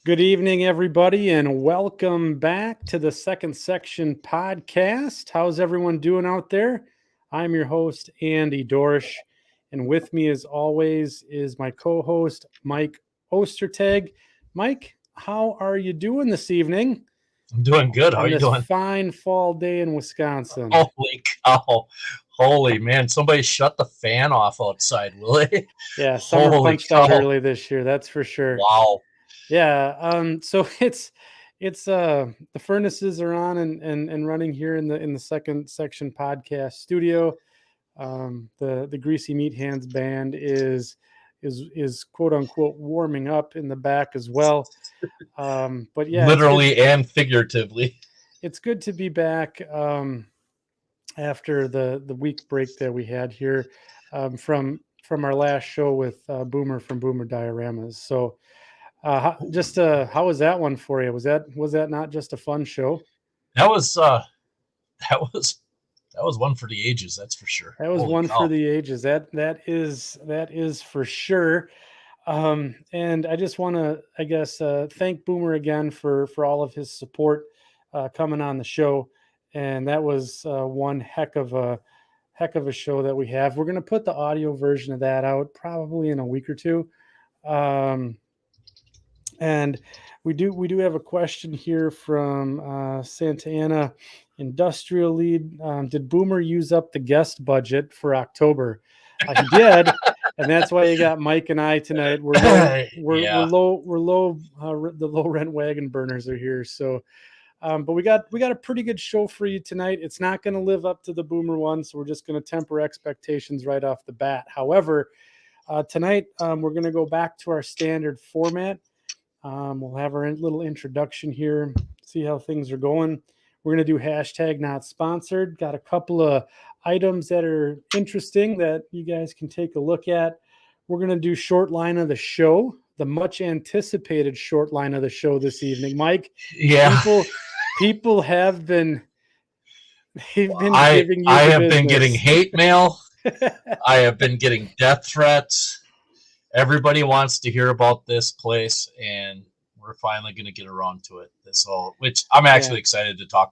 Good evening, everybody, and welcome back to the Second Section podcast. How's everyone doing out there? I'm your host, Andy Dorsch, and with me, as always, is my co-host, Mike Ostertag. Mike, how are you doing this evening I'm doing good. How are on you this doing? fine fall day in Wisconsin? Holy cow. Holy man, somebody shut the fan off outside, will they? Yeah, summer Holy punched out cow. early this year, that's for sure. Wow. Yeah, so it's the furnaces are on and running here in the Second Section podcast studio. The Greasy Meat Hands band is quote unquote warming up in the back as well. But yeah, Literally and figuratively. it's good to be back after the week break that we had here from our last show with Boomer from Boomer Dioramas. So how was that one for you? Was that not just a fun show? That was that was that was one for the ages, that's for sure. That was Holy one for cow. the ages. That is for sure. And I just want to, I guess, thank Boomer again for all of his support coming on the show. And that was one heck of a show that we have. We're gonna put the audio version of that out probably in a week or two. Um, And we do have a question here from Santa Ana Industrial Lead. Did Boomer use up the guest budget for October? He did, and that's why you got Mike and I tonight. We're low. We're, Yeah. we're low. We're low. The low rent wagon burners are here. So, but we got a pretty good show for you tonight. It's not going to live up to the Boomer one, so we're just going to temper expectations right off the bat. However, tonight we're going to go back to our standard format. We'll have our little introduction here, see how things are going. We're going to do hashtag not sponsored. Got a couple of items that are interesting that you guys can take a look at. We're going to do short line of the show, the much anticipated short line of the show this evening. Mike, Yeah. people have been, they've been I giving you I the have been getting business. hate mail. I have been getting death threats. Everybody wants to hear about this place, and we're finally going to get around to it. So, which I'm actually excited to talk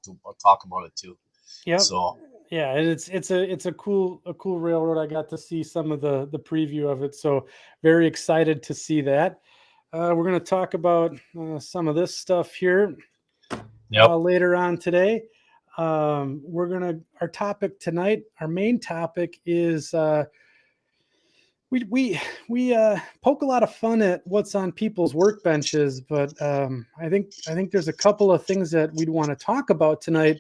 about it too. Yep. So, Yeah, and it's a cool railroad. I got to see some of the preview of it, so very excited to see that. We're going to talk about some of this stuff here yep. later on today. Our topic tonight, our main topic is we poke a lot of fun at what's on people's workbenches, but I think there's a couple of things that we'd want to talk about tonight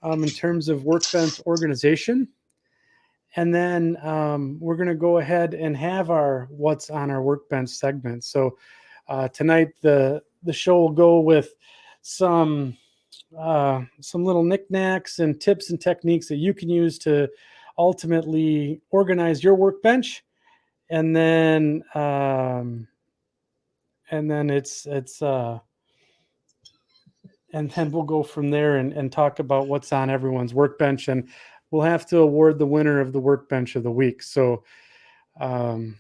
in terms of Workbench Organization. And then we're going to go ahead and have our what's on our workbench segment. So tonight the show will go with some little knickknacks and tips and techniques that you can use to ultimately organize your workbench. And then it's and then we'll go from there and talk about what's on everyone's workbench, and we'll have to award the winner of the workbench of the week. So, and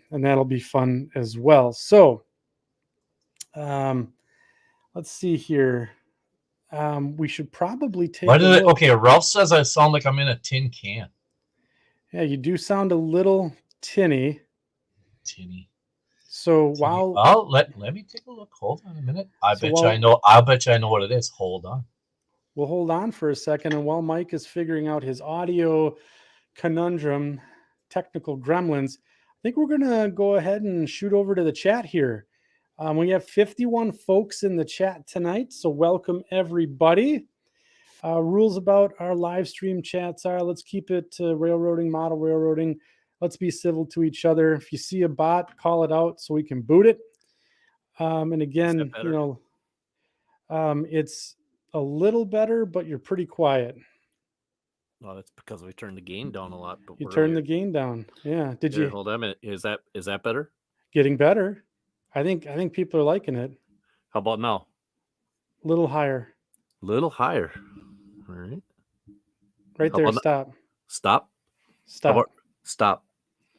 that'll be fun as well. So, let's see here. We should probably take a look. Okay, Ralph says I sound like I'm in a tin can. Yeah, you do sound a little tinny. Tinny. So let me take a look. Hold on a minute. I bet you I know what it is. Hold on. We'll hold on for a second, and while Mike is figuring out his audio conundrum, technical gremlins, I think we're gonna go ahead and shoot over to the chat here. We have 51 folks in the chat tonight, so welcome everybody. Rules about our live stream chats are: let's keep it railroading, model railroading. Let's be civil to each other. If you see a bot, call it out so we can boot it. And again, it's a little better, but you're pretty quiet. Well, that's because we turned the gain down a lot. But you turned the gain down. Yeah. Did you hold on a minute? Is that better? Getting better. I think people are liking it. How about now? A little higher. Little higher. All right. Right there. Stop. Stop. Stop. Stop.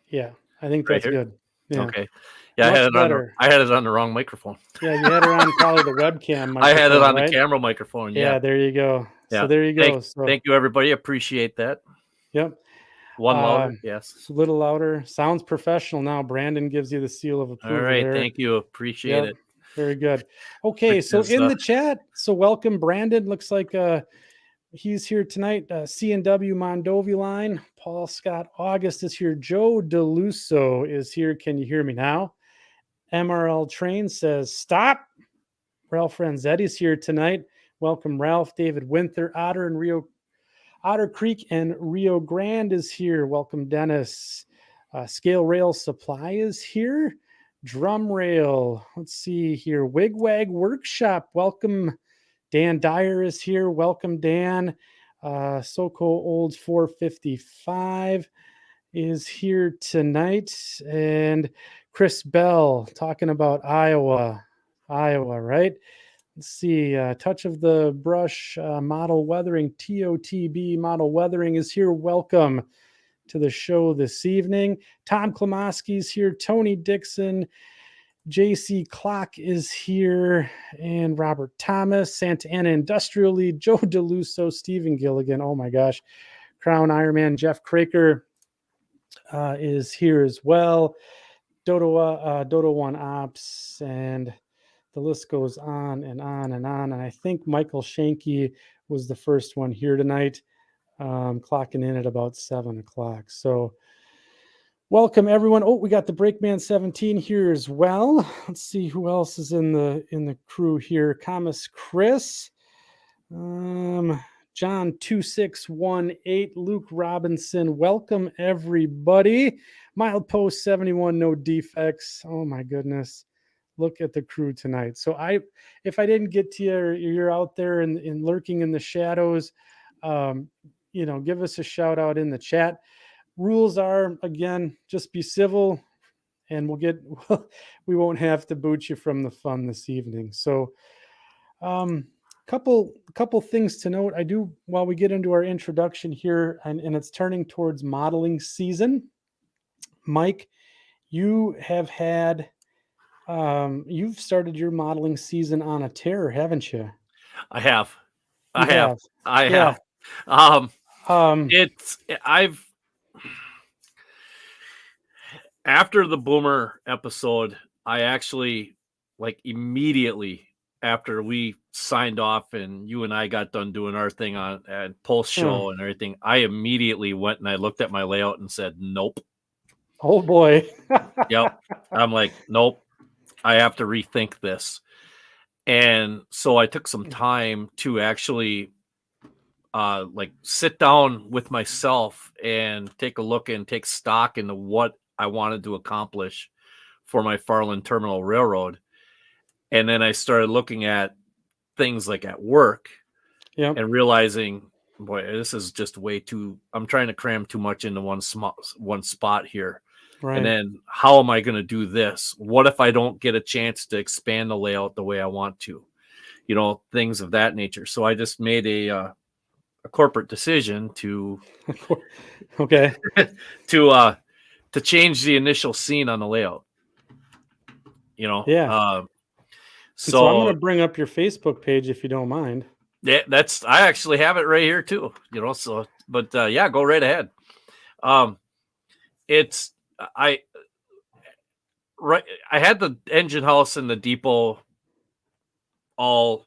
Yeah. I think that's good. Yeah. Okay. Yeah, Much better. I had it on the wrong microphone. Yeah, you had her on probably the webcam microphone. I had it on right? the camera microphone. Yeah, Yeah. there you go. Yeah. So there you go. Thank you, everybody. Appreciate that. Yep. One louder. Yes. It's a little louder. Sounds professional now. Brandon gives you the seal of approval. All right. there. Thank you. Appreciate it. Very good. Okay, so in the chat, so welcome Brandon. Looks like he's here tonight. C&W Mondovi line. Paul Scott August is here. Joe DeLuso is here. Can you hear me now? MRL Train says stop. Ralph Franzetti's here tonight. Welcome, Ralph. David Winther, Otter Creek and Rio Grande is here. Welcome, Dennis. Scale Rail Supply is here. Drum Rail. Let's see here. Wigwag Workshop. Welcome. Dan Dyer is here. Welcome, Dan. SoCo Olds 455 is here tonight. And Chris Bell talking about Iowa, right? Let's see. Touch of the Brush Model Weathering, TOTB Model Weathering is here. Welcome to the show this evening. Tom Klamoski's here. Tony Dixon. JC Clock is here. And Robert Thomas. Santa Ana Industrial Lead. Joe DeLuso. Stephen Gilligan. Oh my gosh. Crown Ironman. Jeff Craker is here as well. Dodo One Ops, and the list goes on and on and on. And I think Michael Shanky was the first one here tonight, clocking in at about 7 o'clock. So welcome everyone. Oh, we got the Brakeman 17 here as well. Let's see who else is in the crew here. Camus Chris, John 2618, Luke Robinson. Welcome everybody. Milepost 71, no defects. Oh my goodness. Look at the crew tonight. So if I didn't get to you, or you're out there and lurking in the shadows, give us a shout out in the chat. Rules are, again, just be civil and we won't have to boot you from the fun this evening. So, couple things to note. I do, while we get into our introduction here, and it's turning towards modeling season. Mike, you have had, you've started your modeling season on a tear, haven't you? I have. After the Boomer episode, I actually, like, immediately after we signed off and you and I got done doing our thing on post show and everything, I immediately went and I looked at my layout and said, nope. Oh boy. Yep. I'm like, nope, I have to rethink this. And so I took some time to actually sit down with myself and take a look and take stock into what I wanted to accomplish for my Farland Terminal Railroad. And then I started looking at things like at work and realizing, boy, this is just way too, I'm trying to cram too much into one spot here. Right. And then how am I going to do this? What if I don't get a chance to expand the layout the way I want to? Things of that nature. So I just made a corporate decision to to change the initial scene on the layout. So I'm going to bring up your Facebook page if you don't mind. Yeah, I actually have it right here too. But go right ahead. I had the engine house and the depot all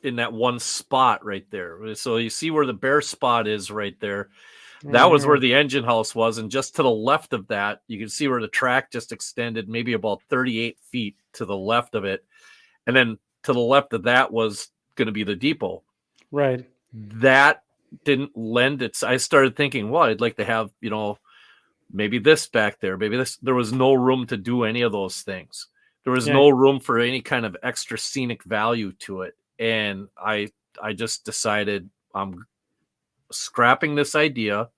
in that one spot right there. So you see where the bare spot is right there. That was where the engine house was. And just to the left of that, you can see where the track just extended maybe about 38 feet to the left of it. And then to the left of that was going to be the depot. Right. That didn't lend it. I started thinking, well, I'd like to have, maybe this back there, maybe this. There was no room to do any of those things. There was no room for any kind of extra scenic value to it. And I just decided I'm scrapping this idea.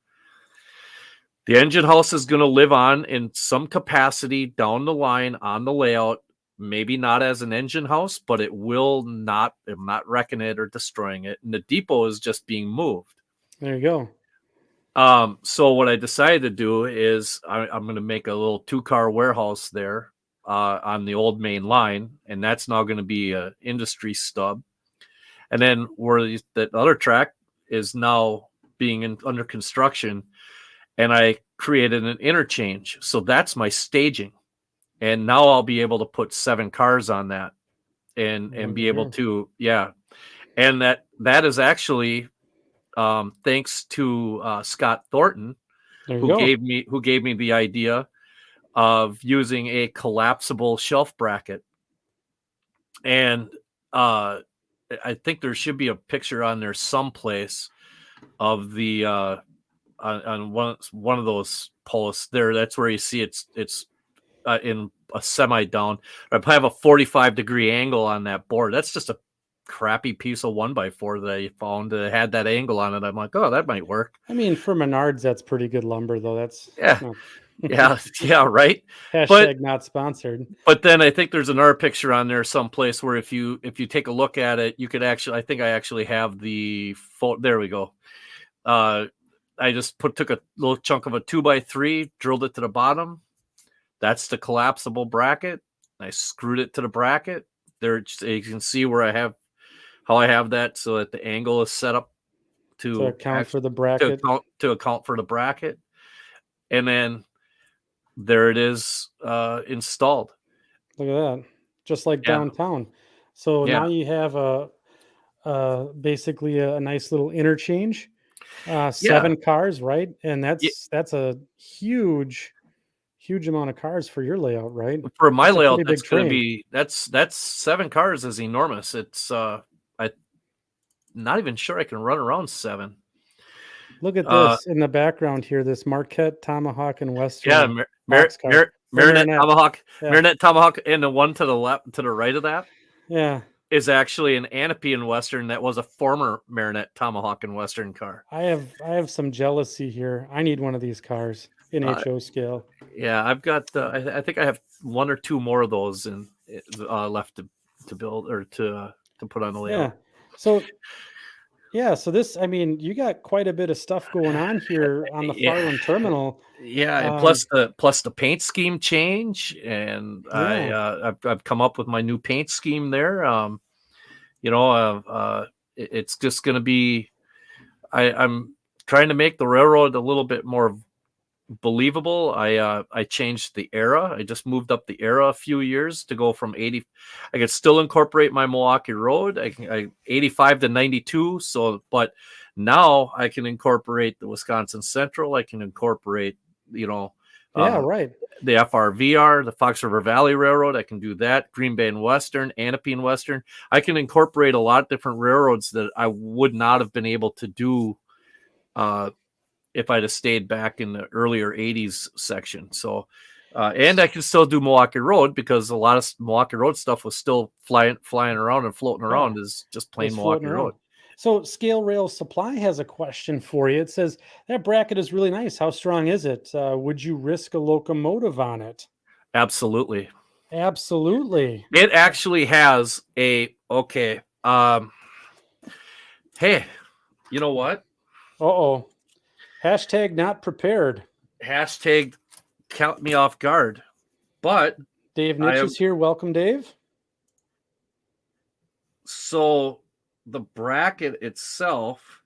The engine house is going to live on in some capacity down the line on the layout, maybe not as an engine house, but it will not, I'm not wrecking it or destroying it. And the depot is just being moved. There you go. So what I decided to do is I'm going to make a little 2-car warehouse there on the old main line, and that's now going to be a industry stub. And then where the other track is now being under construction, and I created an interchange. So that's my staging, and now I'll be able to put 7 cars on that, and be able to and that is actually thanks to Scott Thornton, who gave me the idea of using a collapsible shelf bracket. And I think there should be a picture on there someplace of the on one of those posts there. That's where you see it's in a semi down. I have a 45-degree angle on that board. That's just a crappy piece of 1x4 that I found that had that angle on it. I'm like, oh, that might work. I mean, for Menards, that's pretty good lumber, though. That's yeah, right. Hashtag not sponsored. But then I think there's another picture on there someplace where if you take a look at it, you could actually, I think I actually have the photo. There we go. I just took a little chunk of a 2x3, drilled it to the bottom. That's the collapsible bracket. I screwed it to the bracket. There, you can see where I have how I have that so that the angle is set up to account for the bracket. To account for the bracket. And then there it is installed. Look at that. Just like downtown. So now you have basically a nice little interchange. 7 cars, right? And that's a huge amount of cars for your layout, right? For my layout, that's going to be that's 7 cars is enormous. It's I'm not even sure I can run around 7. Look at this in the background here. This Marquette, Tomahawk, and Western. Yeah, Marinette Tomahawk, Marinette Tomahawk, and the one to the left, to the right of that. Yeah, is actually an Anapian Western that was a former Marinette Tomahawk and Western car. I have some jealousy here. I need one of these cars in HO scale. Yeah, I've got. I think I have 1 or 2 more of those left to build or to put on the layout. So this, I mean, you got quite a bit of stuff going on here on the Farland terminal. Yeah, and plus the paint scheme change, and I've come up with my new paint scheme there. It's just going to be. I'm trying to make the railroad a little bit more believable. I changed the era. I just moved up the era a few years to go from 80. I could still incorporate my Milwaukee Road. I 85 to 92. So, but now I can incorporate the Wisconsin Central. I can incorporate, the FRVR, the Fox River Valley Railroad. I can do that. Green Bay and Western, Anapian Western. I can incorporate a lot of different railroads that I would not have been able to do if I'd have stayed back in the earlier 80s section. So, and I can still do Milwaukee Road because a lot of Milwaukee Road stuff was still flying around and floating around is just plain Milwaukee Road. So Scale Rail Supply has a question for you. It says, that bracket is really nice. How strong is it? Would you risk a locomotive on it? Absolutely. Absolutely. It actually has hey, you know what? Uh-oh. Hashtag not prepared. Hashtag count me off guard. But Dave Nitch is here. Welcome, Dave. So the bracket itself.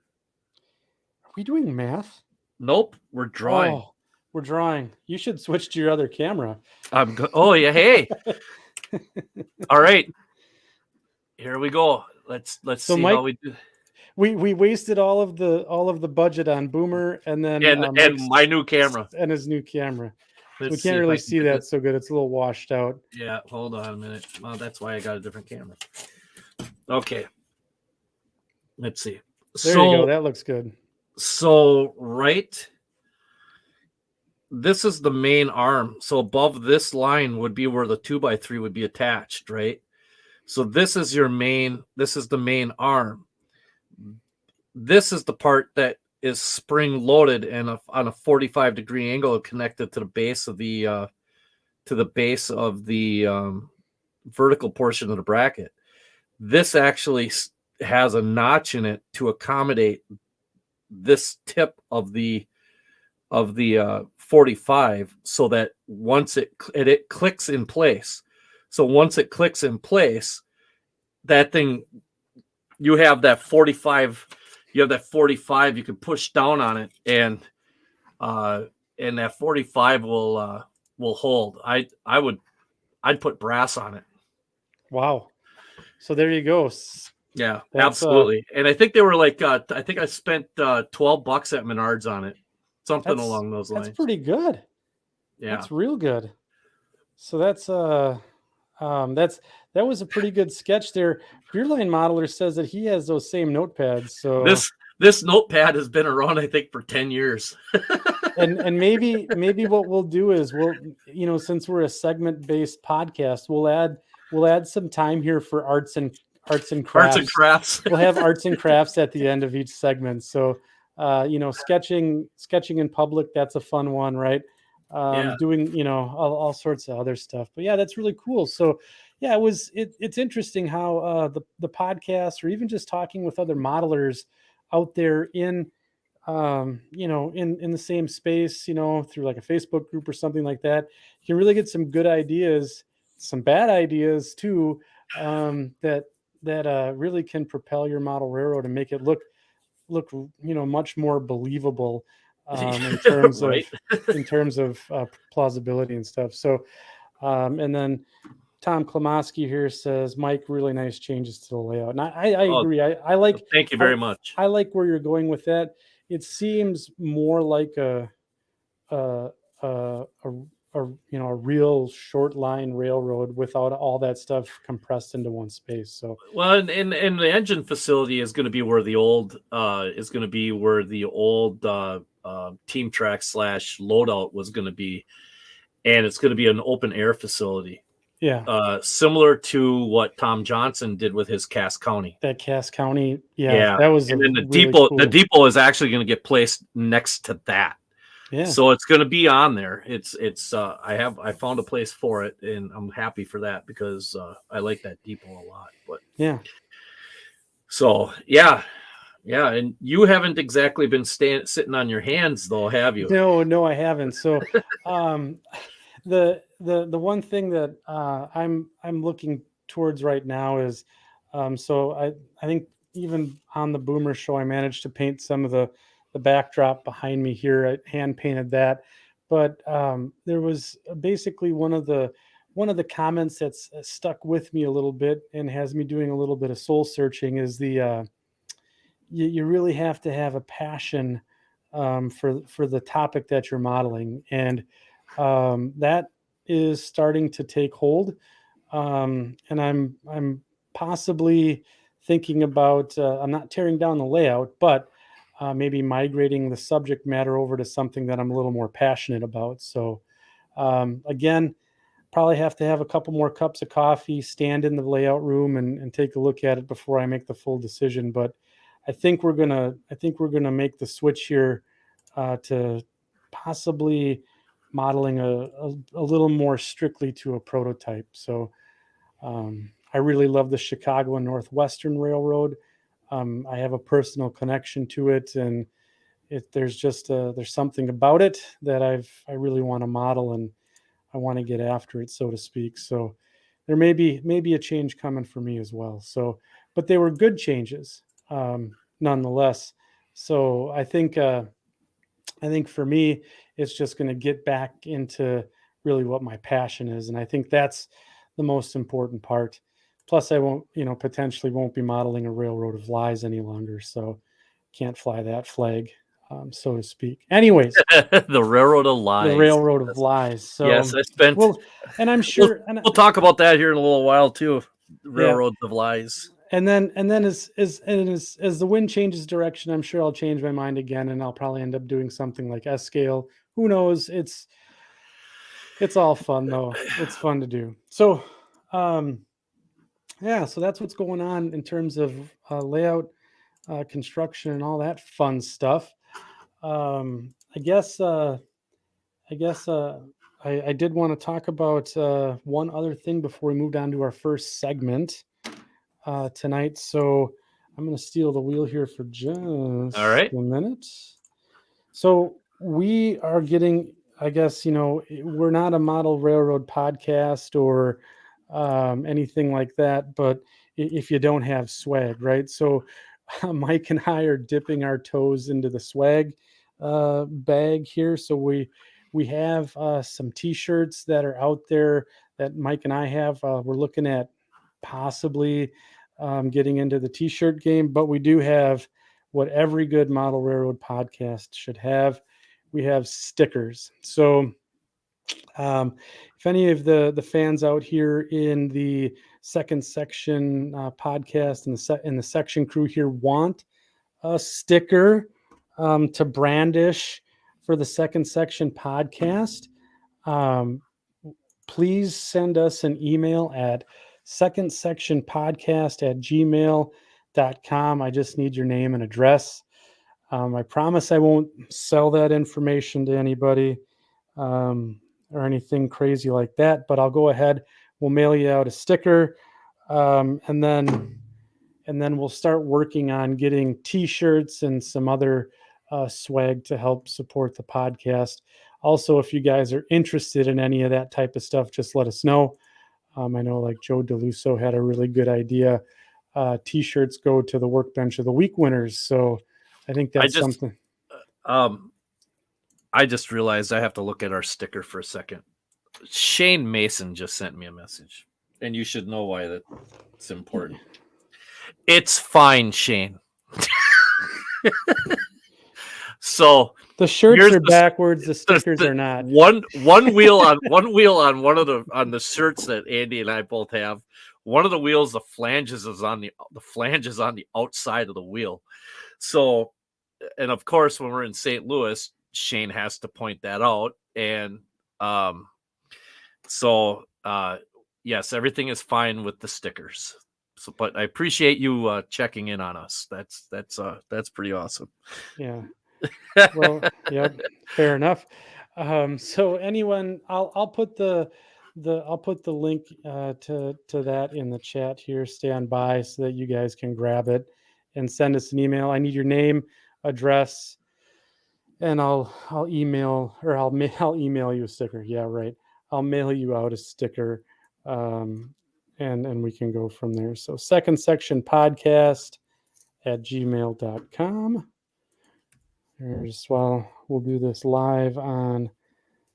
Are we doing math? Nope, we're drawing. Oh, we're drawing. You should switch to your other camera. Hey. All right. Here we go. Let's see how we do. We wasted all of the budget on Boomer and then my new camera and his new camera. We can't really see that so good. It's a little washed out. Yeah, hold on a minute. Well, that's why I got a different camera. Okay, let's see. There you go. That looks good. So this is the main arm. So above this line would be where the 2x3 would be attached, right? So this is the main arm. This is the part that is spring loaded and on a 45-degree angle connected to the base of the vertical portion of the bracket. This actually has a notch in it to accommodate this tip of the of the 45 so that once it clicks in place. So once it clicks in place, that thing, you have that 45, you can push down on it, and that 45 will hold. I'd put brass on it. Wow. So there you go. Yeah, That's, absolutely. And I think they were like, I think I spent $12 at Menards on it, something along those lines. That's pretty good. Yeah, That's real good. So that was a pretty good sketch there. Beerline Modeler says that he has those same notepads. So this notepad has been around, I think, for 10 years. and maybe what we'll do is since we're a segment-based podcast, we'll add some time here for arts and crafts. We'll have arts and crafts at the end of each segment. So sketching in public, that's a fun one, right? Doing all sorts of other stuff. But yeah, that's really cool. So yeah, it's interesting how the podcast, or even just talking with other modelers out there in in the same space, through like a Facebook group or something like that, you can really get some good ideas, some bad ideas too, that really can propel your model railroad and make it look much more believable in terms right? of plausibility and stuff. So and then Tom Klamoski here says, Mike, really nice changes to the layout. And I agree. I like. Thank you very much. I like where you're going with that. It seems more like a real short line railroad without all that stuff compressed into one space. So well, and the engine facility is going to be where the old team track / loadout was going to be, and it's going to be an open air facility. Yeah. Similar to what Tom Johnson did with his Cass County. That Cass County, yeah. That was and then the really depot. cool. The depot is actually going to get placed next to that. Yeah. So it's going to be on there. I found a place for it, and I'm happy for that because I like that depot a lot. But yeah. So yeah, and you haven't exactly been sitting on your hands though, have you? No, I haven't. So the one thing that I'm looking towards right now is so I think even on the Boomer show I managed to paint some of the backdrop behind me here. I hand painted that, but there was basically one of the comments that's stuck with me a little bit and has me doing a little bit of soul searching is the you really have to have a passion for the topic that you're modeling, and that is starting to take hold. And I'm possibly thinking about I'm not tearing down the layout, but maybe migrating the subject matter over to something that I'm a little more passionate about. So again, probably have to have a couple more cups of coffee, stand in the layout room and take a look at it before I make the full decision. But I think we're gonna make the switch here to possibly modeling a little more strictly to a prototype. So I really love the Chicago and Northwestern Railroad. I have a personal connection to it, and there's something about it that I really want to model, and I want to get after it, so to speak. So there may be a change coming for me as well. So, but they were good changes nonetheless. So I think for me, it's just going to get back into really what my passion is, and I think that's the most important part. Plus, I won't, potentially won't be modeling a railroad of lies any longer, so can't fly that flag, so to speak. Anyways, the railroad of lies. The railroad of lies. So yes, I spent. Well, and I'm sure we'll talk about that here in a little while too. Railroads of lies. And then as the wind changes direction, I'm sure I'll change my mind again, and I'll probably end up doing something like S scale. Who knows? It's all fun though. It's fun to do. So, yeah. So that's what's going on in terms of layout, construction, and all that fun stuff. I guess I did want to talk about one other thing before we moved on to our first segment tonight. So I'm going to steal the wheel here for just a minute. So we are getting, I guess, we're not a model railroad podcast or anything like that, but if you don't have swag, right? So Mike and I are dipping our toes into the swag bag here. So we have some t-shirts that are out there that Mike and I have. We're looking at possibly getting into the t-shirt game, but we do have what every good model railroad podcast should have. We have stickers. So if any of the fans out here in the second section podcast and the section crew here want a sticker to brandish for the second section podcast, um, please send us an email at secondsectionpodcast@gmail.com. I just need your name and address. I promise I won't sell that information to anybody or anything crazy like that, but I'll go ahead. We'll mail you out a sticker, and then we'll start working on getting t-shirts and some other swag to help support the podcast. Also, if you guys are interested in any of that type of stuff, just let us know. I know like Joe DeLusso had a really good idea. T-shirts go to the Workbench of the Week winners. So I think that's something. I just realized I have to look at our sticker for a second. Shane Mason just sent me a message, and you should know why that's important. It's fine, Shane. So the shirts are backwards. The stickers are not. One wheel on one of the shirts that Andy and I both have. One of the wheels, the flanges is on the outside of the wheel. So, and of course, when we're in St. Louis, Shane has to point that out. And yes, everything is fine with the stickers. So, but I appreciate you checking in on us. That's pretty awesome. Yeah. Well, yep, fair enough. So anyone, I'll put the link to that in the chat here. Stand by so that you guys can grab it and send us an email. I need your name, address, and I'll email you a sticker. Yeah, right. I'll mail you out a sticker, and we can go from there. So second section podcast @gmail.com. We'll do this live on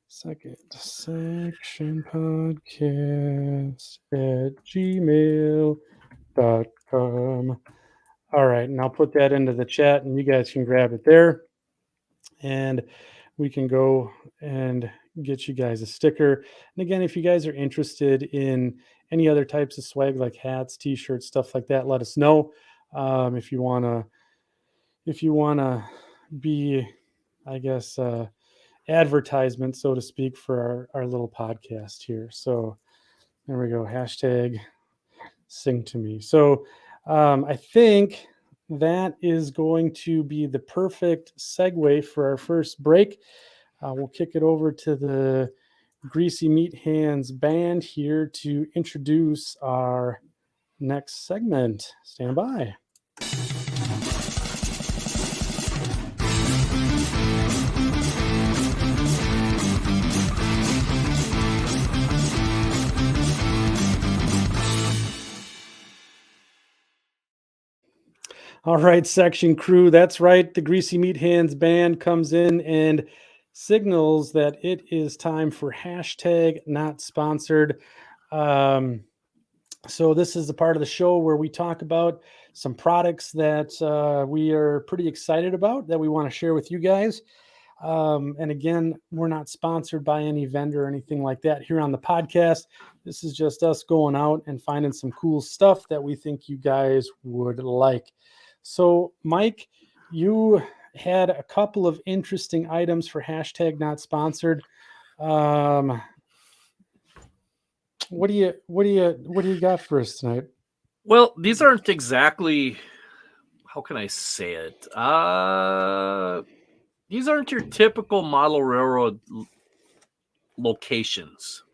second section podcast @gmail.com. All right, and I'll put that into the chat and you guys can grab it there. And we can go and get you guys a sticker. And again, if you guys are interested in any other types of swag like hats, t-shirts, stuff like that, let us know. If you wanna be, I guess, advertisement, so to speak, for our little podcast here. So there we go. Hashtag sing to me. So I think that is going to be the perfect segue for our first break. We'll kick it over to the Greasy Meat Hands band here to introduce our next segment. Stand by. All right, section crew. That's right. The Greasy Meat Hands band comes in and signals that it is time for hashtag not sponsored. So this is the part of the show where we talk about some products that we are pretty excited about that we want to share with you guys. And again, we're not sponsored by any vendor or anything like that here on the podcast. This is just us going out and finding some cool stuff that we think you guys would like. So, Mike, you had a couple of interesting items for hashtag not sponsored. What do you got for us tonight? Well, these aren't exactly, how can I say it? These aren't your typical model railroad locations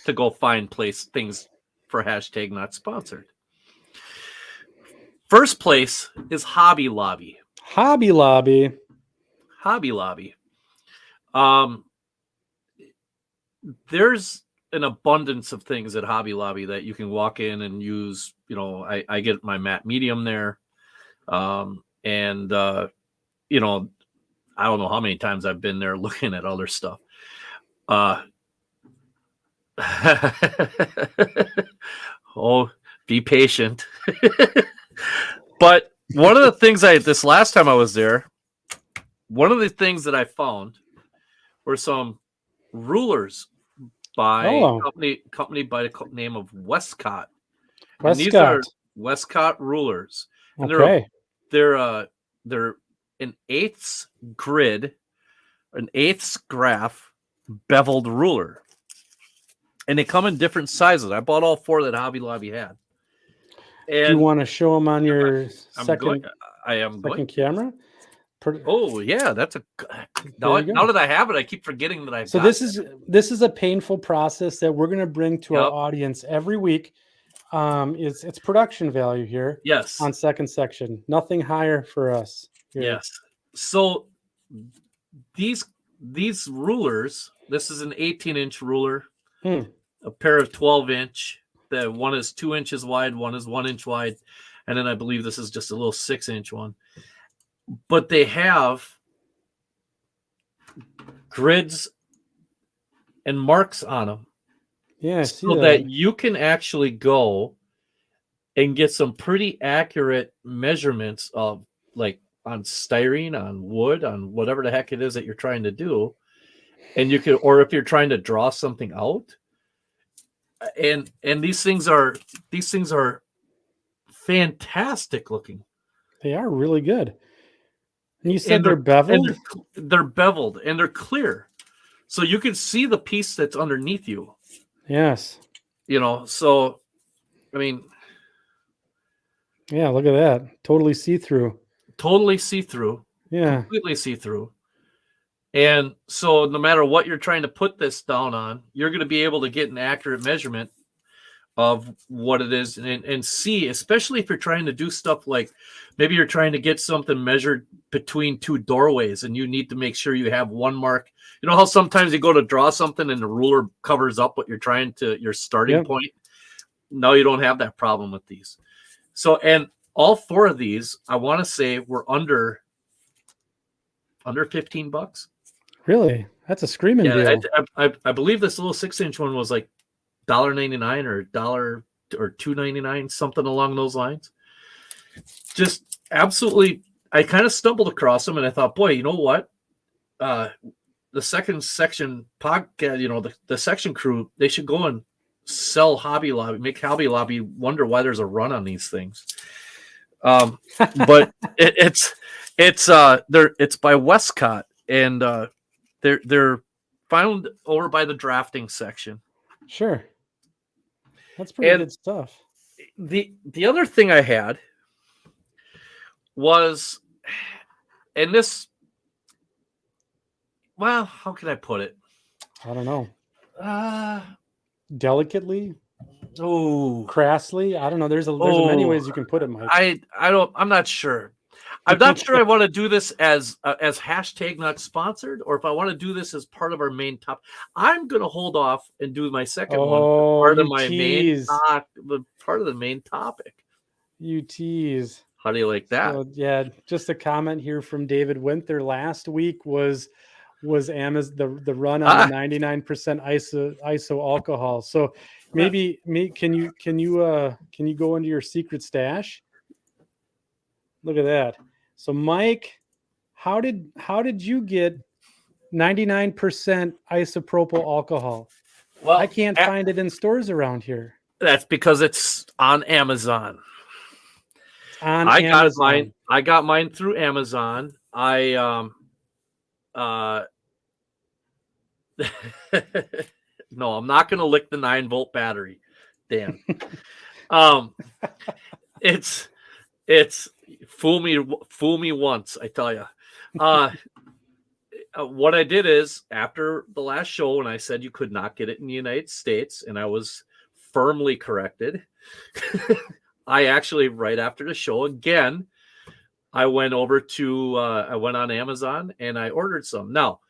to go find things for hashtag not sponsored. First place is Hobby Lobby. Hobby Lobby. Hobby Lobby. There's an abundance of things at Hobby Lobby that you can walk in and use. You know, I get my matte medium there. And you know, I don't know how many times I've been there looking at other stuff. Oh, be patient. But one of the things this last time I was there, one of the things that I found were some rulers by company by the name of Westcott. And these are Westcott rulers. And they're an eighths grid, an eighths graph beveled ruler. And they come in different sizes. I bought all 4 that Hobby Lobby had. And do you want to show them on your second camera? Oh yeah, that's now that I have it, I keep forgetting that I. So this is a painful process that we're going to bring to our audience every week. It's production value here. Yes. On second section, nothing higher for us. Here. Yes. So these rulers. This is an 18-inch ruler. A pair of 12-inch. The one is 2 inches wide. One is 1 inch wide, and then I believe this is just a little 6-inch one. But they have grids and marks on them. Yeah, so that you can actually go and get some pretty accurate measurements of, like, on styrene, on wood, on whatever the heck it is that you're trying to do. And you could, or if you're trying to draw something out. And these things are fantastic looking. They are really good. And you said they're beveled? They're beveled and they're clear. So you can see the piece that's underneath you. Yes. You know, so, I mean. Yeah, look at that. Totally see-through. Totally see-through. Yeah. Completely see-through. And so no matter what you're trying to put this down on, you're going to be able to get an accurate measurement of what it is and see, especially if you're trying to do stuff like maybe you're trying to get something measured between 2 doorways and you need to make sure you have one mark. You know how sometimes you go to draw something and the ruler covers up what you're your starting point? No, you don't have that problem with these. So, and all 4 of these, I want to say, were under $15. Really? That's a screaming deal. I believe this little 6-inch one was like $1.99 or $1 or $2.99, something along those lines. Just absolutely, I kind of stumbled across them and I thought, boy, you know what? The second section podcast, you know, the section crew, they should go and sell Hobby Lobby, make Hobby Lobby wonder why there's a run on these things. But it's by Westcott, and they're found over by the drafting section. Sure. That's pretty good stuff. The other thing I had was, and this, well, how can I put it? I don't know. Delicately? Oh, crassly? I don't know. There's many ways you can put it, Mike. I'm not sure. I'm not sure I want to do this as hashtag not sponsored, or if I want to do this as part of our main top. I'm going to hold off and do my second one, part of my part of the main topic. You tease. How do you like that? So, yeah, just a comment here from David Winther. Last week was Amazon the run on the 99% iso alcohol. So maybe can you go into your secret stash? Look at that. So Mike, how did you get 99% isopropyl alcohol? Well, I can't find it in stores around here. That's because it's on Amazon. I got mine through Amazon. No, I'm not going to lick the 9-volt battery, Dan. It's fool me once, I tell you. What I did is, after the last show, when I said you could not get it in the United States, and I was firmly corrected, I actually, right after the show again, I went on Amazon and I ordered some. Now,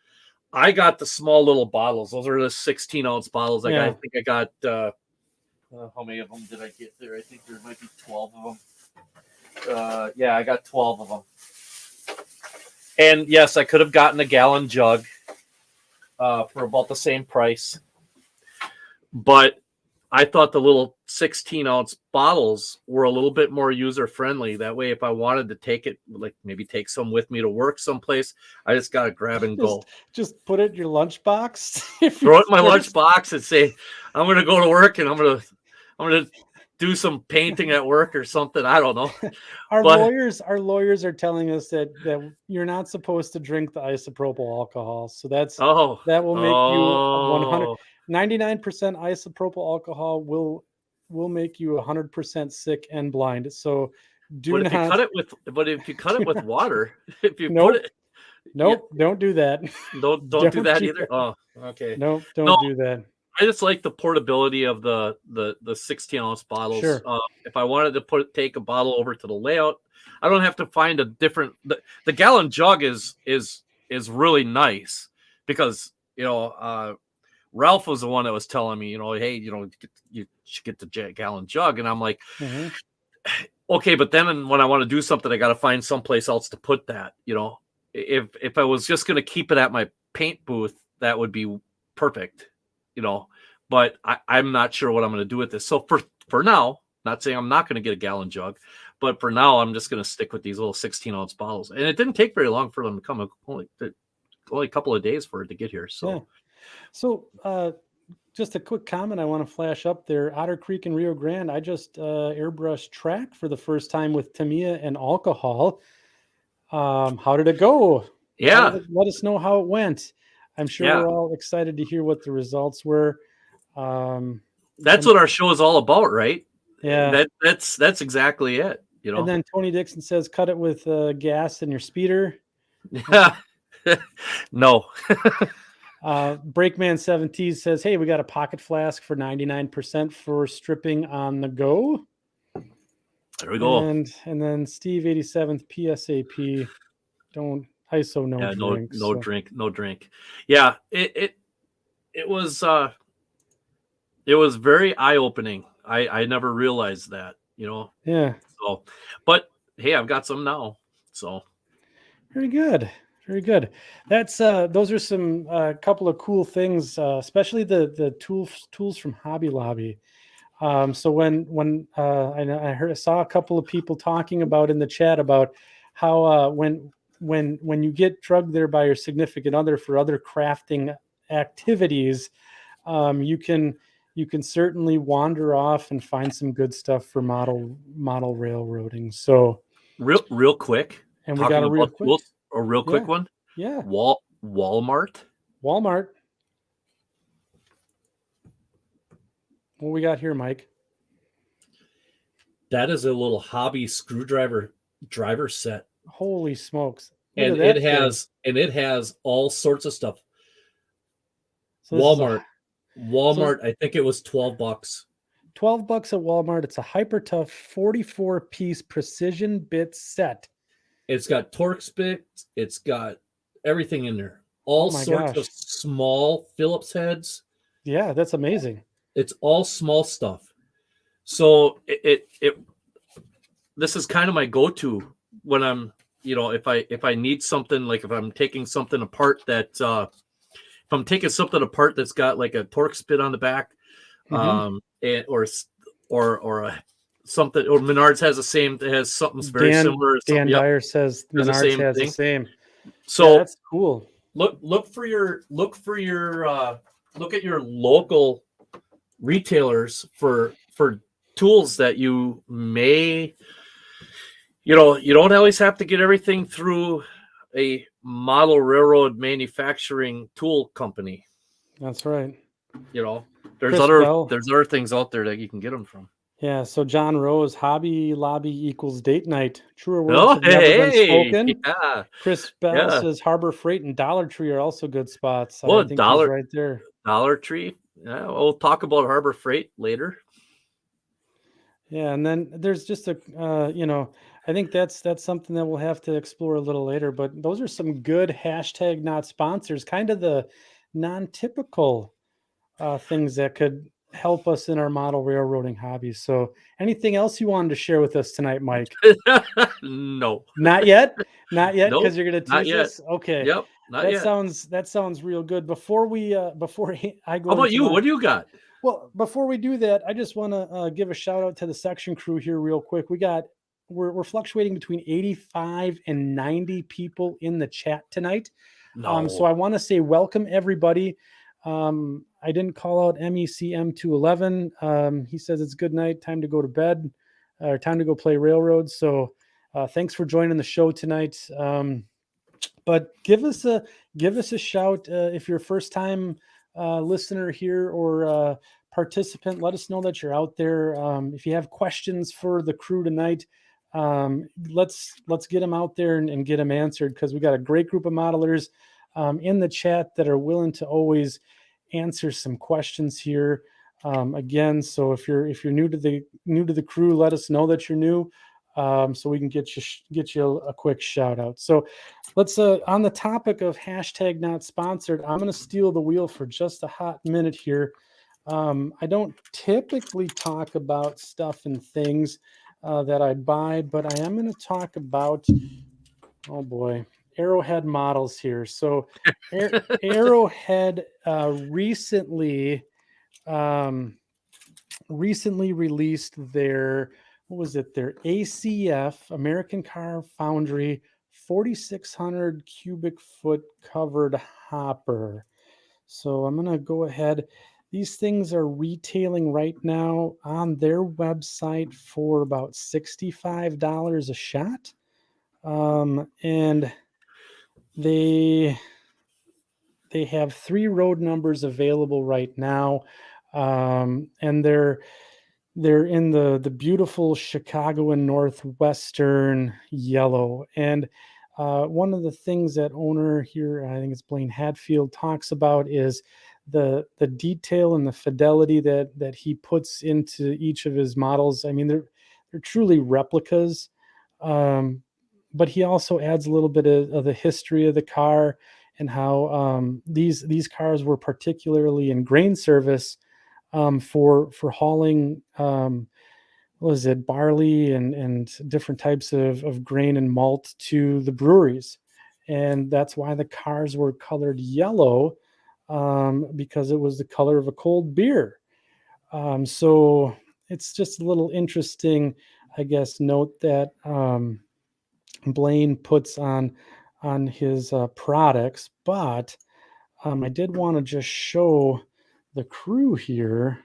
I got the small little bottles. Those are the 16-ounce bottles. I think I got how many of them did I get there? I think there might be 12 of them. Yeah, I got 12 of them. And yes, I could have gotten a gallon jug for about the same price. But I thought the little 16-ounce bottles were a little bit more user-friendly. That way, if I wanted to take it, like maybe take some with me to work someplace, I just got to grab and go. Just put it in your lunchbox. Throw it in my lunchbox and say, I'm going to go to work and I'm going to do some painting at work or something. I don't know. Our lawyers are telling us that you're not supposed to drink the isopropyl alcohol. So that will make you 99% isopropyl alcohol will make you 100% sick and blind. So if you cut it with water, if you nope, put it, don't do that. Don't do that either. Oh, okay. Don't do that. I just like the portability of the 16-ounce bottles. Sure. If I wanted to take a bottle over to the layout, I don't have to find a different. The gallon jug is really nice because Ralph was the one that was telling me, hey, you should get the gallon jug, and I'm like, okay, but then when I want to do something, I got to find someplace else to put that. If I was just going to keep it at my paint booth, that would be perfect. But I'm not sure what I'm going to do with this. So for now, not saying I'm not going to get a gallon jug, but for now, I'm just going to stick with these little 16-ounce bottles. And it didn't take very long for them to come. Only a couple of days for it to get here. So, yeah. So just a quick comment I want to flash up there. Otter Creek and Rio Grande, I just airbrushed track for the first time with Tamiya and alcohol. How did it go? Yeah. Let us know how it went. I'm sure we're all excited to hear what the results were. That's what our show is all about, right? Yeah. That's exactly it. And then Tony Dixon says, cut it with gas in your speeder. No. Breakman 17 says, hey, we got a pocket flask for 99% for stripping on the go. There we go. And then Steve 87th PSAP. Don't ISO no drink. Yeah, it was very eye-opening. I never realized that, Yeah. So, but hey, I've got some now. So very good. Very good. That's those are some couple of cool things, especially the tools from Hobby Lobby. So when I saw a couple of people talking about in the chat about how when you get drugged there by your significant other for other crafting activities, you can certainly wander off and find some good stuff for model railroading. So real quick, and we got a real quick one. Yeah. Walmart. What we got here, Mike? That is a little hobby screwdriver driver set. Holy smokes. And it has all sorts of stuff. So Walmart, I think it was $12. $12 at Walmart. It's a hyper tough 44-piece precision bit set. It's got Torx bits. It's got everything in there. All sorts of small Phillips heads. Yeah, that's amazing. It's all small stuff. So this is kind of my go-to when I'm, if I need something, like if I'm taking something apart that's got like a Torx bit on the back, or something, or Menards has something very similar. Dan Dyer says Menards has the same. So that's cool. Look at your local retailers for tools that you may, you don't always have to get everything through a model railroad manufacturing tool company. That's right. There's other things out there that you can get them from. Yeah. So John Rose, Hobby Lobby equals date night. Truer words have never been spoken. Yeah. Chris Bell says Harbor Freight and Dollar Tree are also good spots. Well, I think he's right there. Dollar Tree. Yeah, we'll talk about Harbor Freight later. Yeah, and then there's just I think that's something that we'll have to explore a little later. But those are some good hashtag not sponsors, kind of the non-typical things that could help us in our model railroading hobbies. So, anything else you wanted to share with us tonight, Mike? No. Not yet, not yet, Nope. because you're going to Not tease yet. us. Okay, Yep. Not yet. that sounds real good. Before we before I go How about into you? my, What do you got? well, before we do that, I just want to give a shout out to the section crew here, real quick. We're fluctuating between 85 and 90 people in the chat tonight. So No. I want to say welcome everybody. I didn't call out MECM211. He says it's good night, time to go to bed, or time to go play railroads. So thanks for joining the show tonight. But give us a shout if you're a first time listener here or participant. Let us know that you're out there. If you have questions for the crew tonight, let's get them out there and get them answered, because we got a great group of modelers in the chat that are willing to always answer some questions here. Again, so if you're new to the crew, let us know that you're new, so we can get you a quick shout out. So let's on the topic of hashtag not sponsored, I'm going to steal the wheel for just a hot minute here. I don't typically talk about stuff and things that I buy, but I am going to talk about, oh boy, Arrowhead models here. So Arrowhead recently released their, what was it, their ACF, American Car Foundry 4600 cubic foot covered hopper. So I'm going to go ahead. These things are retailing right now on their website for about $65 a shot. And they have 3 road numbers available right now. And they're in the beautiful Chicago and Northwestern yellow. And one of the things that owner here, I think it's Blaine Hatfield, talks about is the detail and the fidelity that he puts into each of his models. I mean, they're truly replicas, but he also adds a little bit of the history of the car and how these cars were particularly in grain service for hauling what was it, barley and different types of grain and malt to the breweries. And that's why the cars were colored yellow, because it was the color of a cold beer. So it's just a little interesting, I guess, note that Blaine puts on his products. But I did want to just show the crew here.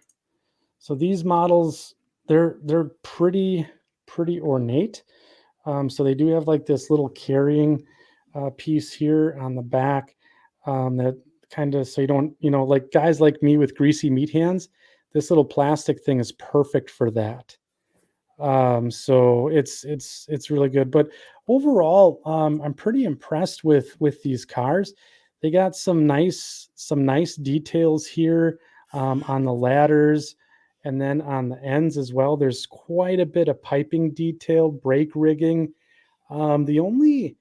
So these models, they're pretty ornate. So they do have like this little carrying piece here on the back, that kind of, so you don't, like guys like me with greasy meat hands, this little plastic thing is perfect for that. So it's really good. But overall, I'm pretty impressed with these cars. They got some nice details here on the ladders, and then on the ends as well. There's quite a bit of piping detail, brake rigging. The only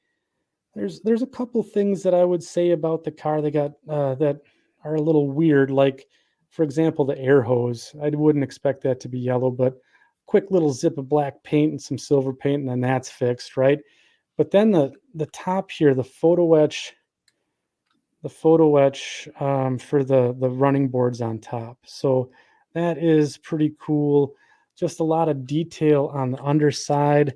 there's a couple things that I would say about the car they got that are a little weird. Like, for example, the air hose. I wouldn't expect that to be yellow, but quick little zip of black paint and some silver paint, and then that's fixed, right? But then the top here, the photo etch for the running boards on top. So that is pretty cool. Just a lot of detail on the underside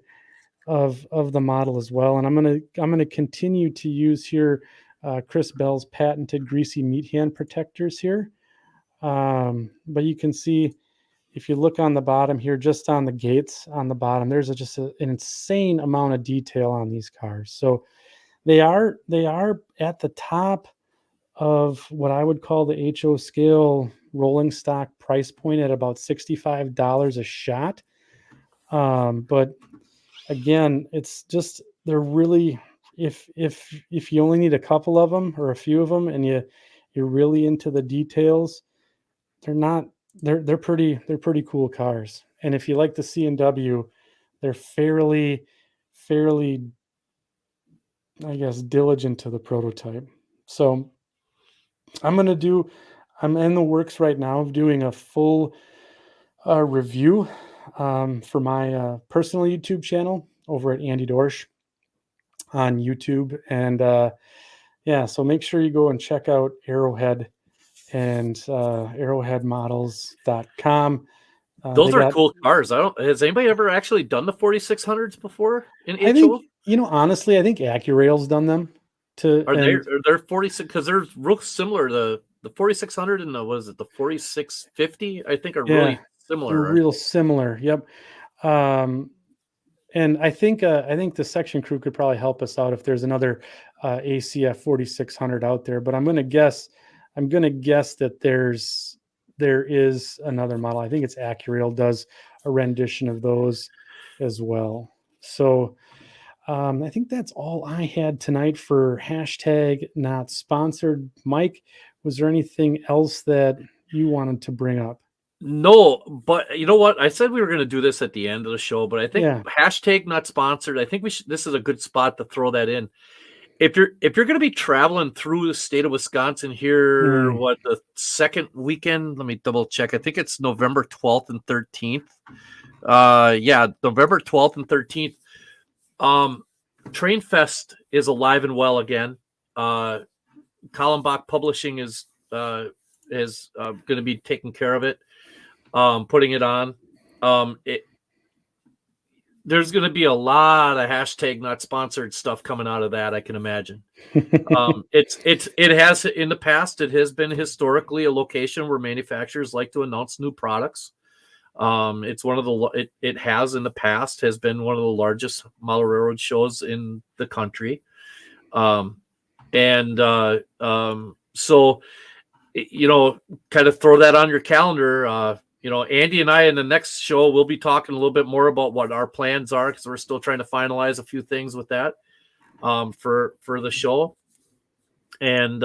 of the model as well. And I'm gonna continue to use here Chris Bell's patented greasy meat hand protectors here. But you can see, if you look on the bottom here, just on the gates on the bottom, there's just an insane amount of detail on these cars. So they are at the top of what I would call the HO scale rolling stock price point at about $65 a shot. But again, it's just, they're really, if you only need a couple of them or a few of them and you're really into the details, they're pretty cool cars. And if you like the C&W, they're fairly fairly, I guess, diligent to the prototype. So I'm in the works right now of doing a full review for my personal YouTube channel over at Andy Dorsch on YouTube. And yeah, so make sure you go and check out Arrowhead and arrowheadmodels.com. Those are cool cars. Has anybody ever actually done the 4600s before in HO? I think, honestly, I think AccuRail's done them. Are they 46? Because they're real similar. The 4600 and the 4650, I think, are really similar. They're real similar. Yep. And I think the section crew could probably help us out if there's another ACF 4600 out there. But I'm going to guess that there is another model. I think it's AccuRail does a rendition of those as well. So I think that's all I had tonight for hashtag not sponsored. Mike, was there anything else that you wanted to bring up? No, but you know what? I said we were going to do this at the end of the show, but I think hashtag not sponsored. I think this is a good spot to throw that in. If you're going to be traveling through the state of Wisconsin here, the second weekend, let me double check. I think it's November 12th and 13th. November 12th and 13th. Train Fest is alive and well again. Kallenbach Publishing is going to be taking care of it, putting it on. There's going to be a lot of hashtag not sponsored stuff coming out of that, I can imagine. It has in the past, it has been historically a location where manufacturers like to announce new products. It's one of it has in the past has been one of the largest model railroad shows in the country. So kind of throw that on your calendar. Andy and I in the next show, we'll be talking a little bit more about what our plans are, because we're still trying to finalize a few things with that for the show. And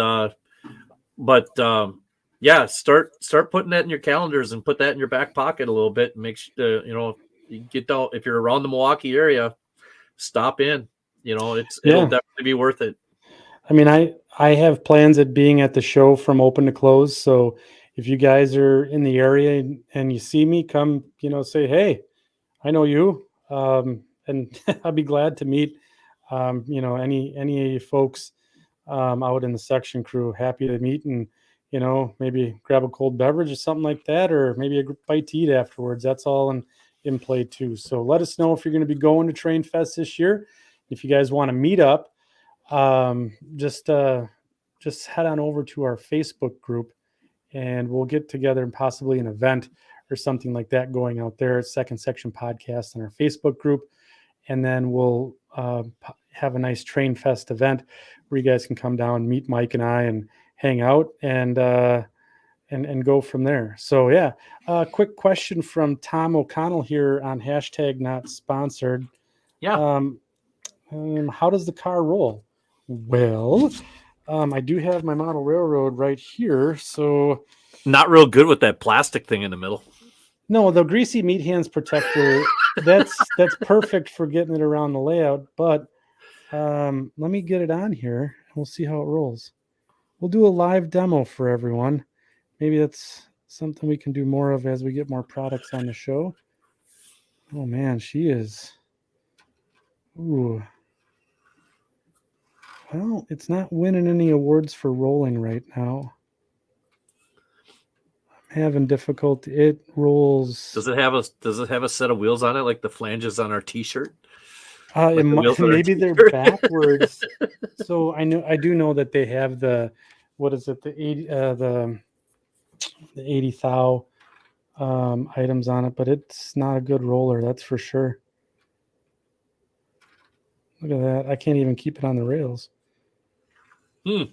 start putting that in your calendars and put that in your back pocket a little bit, and make sure you get down. If you're around the Milwaukee area, stop in. It'll definitely be worth it. I mean, I have plans at being at the show from open to close. So if you guys are in the area and you see me, come, say, hey, I know you. And I'll be glad to meet, any folks out in the section crew. Happy to meet and, maybe grab a cold beverage or something like that, or maybe a bite to eat afterwards. That's all in play too. So let us know if you're going to be going to Train Fest this year. If you guys want to meet up, just head on over to our Facebook group, and we'll get together and possibly an event or something like that going out there at Second Section Podcast in our Facebook group. And then we'll have a nice Train Fest event where you guys can come down, meet Mike and I, and hang out and go from there. So yeah, quick question from Tom O'Connell here on hashtag not sponsored. Yeah. How does the car roll? Well, I do have my model railroad right here. So not real good with that plastic thing in the middle. No, the greasy meat hands protector, that's perfect for getting it around the layout. But let me get it on here. We'll see how it rolls. We'll do a live demo for everyone. Maybe that's something we can do more of as we get more products on the show. Oh man, she is. Ooh. Well, it's not winning any awards for rolling right now. I'm having difficulty. It rolls. Does it have a set of wheels on it like the flanges on our T-shirt? Maybe they're backwards. So I do know that they have the 80 thou items on it, but it's not a good roller, that's for sure. Look at that. I can't even keep it on the rails. Look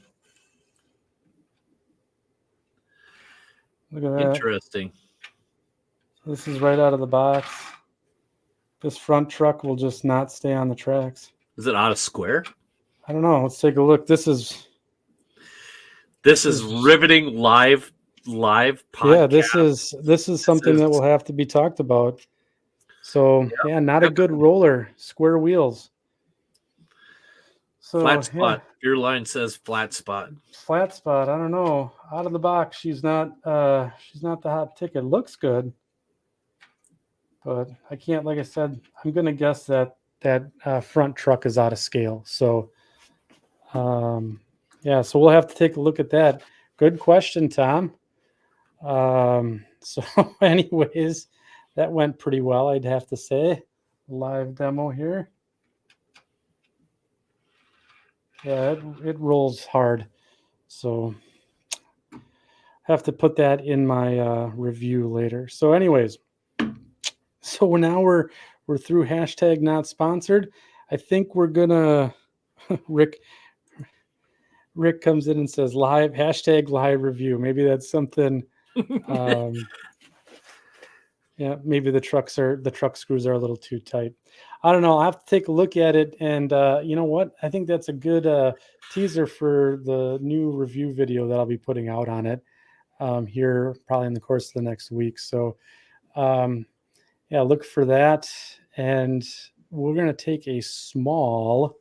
at that. Interesting. This is right out of the box. This front truck will just not stay on the tracks. Is it out of square? I don't know. Let's take a look. This is riveting live podcast. Yeah, this is something that will have to be talked about. So yeah, not a good roller. Square wheels. So Flat spot. Your line says flat spot. Flat spot. I don't know. Out of the box, she's not the hot ticket. Looks good, but I can't. Like I said, I'm gonna guess that front truck is out of scale. So, yeah. So we'll have to take a look at that. Good question, Tom. So, anyways, that went pretty well. I'd have to say. Live demo here. Yeah, it rolls hard. So have to put that in my review later. So anyways, so now we're through hashtag not sponsored. I think we're gonna Rick comes in and says live hashtag live review. Maybe that's something. Yeah, maybe the truck screws are a little too tight. I don't know. I'll have to take a look at it. And you know what? I think that's a good teaser for the new review video that I'll be putting out on it here probably in the course of the next week. So yeah, look for that. And we're going to take a small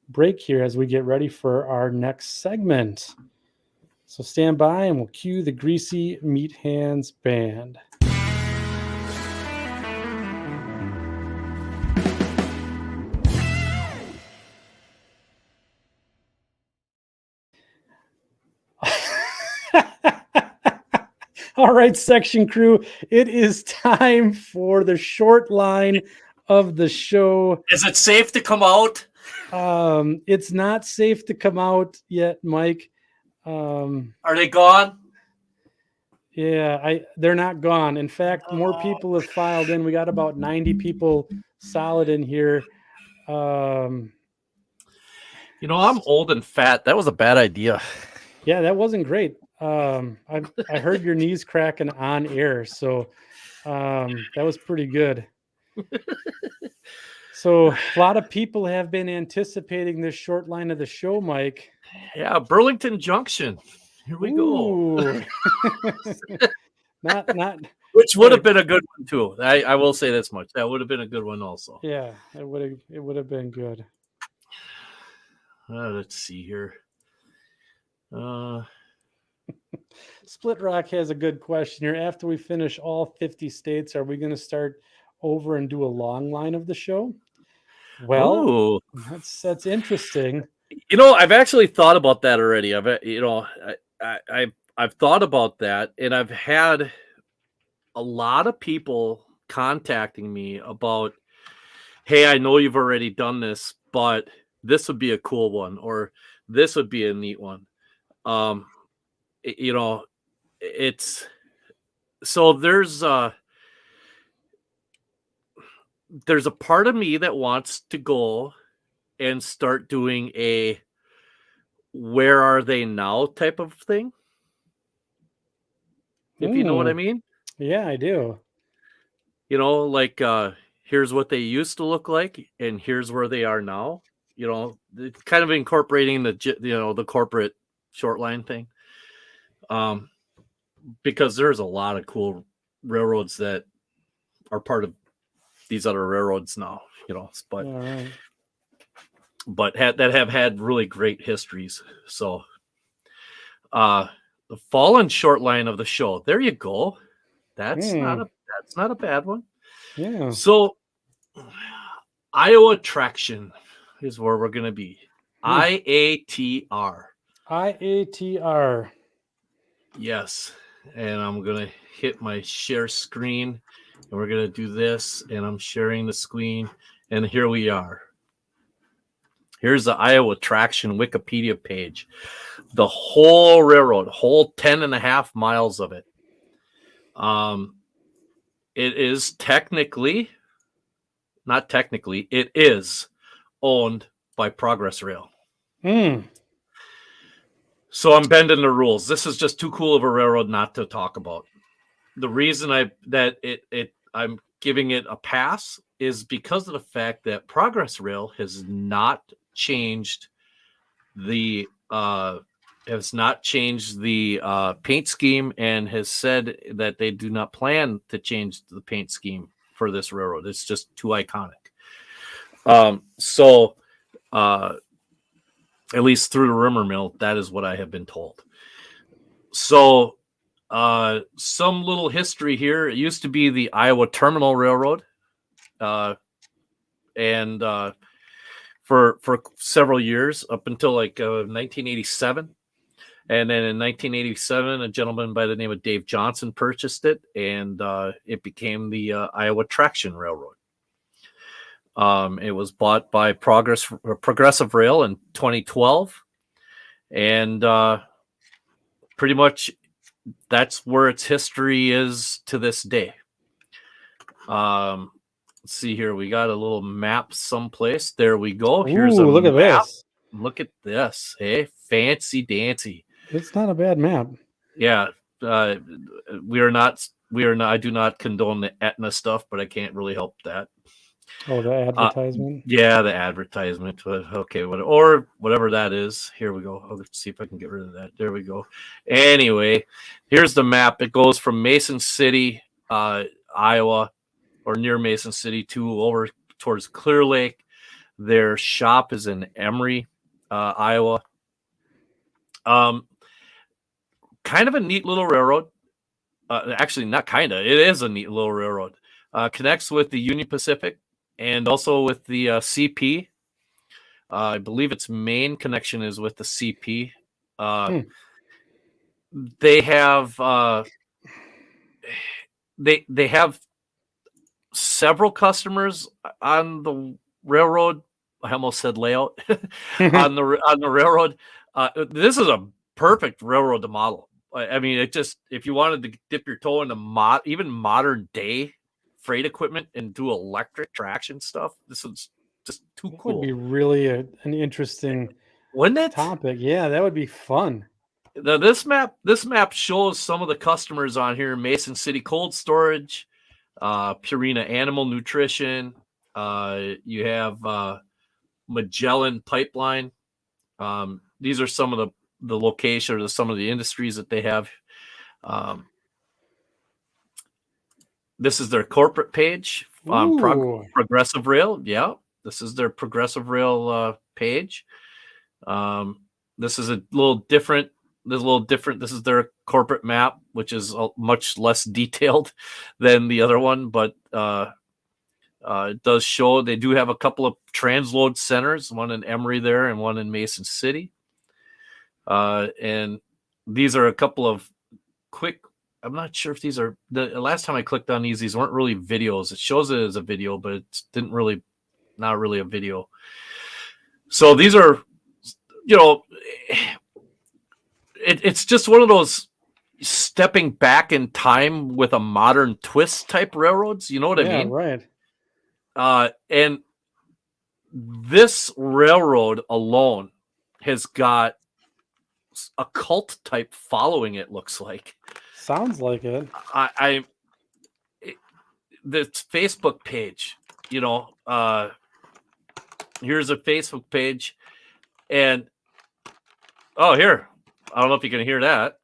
break here as we get ready for our next segment. So stand by and we'll cue the Greasy Meat Hands Band. All right, section crew, it is time for the short line of the show. Is it safe to come out? It's not safe to come out yet, Mike. Are they gone? Yeah, they're not gone. In fact, more people have filed in. We got about 90 people solid in here. I'm old and fat. That was a bad idea. Yeah, that wasn't great. I heard your knees cracking on air, so that was pretty good. So a lot of people have been anticipating this short line of the show, Mike. Yeah, Burlington Junction. Here we go. not Which would have been a good one too. I will say this much. That would have been a good one also. Yeah, it would have been good. Let's see here. Split Rock has a good question here. After we finish all 50 states, are we going to start over and do a long line of the show? Well, that's interesting. I've actually thought about that already. I've thought about that, and I've had a lot of people contacting me about, hey, I know you've already done this, but this would be a cool one, or this would be a neat one. It's so there's a part of me that wants to go and start doing a where are they now type of thing. If you know what I mean? Yeah, I do. Like here's what they used to look like and here's where they are now. It's kind of incorporating the corporate short line thing. Because there's a lot of cool railroads that are part of these other railroads now, but that have had really great histories. So the fallen short line of the show. There you go. That's not a bad one. Yeah. So Iowa Traction is where we're gonna be. IATR. IATR. Yes. And I'm going to hit my share screen and we're going to do this. And I'm sharing the screen. And here we are. Here's the Iowa Traction Wikipedia page. The whole railroad, whole 10 and a half miles of it. It is it is owned by Progress Rail. So I'm bending the rules. This is just too cool of a railroad not to talk about. The reason I'm giving it a pass is because of the fact that Progress Rail has not changed the paint scheme and has said that they do not plan to change the paint scheme for this railroad. It's just too iconic. So at least through the rumor mill, that is what I have been told. So some little history here. It used to be the Iowa Terminal Railroad, and for several years up until like 1987. And then in 1987, a gentleman by the name of Dave Johnson purchased it, and it became the Iowa Traction Railroad. It was bought by Progressive Rail in 2012, and pretty much that's where its history is to this day. Let's see here. We got a little map someplace. There we go. Here's a look at map. this. Look at this. Hey, fancy dancy. It's not a bad map. Yeah. We are not, I do not condone the Aetna stuff, but I can't really help that. Oh, the advertisement. Yeah, the advertisement. Okay, or whatever that is. Here we go. Let's see if I can get rid of that. There we go. Anyway, here's the map. It goes from Mason City, Iowa, or near Mason City, to over towards Clear Lake. Their shop is in Emery, Iowa. Kind of a neat little railroad. Actually, not kind of. It is a neat little railroad. Connects with the Union Pacific and also with the CP. I believe its main connection is with the CP. They have they have several customers on the railroad. I almost said layout on the railroad. This is a perfect railroad to model. I mean, it just, if you wanted to dip your toe into even modern day freight equipment and do electric traction stuff, this is just too cool. Would be really an interesting, wouldn't it? Topic. Yeah, that would be fun. Now, this map shows some of the customers on here: Mason City Cold Storage, Purina Animal Nutrition. You have Magellan Pipeline. These are some of the location or some of the industries that they have. This is their corporate page on Progressive Rail. Yeah, this is their Progressive Rail page. This is a little different. This is their corporate map, which is much less detailed than the other one, but it does show they do have a couple of transload centers, one in Emery there and one in Mason City. And these are a couple of quick, I'm not sure if these are, the last time I clicked on these weren't really videos. It shows it as a video, but it not really a video. So these are, it's just one of those stepping back in time with a modern twist type railroads. You know what I mean? Right. And this railroad alone has got a cult type following. It looks like. Sounds like it. The Facebook page, here's a Facebook page, and here, I don't know if you can hear that.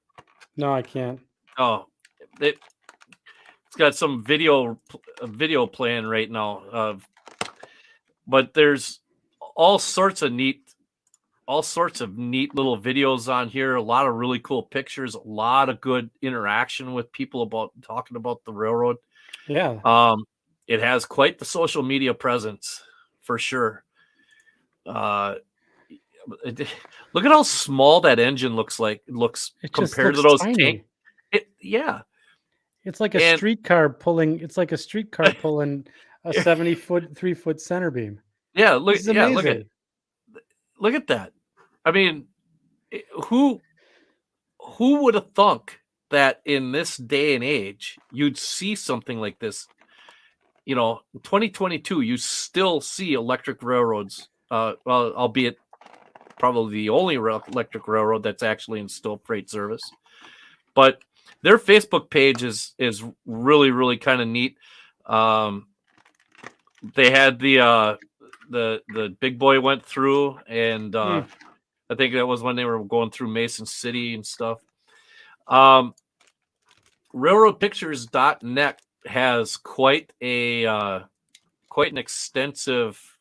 No, I can't. Oh, it's got some video playing right now. But there's all sorts of neat little videos on here. A lot of really cool pictures. A lot of good interaction with people about talking about the railroad. Yeah. It has quite the social media presence for sure. Look at how small that engine looks compared to those tanks. It's like a streetcar pulling. It's like a streetcar pulling a 70-foot, 3-foot center beam. Yeah, look at that. I mean, who would have thunk that in this day and age you'd see something like this? In 2022, you still see electric railroads. Albeit probably the only electric railroad that's actually in still freight service. But their Facebook page is really, really kind of neat. They had the big boy went through, and I think that was when they were going through Mason City and stuff. Railroadpictures.net has quite an extensive.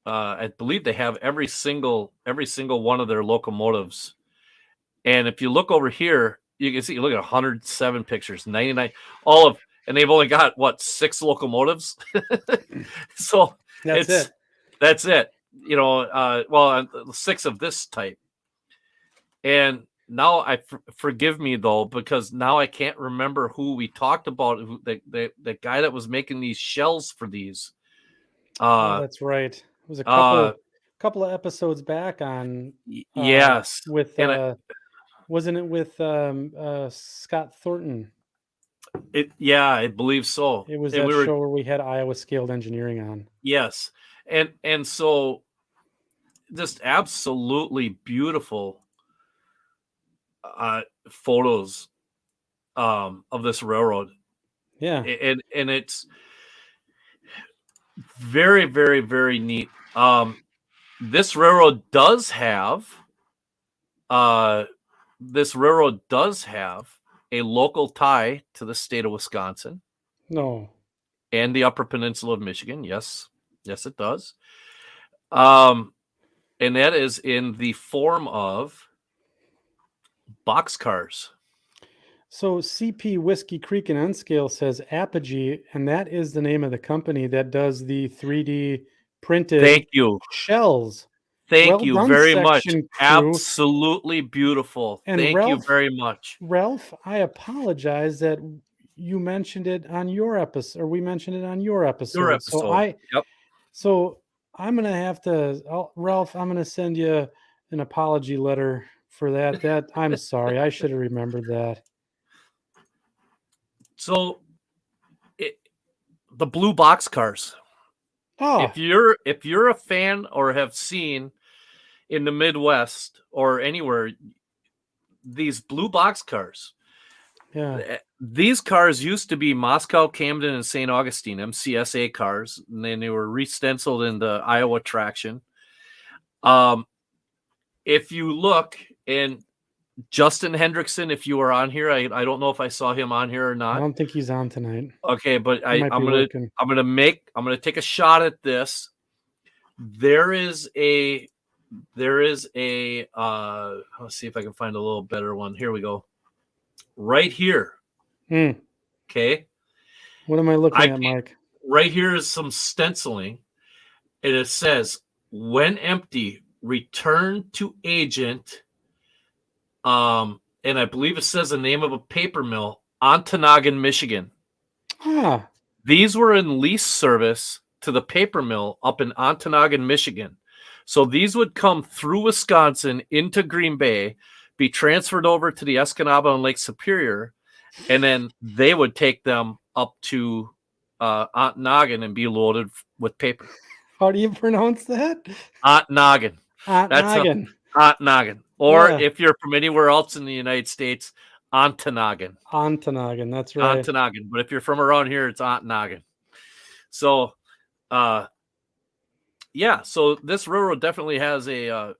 I believe they have every single one of their locomotives. And if you look over here, you can see, you look at 107 pictures, 99, and they've only got what, 6 locomotives. So That's it. You know, 6 of this type. And now forgive me though, because now I can't remember who we talked about. The guy that was making these shells for these. That's right. It was a couple of episodes back on. Yes, with and wasn't it with Scott Thornton? I believe so. It was And that show where we had Iowa Scaled Engineering on. Yes, and so just absolutely beautiful photos of this railroad. Yeah, and it's very, very, very neat. This railroad does have a local tie to the state of Wisconsin. No. And the Upper Peninsula of Michigan. Yes, it does. And that is in the form of boxcars. So CP Whiskey Creek and Unscale says Apogee, and that is the name of the company that does the 3D printed Thank you. shells. Thank Well you done, very much. section crew. Absolutely beautiful. And Thank you very much. Ralph, I apologize that you mentioned it on your episode, or we mentioned it on your episode. So I'm gonna have to, Ralph, I'm gonna send you an apology letter for that. I'm sorry. I should have remembered that. So the blue boxcars. Oh, if you're a fan or have seen in the Midwest or anywhere these blue boxcars. yeah. These cars used to be Moscow, Camden, and St. Augustine MCSA cars, and then they were re-stenciled into Iowa traction. If you look, and Justin Hendrickson, if you were on here, I don't know if I saw him on here or not. I don't think he's on tonight. Okay, but I'm gonna take a shot at this. There is a let's see if I can find a little better one. Here we go. Right here. Okay. What am I looking at, Mark? Right here is some stenciling, and it says, "When empty, return to agent." And I believe it says the name of a paper mill, Ontonagon, Michigan. These were in lease service to the paper mill up in Ontonagon, Michigan. So these would come through Wisconsin into Green Bay, be transferred over to the Escanaba and Lake Superior, and then they would take them up to Ontonagon and be loaded with paper. How do you pronounce that? Ontonagon. Ontonagon. Ontonagon. Or if you're from anywhere else in the United States, Ontonagon. Ontonagon, that's right. Ontonagon. But if you're from around here, it's Ontonagon. So, so this railroad definitely has a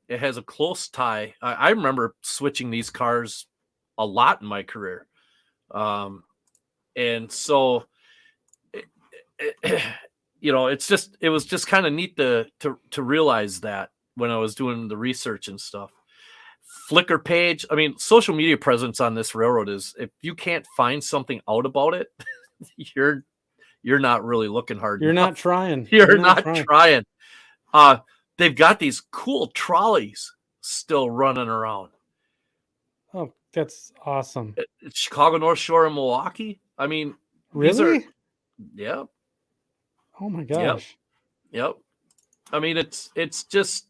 close tie. I remember switching these cars a lot in my career. And so, it was just kind of neat to realize that when I was doing the research and stuff. Flickr page. I mean, social media presence on this railroad is, if you can't find something out about it, you're not really looking hard. You're not trying. You're not trying. They've got these cool trolleys still running around. Oh, that's awesome. Chicago North Shore and Milwaukee. I mean, really? Yep. Oh my gosh. Yep. I mean, it's just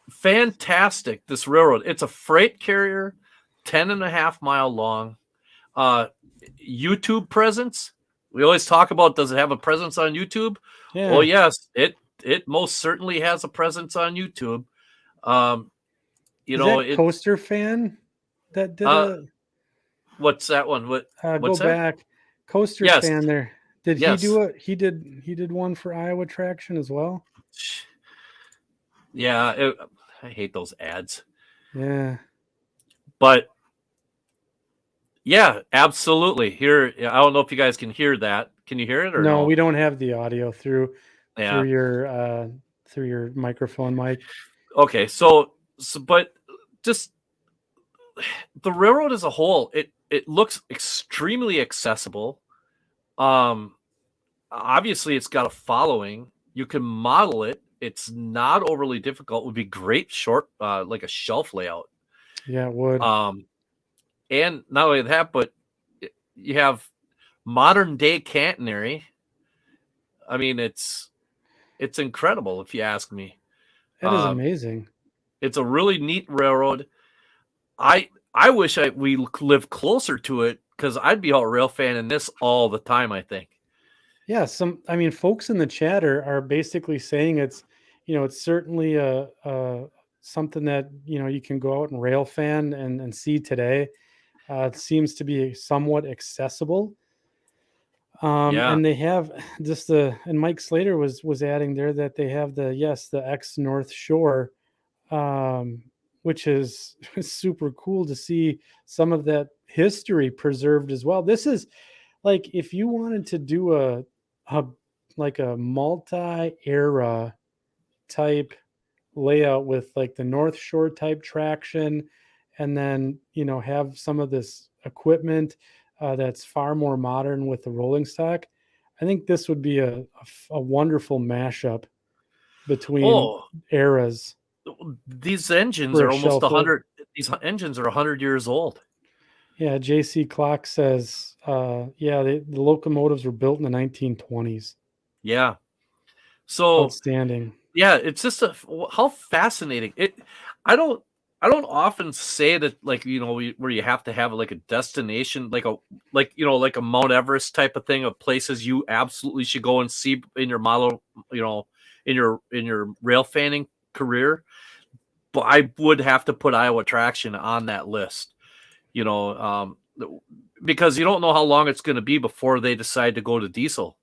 fantastic, this railroad. It's a freight carrier, 10.5 mile long. YouTube presence. We always talk about, does it have a presence on YouTube? Yeah. Well, yes, it most certainly has a presence on YouTube. Coaster Fan that did what's that one? What's go that? Back. Coaster Fan there. Did he do it? He did one for Iowa Traction as well. Yeah, I hate those ads. Yeah. But Yeah, absolutely. Here, I don't know if you guys can hear that. Can you hear it or No, no? we don't have the audio through Yeah. through your microphone, Mike. Okay. So but just the railroad as a whole, it looks extremely accessible. Obviously, it's got a following. You can model it. It's not overly difficult. It would be great short, like a shelf layout. Yeah, it would. And not only that, but you have modern day catenary. I mean, it's incredible if you ask me. That is Um, amazing. it's a really neat railroad. I wish we lived closer to it because I'd be out rail fanning this all the time. I think. Yeah, I mean, folks in the chat are basically saying it's, it's certainly a something that, you can go out and rail fan and see today. It seems to be somewhat accessible. Yeah. And they have just and Mike Slater was adding there that they have the X North Shore, um, which is super cool to see some of that history preserved as well. This is like if you wanted to do a like a multi-era type layout with like the North Shore type traction, and then have some of this equipment that's far more modern with the rolling stock. I think this would be a wonderful mashup between Oh, eras these engines for a are almost shelf layout. 100. These engines are 100 years old. Yeah, JC Clock says, yeah, the locomotives were built in the 1920s. Yeah. So Outstanding. yeah, it's just how fascinating it. I don't often say that, like, where you have to have like a destination, like like a Mount Everest type of thing of places you absolutely should go and see in your model, in your rail fanning career. But I would have to put Iowa Traction on that list, you know, um, because you don't know how long it's going to be before they decide to go to diesel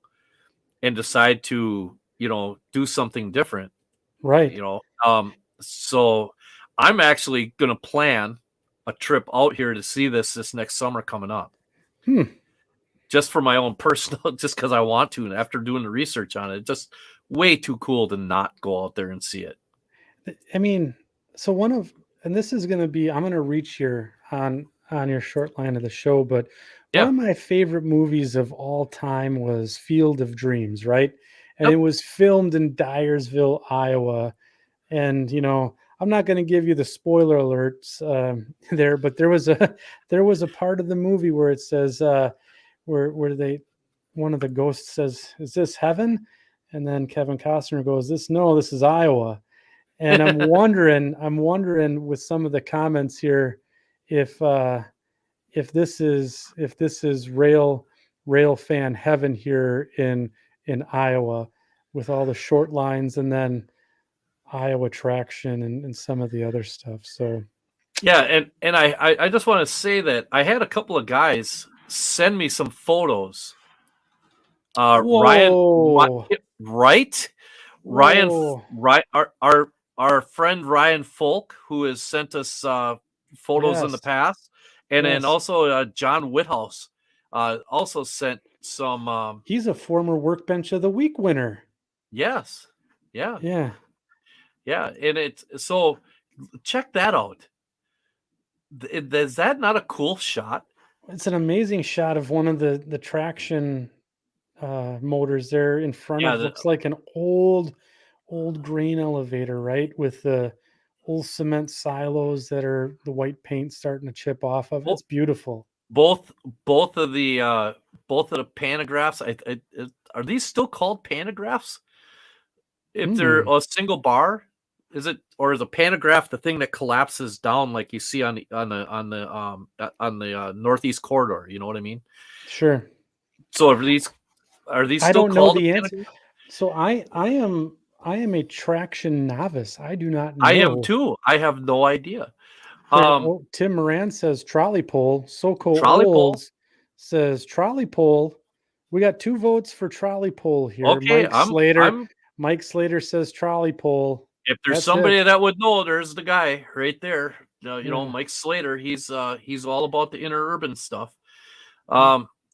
and decide to, do something different, Right. So I'm actually going to plan a trip out here to see this next summer coming up, Hmm. just for my own personal, just because I want to. And after doing the research on it, just way too cool to not go out there and see it. I mean, so and this is going to be, I'm going to reach here on your short line of the show, but one Yeah. of my favorite movies of all time was Field of Dreams, right? And it Yep. was filmed in Dyersville, Iowa. And I'm not going to give you the spoiler alerts there, but there was a part of the movie where it says where they one of the ghosts says, "Is this heaven?" And then Kevin Costner goes, this is Iowa." And I'm wondering with some of the comments here if if this is rail fan heaven here in Iowa with all the short lines and then Iowa traction and some of the other stuff. So Yeah. And I just want to say that I had a couple of guys send me some photos. Ryan, whoa, right? Ryan, whoa, right? Our friend Ryan Folk, who has sent us photos in the yes, past, and then yes. also John Whithouse also sent some. He's a former Workbench of the Week winner. Yes, yeah, Yeah. yeah, and it's so check that out. Is that not a cool shot? It's an amazing shot of one of the traction motors there in front Yeah, of looks like an old grain elevator, right? With the old cement silos that are the white paint starting to chip off of. It's beautiful. both both of the pantographs. Are these still called pantographs? If they're Hmm. a single bar, is it, or is a pantograph the thing that collapses down like you see on the northeast corridor? You know what I mean? Sure. So are these I still don't know called the a answer. pantograph? So I am a traction novice. I do not I am know. too. I have no idea. Here, Um, Tim Moran says trolley pole. Soko Trolley pole. Olds says trolley pole. We got 2 votes for trolley pole here. Okay, I'm. Mike Slater says trolley pole. If there's That's it. somebody that would know, there's the guy right there. Yeah. Mike Slater, he's all about the interurban stuff.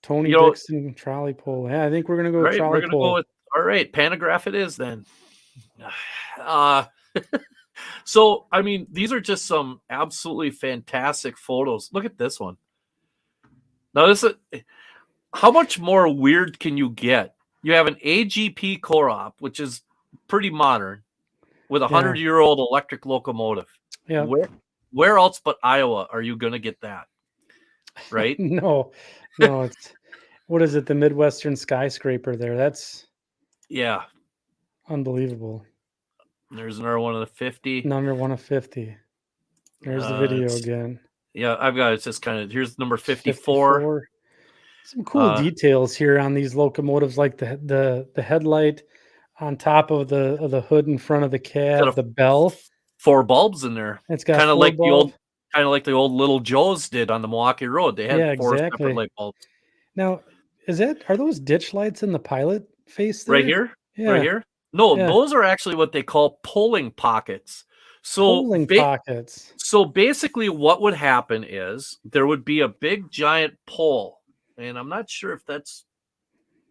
Tony you know, Dixon trolley pole. Yeah, I think we're gonna go with right, we're trolley gonna pole. go with all right, pantograph it is then. So I mean, these are just some absolutely fantastic photos. Look at this one. Now this is how much more weird can you get? You have an AGP co-op, which is pretty modern, with a Yeah. 100-year-old electric locomotive. Yeah. Where else but Iowa are you going to get that? Right? No, it's what is it? The Midwestern skyscraper there. That's Yeah. unbelievable. There's another one of the 50. Number 1 of 50. There's the video again. Yeah, I've got it's just kind of here's number 54. Some cool details here on these locomotives, like the headlight on top of the hood in front of the cab, the bell. 4 bulbs in there. It's got kind of like bulbs. the old Little Joe's did on the Milwaukee Road. They had 4 separate light bulbs. Now, are those ditch lights in the pilot face there? Right here? Yeah. Right here? No, those are actually what they call polling pockets. Pockets. So basically what would happen is there would be a big giant pole, and I'm not sure if that's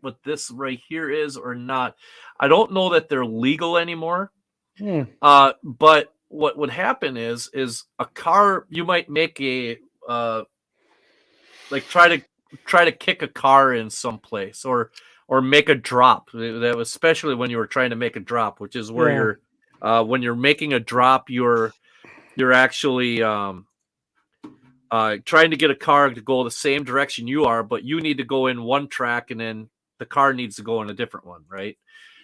what this right here is or not. I don't know that they're legal anymore. But what would happen is a car, you might make a like try to kick a car in some place or make a drop. That was especially when you were trying to make a drop, which is where you're when you're making a drop, you're actually trying to get a car to go the same direction you are, but you need to go in one track and then the car needs to go in a different one, right?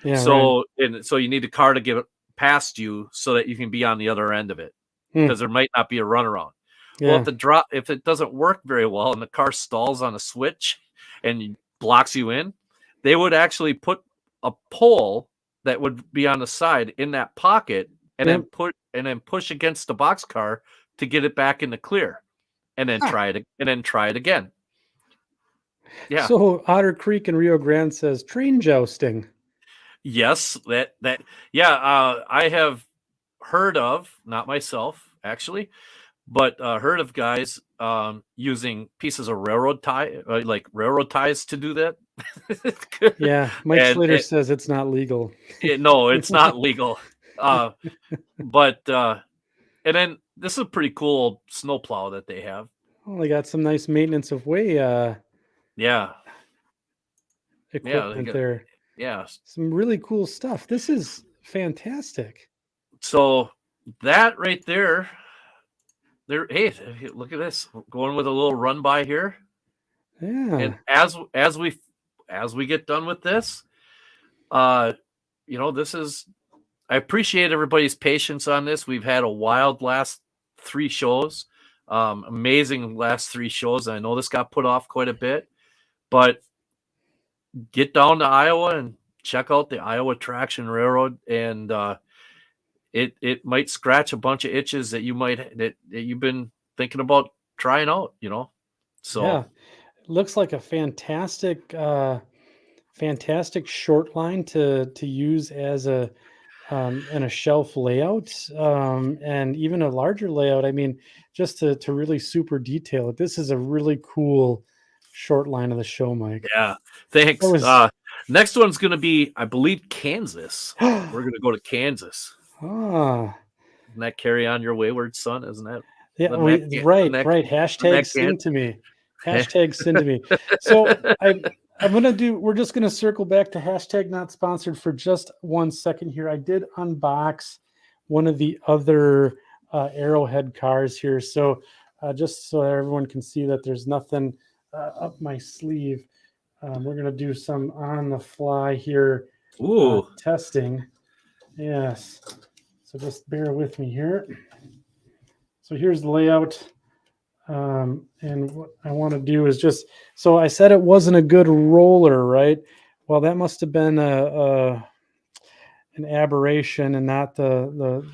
Yeah. So you need the car to get it past you so that you can be on the other end of it, because there might not be a runaround. Yeah. Well, if it doesn't work very well and the car stalls on a switch and blocks you in, they would actually put a pole that would be on the side in that pocket and then push against the boxcar to get it back in the clear, and then try it again. Yeah. So Otter Creek in Rio Grande says train jousting. Yes, I have heard of, not myself actually, but heard of guys using pieces of railroad ties to do that. Yeah, Mike Slater says it's not legal. No, it's not legal. But and then this is a pretty cool snowplow that they have. Well, they got some nice maintenance of way. Equipment there. Yeah, some really cool stuff. This is fantastic. So that right there. Hey, look at this. Going with a little run by here. Yeah. And as we get done with this, this is. I appreciate everybody's patience on this. We've had a wild last 3 shows, amazing last 3 shows. I know this got put off quite a bit, but get down to Iowa and check out the Iowa Traction Railroad, and it might scratch a bunch of itches that you've been thinking about trying out. So yeah, it looks like a fantastic short line to use as a shelf layout, and even a larger layout. I mean, just to really super detail it. This is a really cool short line of the show, Mike. Yeah, thanks. Next one's going to be, I believe, Kansas. We're going to go to Kansas. Isn't that Carry On Your Wayward Son? Isn't that? Yeah, right. Hashtag sing to me. Hashtag sing to me. So we're just going to circle back to hashtag not sponsored for just 1 second here. I did unbox one of the other Arrowhead cars here. So just so everyone can see that there's nothing up my sleeve. We're going to do some on the fly here. Testing. Yes. So just bear with me here. So here's the layout. And what I want to do is so I said it wasn't a good roller, right? Well, that must have been an aberration and not the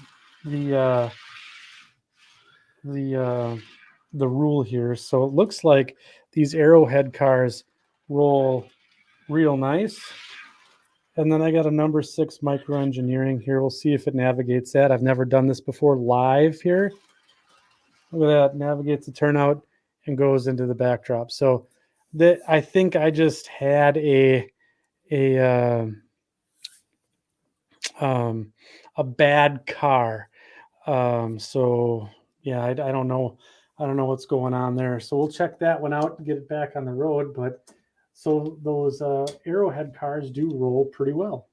rule here. So it looks like these Arrowhead cars roll real nice. And then I got a number 6 micro engineering here. We'll see if it navigates that. I've never done this before live here. Look at that, navigates the turnout and goes into the backdrop. So that I think I just had a bad car. So yeah, I don't know. I don't know what's going on there. So we'll check that one out and get it back on the road. But so those Arrowhead cars do roll pretty well.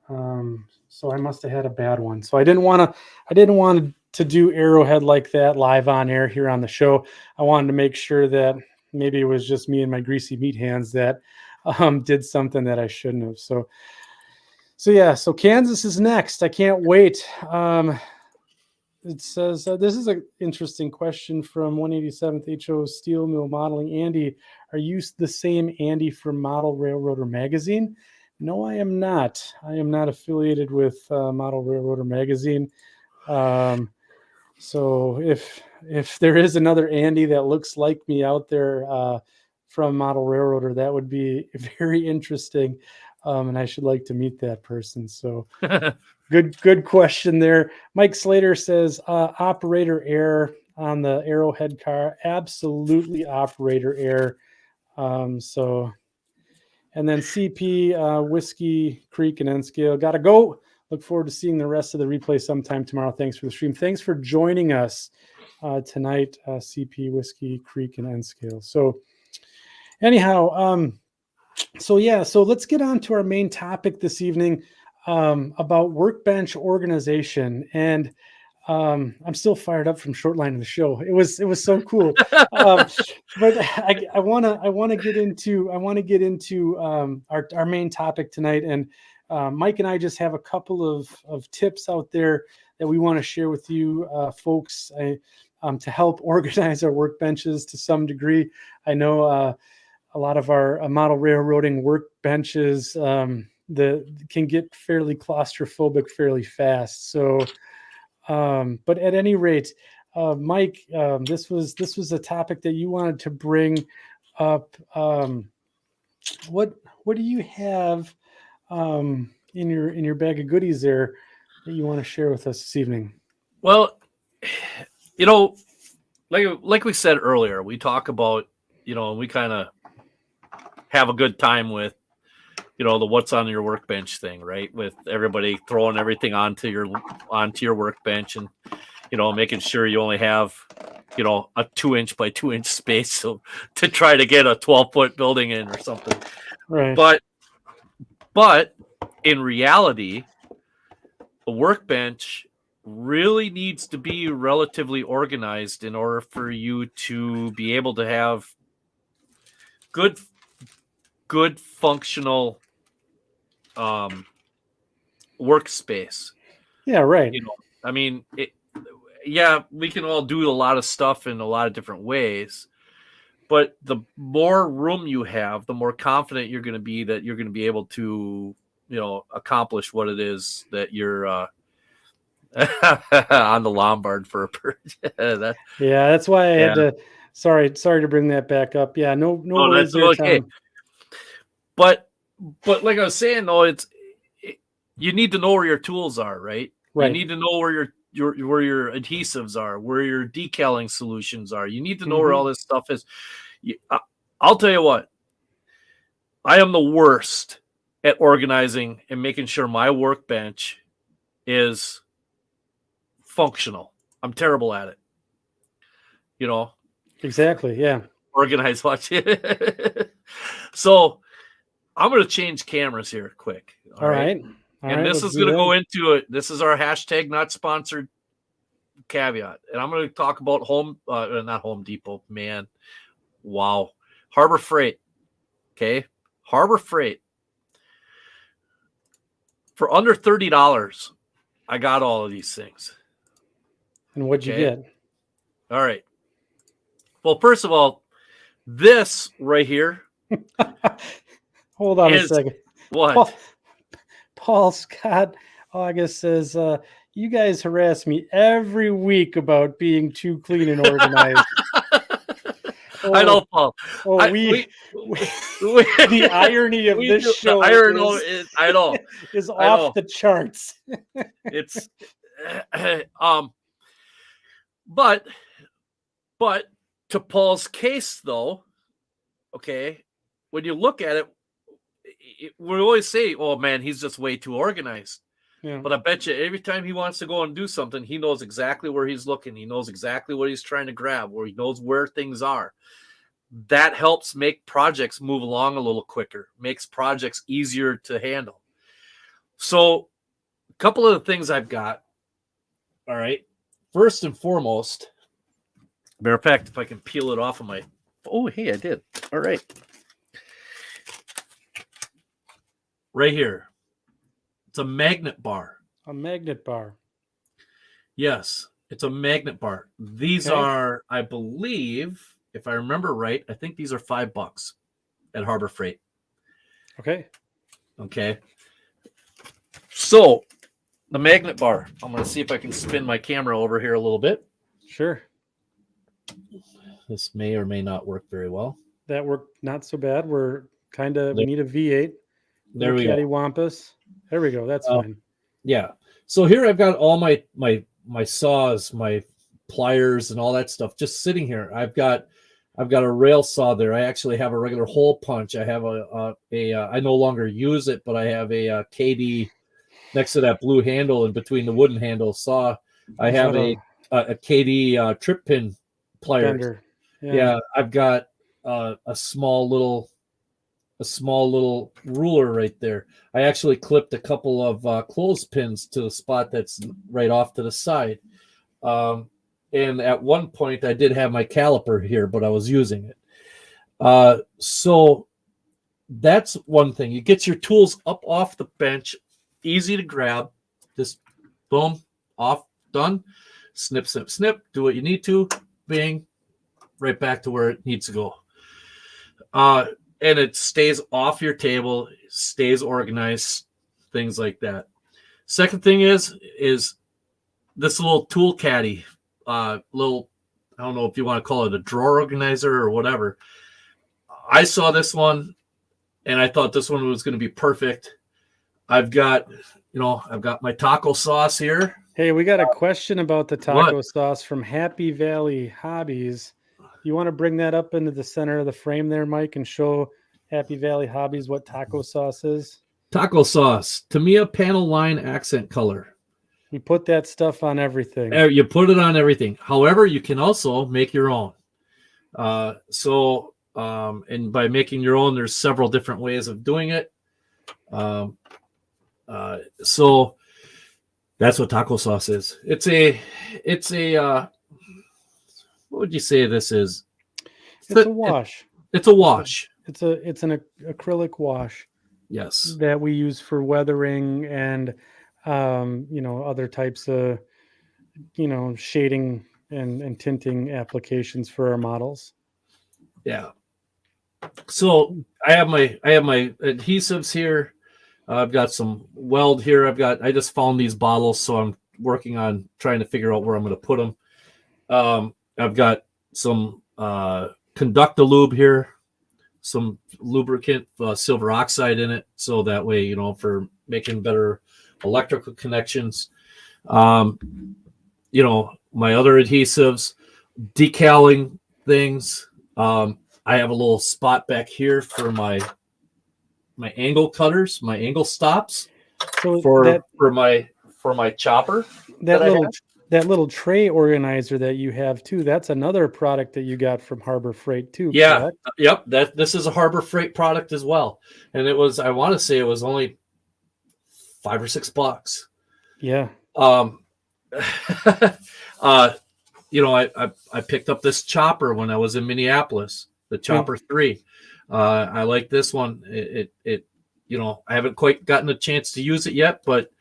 So I must have had a bad one. So I didn't want to do Arrowhead like that live on air here on the show. I wanted to make sure that maybe it was just me and my greasy meat hands that did something that I shouldn't have. So yeah, so Kansas is next. I can't wait. It says, this is an interesting question from 187th HO Steel Mill Modeling. Andy, are you the same Andy from Model Railroader Magazine? No, I am not. I am not affiliated with Model Railroader Magazine. So if there is another Andy that looks like me out there from Model Railroader, that would be very interesting. And I should like to meet that person. So good question there. Mike Slater says operator error on the Arrowhead car. Absolutely operator error. So, and then CP, Whiskey Creek and N-Scale. Got to go. Look forward to seeing the rest of the replay sometime tomorrow. Thanks for the stream. Thanks for joining us tonight, CP, Whiskey Creek and N-Scale. So anyhow, so let's get on to our main topic this evening about Workbench Organization. And I'm still fired up from shortline of the show. It was so cool. But I want to get into our main topic tonight. And Mike and I just have a couple of tips out there that we want to share with you folks to help organize our workbenches to some degree. I know a lot of our model railroading workbenches can get fairly claustrophobic fairly fast. So, but at any rate, Mike, this was a topic that you wanted to bring up. What do you have in your bag of goodies there that you want to share with us this evening? Well, like we said earlier, we talk about, we kind of have a good time with, the what's on your workbench thing, right? With everybody throwing everything onto your workbench and, making sure you only have, a 2-inch by 2-inch space so to try to get a 12-foot building in or something. Right. But in reality, the workbench really needs to be relatively organized in order for you to be able to have good functional workspace. Yeah, right. I mean, we can all do a lot of stuff in a lot of different ways, but the more room you have, the more confident you're going to be that you're going to be able to, accomplish what it is that you're on the Lombard for a that's why I had to. Sorry to bring that back up. Yeah, no worries there, okay. Tom. But like I was saying though, you need to know where your tools are, right? Right. You need to know where your adhesives are, where your decaling solutions are. You need to know where all this stuff is. I'll tell you what, I am the worst at organizing and making sure my workbench is functional. I'm terrible at it. Exactly. Yeah. Organize, watch it. So I'm going to change cameras here quick. All right. And this is going to go into it. This is our hashtag not sponsored caveat. And I'm going to talk about not Home Depot, man. Wow. Harbor Freight. Okay. Harbor Freight. For under $30, I got all of these things. And what'd you get? All right. Well, first of all, this right here. Hold on a second. What? Paul Scott August says, you guys harass me every week about being too clean and organized. I know, Paul. The irony of this show is off the charts. It's but But to Paul's case, though, okay, when you look at it, we always say, "Oh man, he's just way too organized." Yeah. But I bet you every time he wants to go and do something, he knows exactly where he's looking. He knows exactly what he's trying to grab, where he knows where things are. That helps make projects move along a little quicker, makes projects easier to handle. So, a couple of the things I've got. All right. First and foremost, matter of fact, if I can peel it off of my. Oh, hey, I did. All right. Right here. It's a magnet bar. A magnet bar. Yes, it's a magnet bar. These Okay. are, I believe, if I remember right, I think these are $5 at Harbor Freight. Okay. Okay. So the magnet bar, I'm going to see if I can spin my camera over here a little bit. Sure. This may or may not work very well. That worked not so bad. We need a V8. There we go. Cattywampus. There we go. That's fine. Yeah. So here I've got all my saws, my pliers, and all that stuff just sitting here. I've got a rail saw there. I actually have a regular hole punch. I have I no longer use it, but I have a KD next to that blue handle and between the wooden handle saw. I have a KD trip pin pliers. Bender. Yeah. I've got a small little ruler right there. I actually clipped a couple of clothespins to the spot that's right off to the side. And at one point I did have my caliper here, but I was using it. So that's one thing. You get your tools up off the bench, easy to grab. Just boom, off, done. Snip, snip, snip. Do what you need to. Bing. Right back to where it needs to go. And it stays off your table, stays organized, things like that. Second thing is this little tool caddy, I don't know if you want to call it a drawer organizer or whatever. I saw this one and I thought this one was going to be perfect. I've got my taco sauce here. Hey, we got a question about the taco sauce from Happy Valley Hobbies. You want to bring that up into the center of the frame there, Mike, and show Happy Valley Hobbies what taco sauce is? Taco sauce, Tamiya panel line accent color. You put that stuff on everything. You put it on everything. However, you can also make your own. And by making your own, there's several different ways of doing it. So that's what taco sauce is. It's a what would you say this is? It's a wash. It's a wash. It's an acrylic wash. Yes. That we use for weathering and other types of shading and tinting applications for our models. Yeah. So I have my adhesives here. I've got some weld here. I just found these bottles, so I'm working on trying to figure out where I'm going to put them. I've got some Conducta-Lube here, some lubricant, silver oxide in it, so that way, for making better electrical connections. My other adhesives, decaling things. I have a little spot back here for my angle cutters, my angle stops, so for my chopper. That little tray organizer that you have too, that's another product that you got from Harbor Freight too. Yeah. Correct? Yep. This is a Harbor Freight product as well. And I want to say it was only $5 or $6. Yeah. I picked up this chopper when I was in Minneapolis, the Chopper 3. I like this one. It I haven't quite gotten a chance to use it yet, but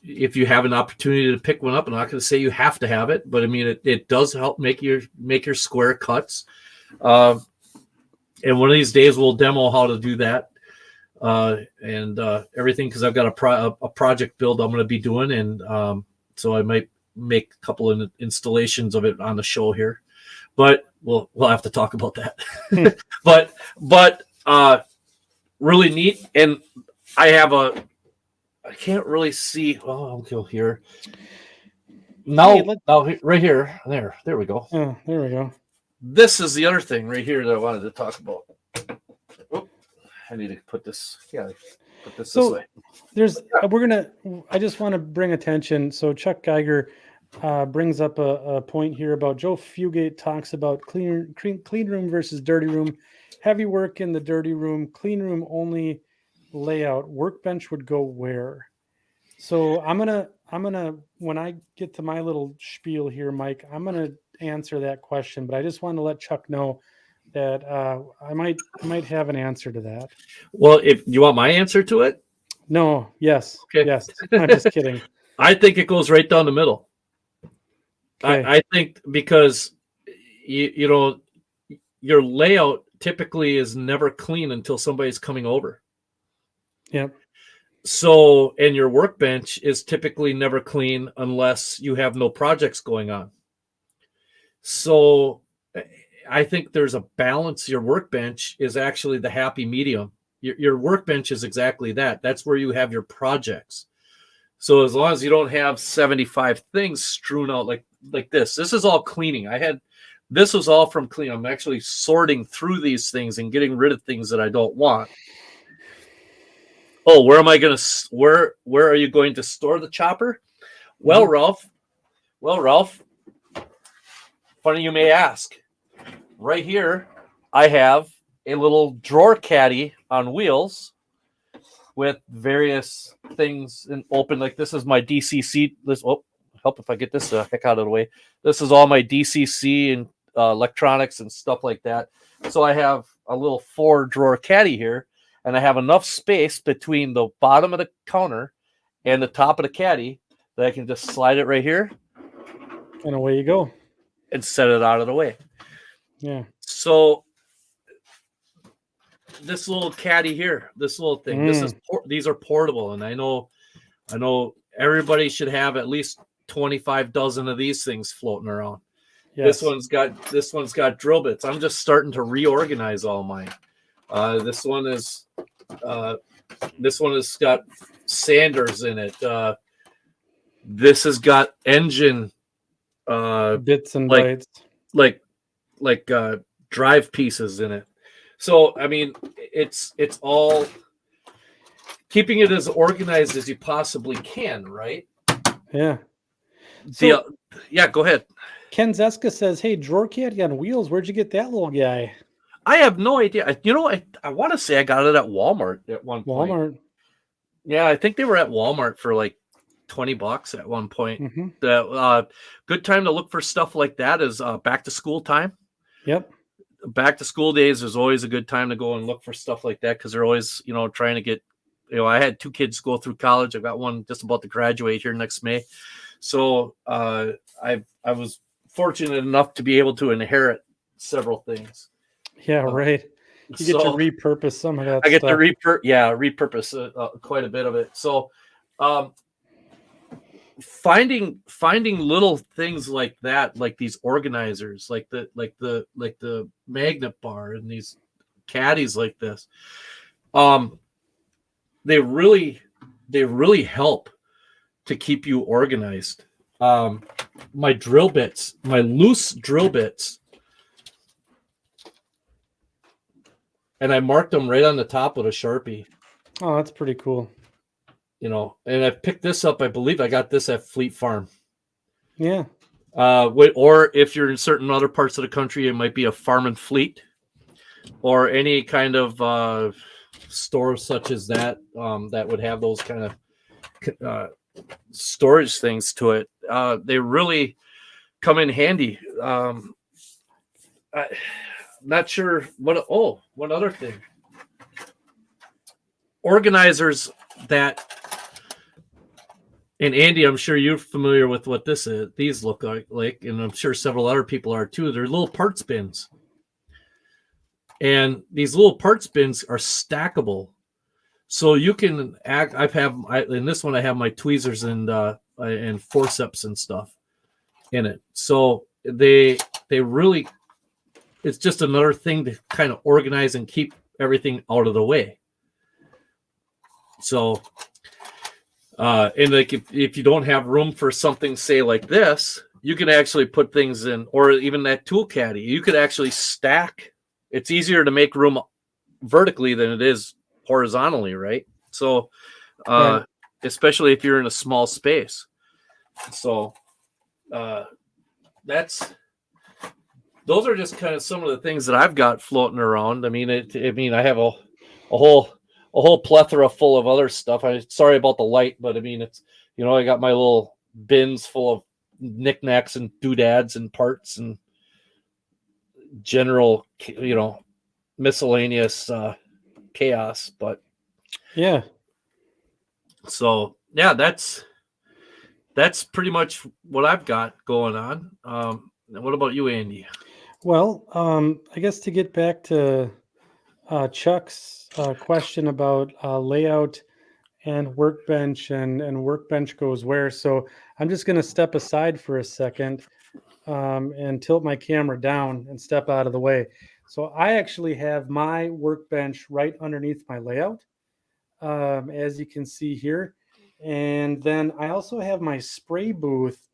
if you have an opportunity to pick one up, I'm not going to say you have to have it, but I mean, it does help make your square cuts. And one of these days we'll demo how to do that. And everything, because I've got a project build I'm going to be doing, and so I might make a couple of installations of it on the show here, but we'll have to talk about that. but really neat, and I can't really see. Oh, I'll go here. Now, Hey, right here, there we go. oh, there we go. This is the other thing right here that I wanted to talk about. Oop, I need to put this. Yeah, put this way. There's I just want to bring attention. So Chuck Geiger brings up a point here about Joe Fugate talks about clean room versus dirty room. Heavy work in the dirty room, clean room only layout. Workbench would go where? So I'm gonna when I get to my little spiel here, Mike, I'm gonna answer that question. But I just want to let Chuck know that I might have an answer to that. Well, if you want my answer to it, No, yes, okay. yes. I'm just kidding. I think it goes right down the middle. Okay. I think because you know your layout typically is never clean until somebody's coming over. Yep. So, and your workbench is typically never clean unless you have no projects going on. So, I think there's a balance. Your workbench is actually the happy medium. Your workbench is exactly that. That's where you have your projects. So as long as you don't have 75 things strewn out like this is all cleaning. This was all from cleaning. I'm actually sorting through these things and getting rid of things that I don't want. Oh, where are you going to store the chopper? Well, Ralph, funny you may ask. Right here, I have a little drawer caddy on wheels with various things open. Like this is my DCC. Help if I get this heck out of the way. This is all my DCC and electronics and stuff like that. So I have a little 4-drawer caddy here, and I have enough space between the bottom of the counter and the top of the caddy that I can just slide it right here. And away you go. And set it out of the way. Yeah. So this little caddy here, this little thing, these are portable, and I know everybody should have at least 25 dozen of these things floating around. Yes. This one's got drill bits. I'm just starting to reorganize all mine. This one has got sanders in it. This has got engine bits and bytes, like drive pieces in it. So I mean, it's all keeping it as organized as you possibly can, right? Yeah. So, go ahead. Ken Zeska says, "Hey, drawer caddy on wheels. Where'd you get that little guy?" I have no idea. I want to say I got it at Walmart at one point. Walmart. Yeah, I think they were at Walmart for like $20 at one point. Mm-hmm. The good time to look for stuff like that is back to school time. Yep. Back to school days is always a good time to go and look for stuff like that because they're always, trying to get, I had 2 kids go through college. I've got one just about to graduate here next May. So I was fortunate enough to be able to inherit several things. Yeah, right. You get to repurpose some of that. I get to repurpose quite a bit of it. So finding little things like that, like these organizers, like the magnet bar and these caddies like this, they really help to keep you organized. My drill bits, my loose drill bits, and I marked them right on the top with a Sharpie. Oh, that's pretty cool. And I picked this up. I believe I got this at Fleet Farm. Yeah. Or if you're in certain other parts of the country, it might be a Farm and Fleet or any kind of store such as that that would have those kind of storage things to it. They really come in handy. Not sure one other thing. Organizers that, and Andy, I'm sure you're familiar with what these look like, and I'm sure several other people are too. They're little parts bins. And these little parts bins are stackable. So you can in this one I have my tweezers and forceps and stuff in it. So they really, it's just another thing to kind of organize and keep everything out of the way. So And like if you don't have room for something, say like this, you can actually put things in, or even that tool caddy, you could actually stack. It's easier to make room vertically than it is horizontally, right? So, Right. especially if you're in a small space. So, those are just kind of some of the things that I've got floating around. I mean, I have a whole plethora full of other stuff. Sorry about the light, but I mean, it's, I got my little bins full of knickknacks and doodads and parts and general, miscellaneous chaos. But Yeah. so yeah, that's pretty much what I've got going on. What about you, Andy? Well, I guess to get back to Chuck's question about layout and Workbench and Workbench goes where. So I'm just going to step aside for a second and tilt my camera down and step out of the way. So I actually have my Workbench right underneath my layout, as you can see here. And then I also have my spray booth,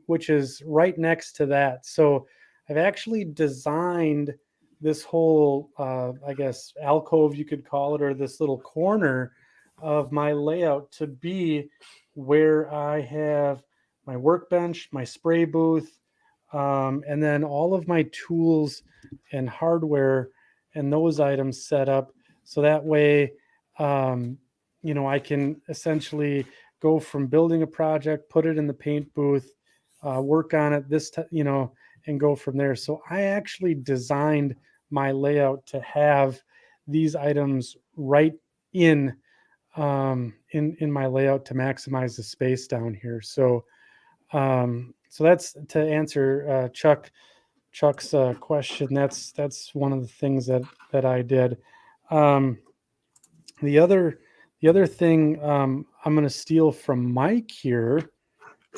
which is right next to that. So I've actually designed this whole, I guess, alcove, you could call it, or this little corner of my layout to be where I have my workbench, my spray booth, and then all of my tools and hardware and those items set up. So that way, I can essentially go from building a project, put it in the paint booth, work on it and go from there. So I actually designed my layout to have these items right in my layout to maximize the space down here. So that's to answer Chuck's question. That's one of the things that I did. The other thing I'm going to steal from Mike here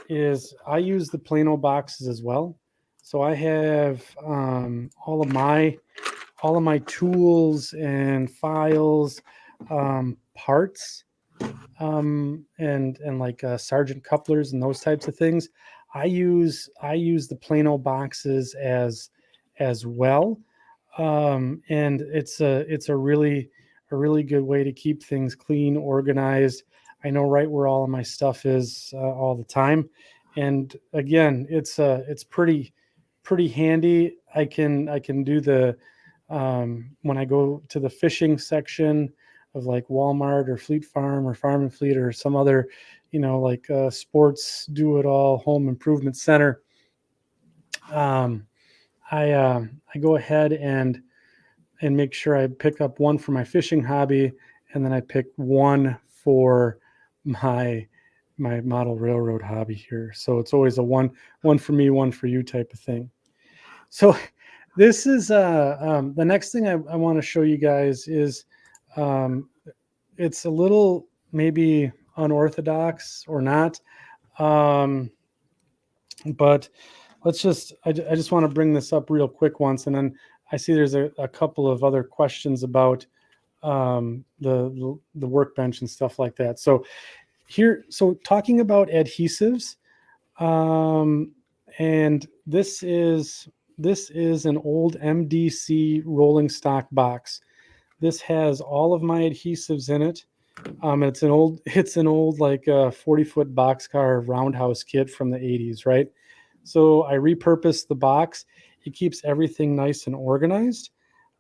is I use the Plano boxes as well. So I have all of my tools and files, parts, and like sergeant couplers and those types of things. I use the Plano boxes as well, and it's a really good way to keep things clean, organized. I know right where all of my stuff is all the time, and again, it's pretty handy. I can do the when I go to the fishing section of like Walmart or Fleet Farm or Farm and Fleet or some other, like sports do it all home improvement center. I go ahead and make sure I pick up one for my fishing hobby, and then I pick one for my model railroad hobby here. So it's always a one for me, one for you type of thing. So this is the next thing I want to show you guys is it's a little maybe unorthodox or not, but I just want to bring this up real quick once, and then I see there's a couple of other questions about the workbench and stuff like that. So talking about adhesives, and this is an old MDC rolling stock box. This has all of my adhesives in it. It's an old like 40-foot boxcar roundhouse kit from the 80s, right? So I repurposed the box. It keeps everything nice and organized.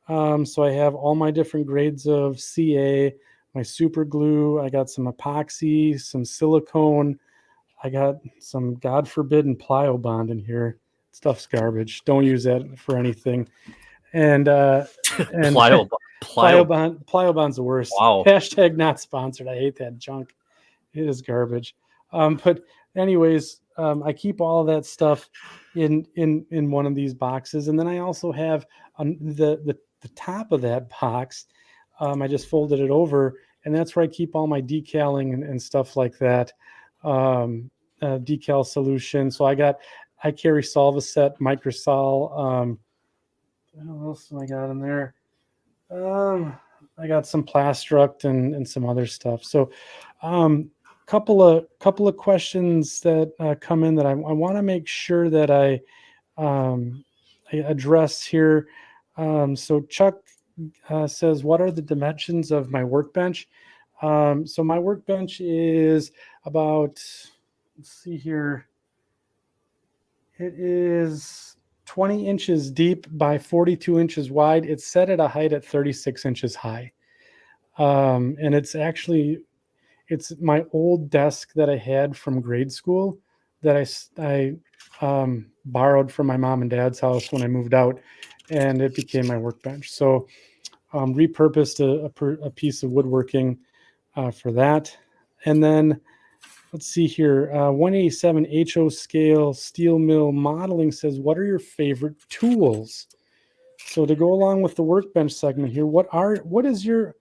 So I have all my different grades of CA, my super glue. I got some epoxy, some silicone. I got some God forbidden plyo bond in here. Stuff's garbage. Don't use that for anything. And Plyo plyo bond's the worst. Wow. Hashtag not sponsored. I hate that junk. It is garbage. But anyways, I keep all of that stuff in one of these boxes, and then I also have the top of that box. I just folded it over, and that's where I keep all my decaling and stuff like that. Decal solution. So I carry Solvaset, Microsol. What else do I got in there? I got some Plastruct and some other stuff. So couple of questions that come in that I want to make sure that I address here. So Chuck says, "What are the dimensions of my workbench?" So my workbench is about, let's see here, it is 20 inches deep by 42 inches wide. It's set at a height at 36 inches high. And it's my old desk that I had from grade school that I borrowed from my mom and dad's house when I moved out, and it became my workbench. So repurposed a piece of woodworking for that. And then let's see here, 187 HO scale steel mill modeling says, "What are your favorite tools?" So to go along with the workbench segment here, what is your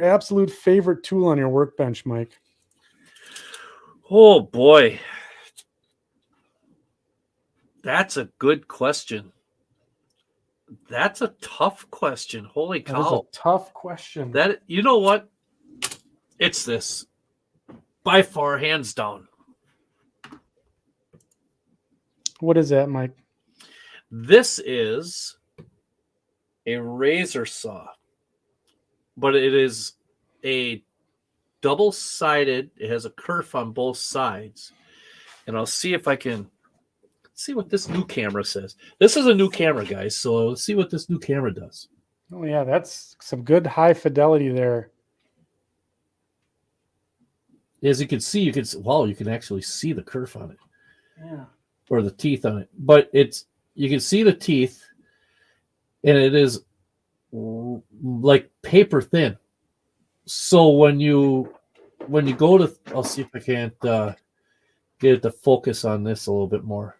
absolute favorite tool on your workbench, Mike? Oh boy. That's a good question. That's a tough question. Holy That is a cow. tough question. That, you know what? It's this. By far, hands down. What is that, Mike? This is a razor saw, but it is a double-sided. It has a kerf on both sides. And I'll see if I can see what this new camera says. This is a new camera, guys, so let's see what this new camera does. Oh yeah, that's some good high fidelity there. As you can see, you can actually see the kerf on it. Yeah. Or the teeth on it. But you can see the teeth, and it is like paper thin. So when you go to, I'll see if I can't get it to focus on this a little bit more.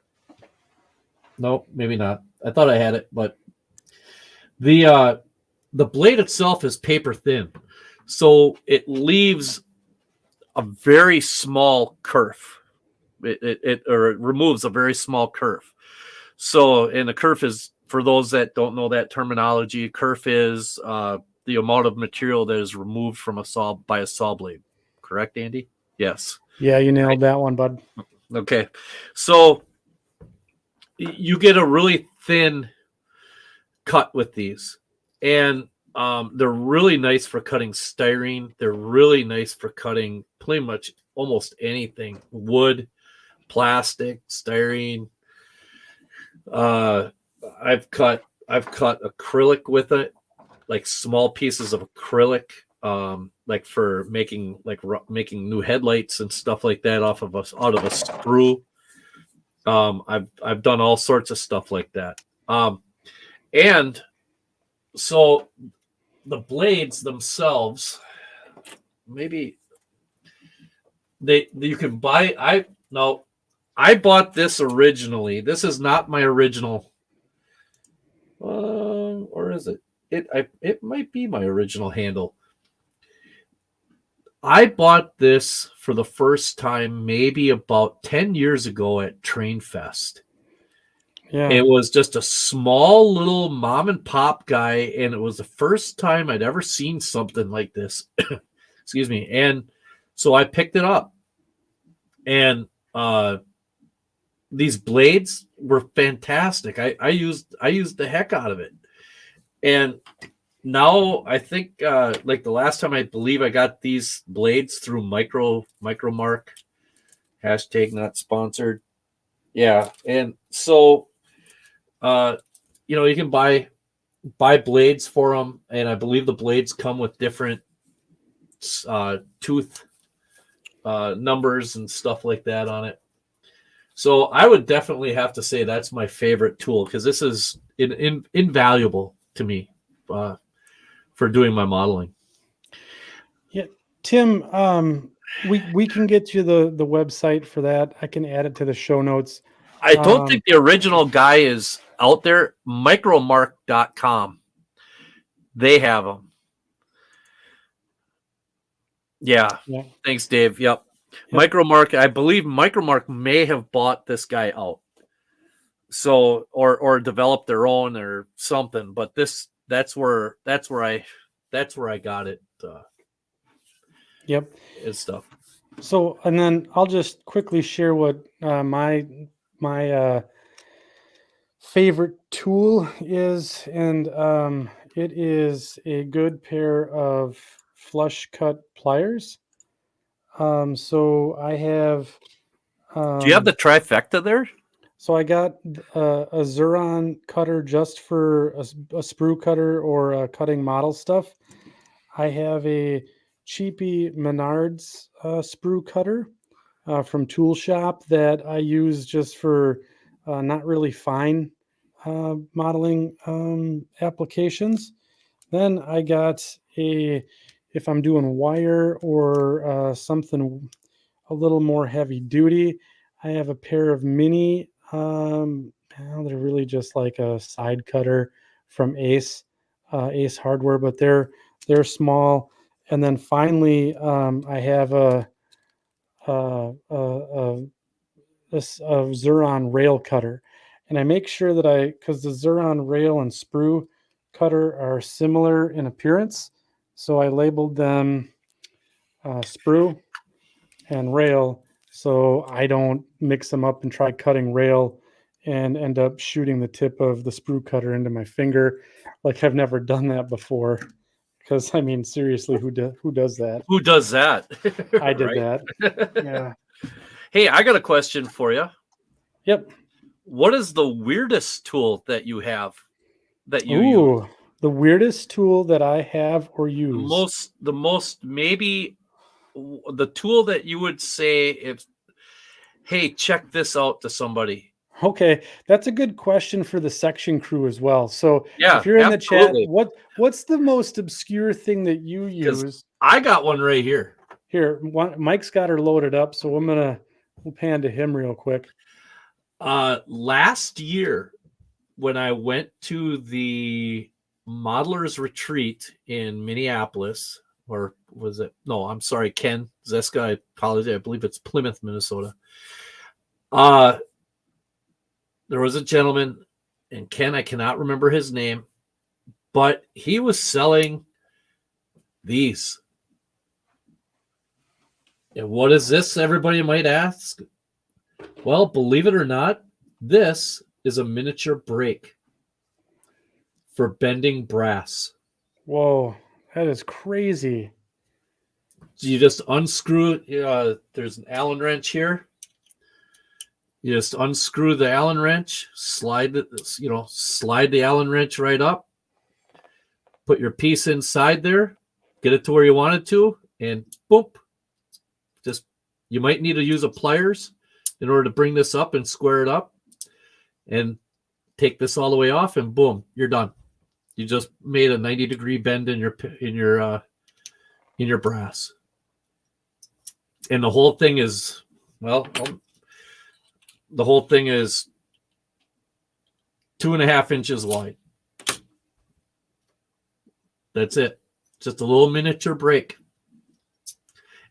Nope, maybe not. I thought I had it, but the blade itself is paper thin, so it leaves a very small kerf. It removes a very small kerf. So, and the kerf is, for those that don't know that terminology, kerf is the amount of material that is removed from a saw by a saw blade. Correct, Andy? Yes. Yeah, you nailed that one, bud. Okay. So you get a really thin cut with these, and they're really nice for cutting styrene. They're really nice for cutting pretty much almost anything: wood, plastic, styrene. I've cut acrylic with it, like small pieces of acrylic, like for making new headlights and stuff like that out of a screw. I've done all sorts of stuff like that. And so the blades themselves, maybe you can buy. I bought this originally. This is not my original. Or is it? It might be my original handle. I bought this for the first time maybe about 10 years ago at Train Fest. Yeah. It was just a small little mom and pop guy, and it was the first time I'd ever seen something like this. Excuse me. And so I picked it up. And these blades were fantastic. I used the heck out of it. And now I think like the last time I believe I got these blades through Micromark. Hashtag not sponsored. Yeah. And so you can buy blades for them, and I believe the blades come with different tooth numbers and stuff like that on it. So I would definitely have to say that's my favorite tool, because this is invaluable to me for doing my modeling. Yeah, Tim, we can get you the website for that. I can add it to the show notes. I don't think the original guy is out there. Micromark.com. They have them. Yeah. Thanks, Dave. Yep. Micromark. I believe Micromark may have bought this guy out. So, or developed their own or something. But that's where I got it. Yep. and stuff. So, and then I'll just quickly share what my favorite tool is, and it is a good pair of flush cut pliers. So I have. Do you have the trifecta there? So I got a Xuron cutter just for a sprue cutter or cutting model stuff. I have a cheapy Menards sprue cutter from Tool Shop that I use just for not really fine modeling applications. Then I got if I'm doing wire or something a little more heavy duty, I have a pair of mini, well, they're really just like a side cutter from Ace Hardware, but they're small. And then finally, I have a Xuron rail cutter, and I make sure that because the Xuron rail and sprue cutter are similar in appearance, so I labeled them sprue and rail, so I don't mix them up and try cutting rail and end up shooting the tip of the sprue cutter into my finger. Like, I've never done that before, because I mean, seriously, who does that? Who does that? I did that. Yeah. Hey, I got a question for you. Yep. What is the weirdest tool that you have that you use? The weirdest tool that I have or use. The most maybe the tool that you would say, if, hey, check this out to somebody. Okay, that's a good question for the section crew as well. So Yeah, if you're in absolutely. the chat, what's the most obscure thing that you use? I got one right here. Here, Mike's got her loaded up, so we'll pan to him real quick. Last year, when I went to the modelers retreat in Minneapolis, or was it? No, I'm sorry, Ken Zeska. I apologize. I believe it's Plymouth, Minnesota. There was a gentleman, and Ken, I cannot remember his name, but he was selling these. And what is this, everybody might ask? Well, believe it or not, this is a miniature brake for bending brass. Whoa, that is crazy. So you just unscrew, there's an Allen wrench here. You just unscrew the Allen wrench, slide the Allen wrench right up, put your piece inside there, get it to where you want it to, and boom. Just, you might need to use a pliers in order to bring this up and square it up, and take this all the way off, and boom, you're done. You just made a 90-degree bend in your brass. And the whole thing is, the whole thing is 2.5 inches wide. That's it. Just a little miniature brake.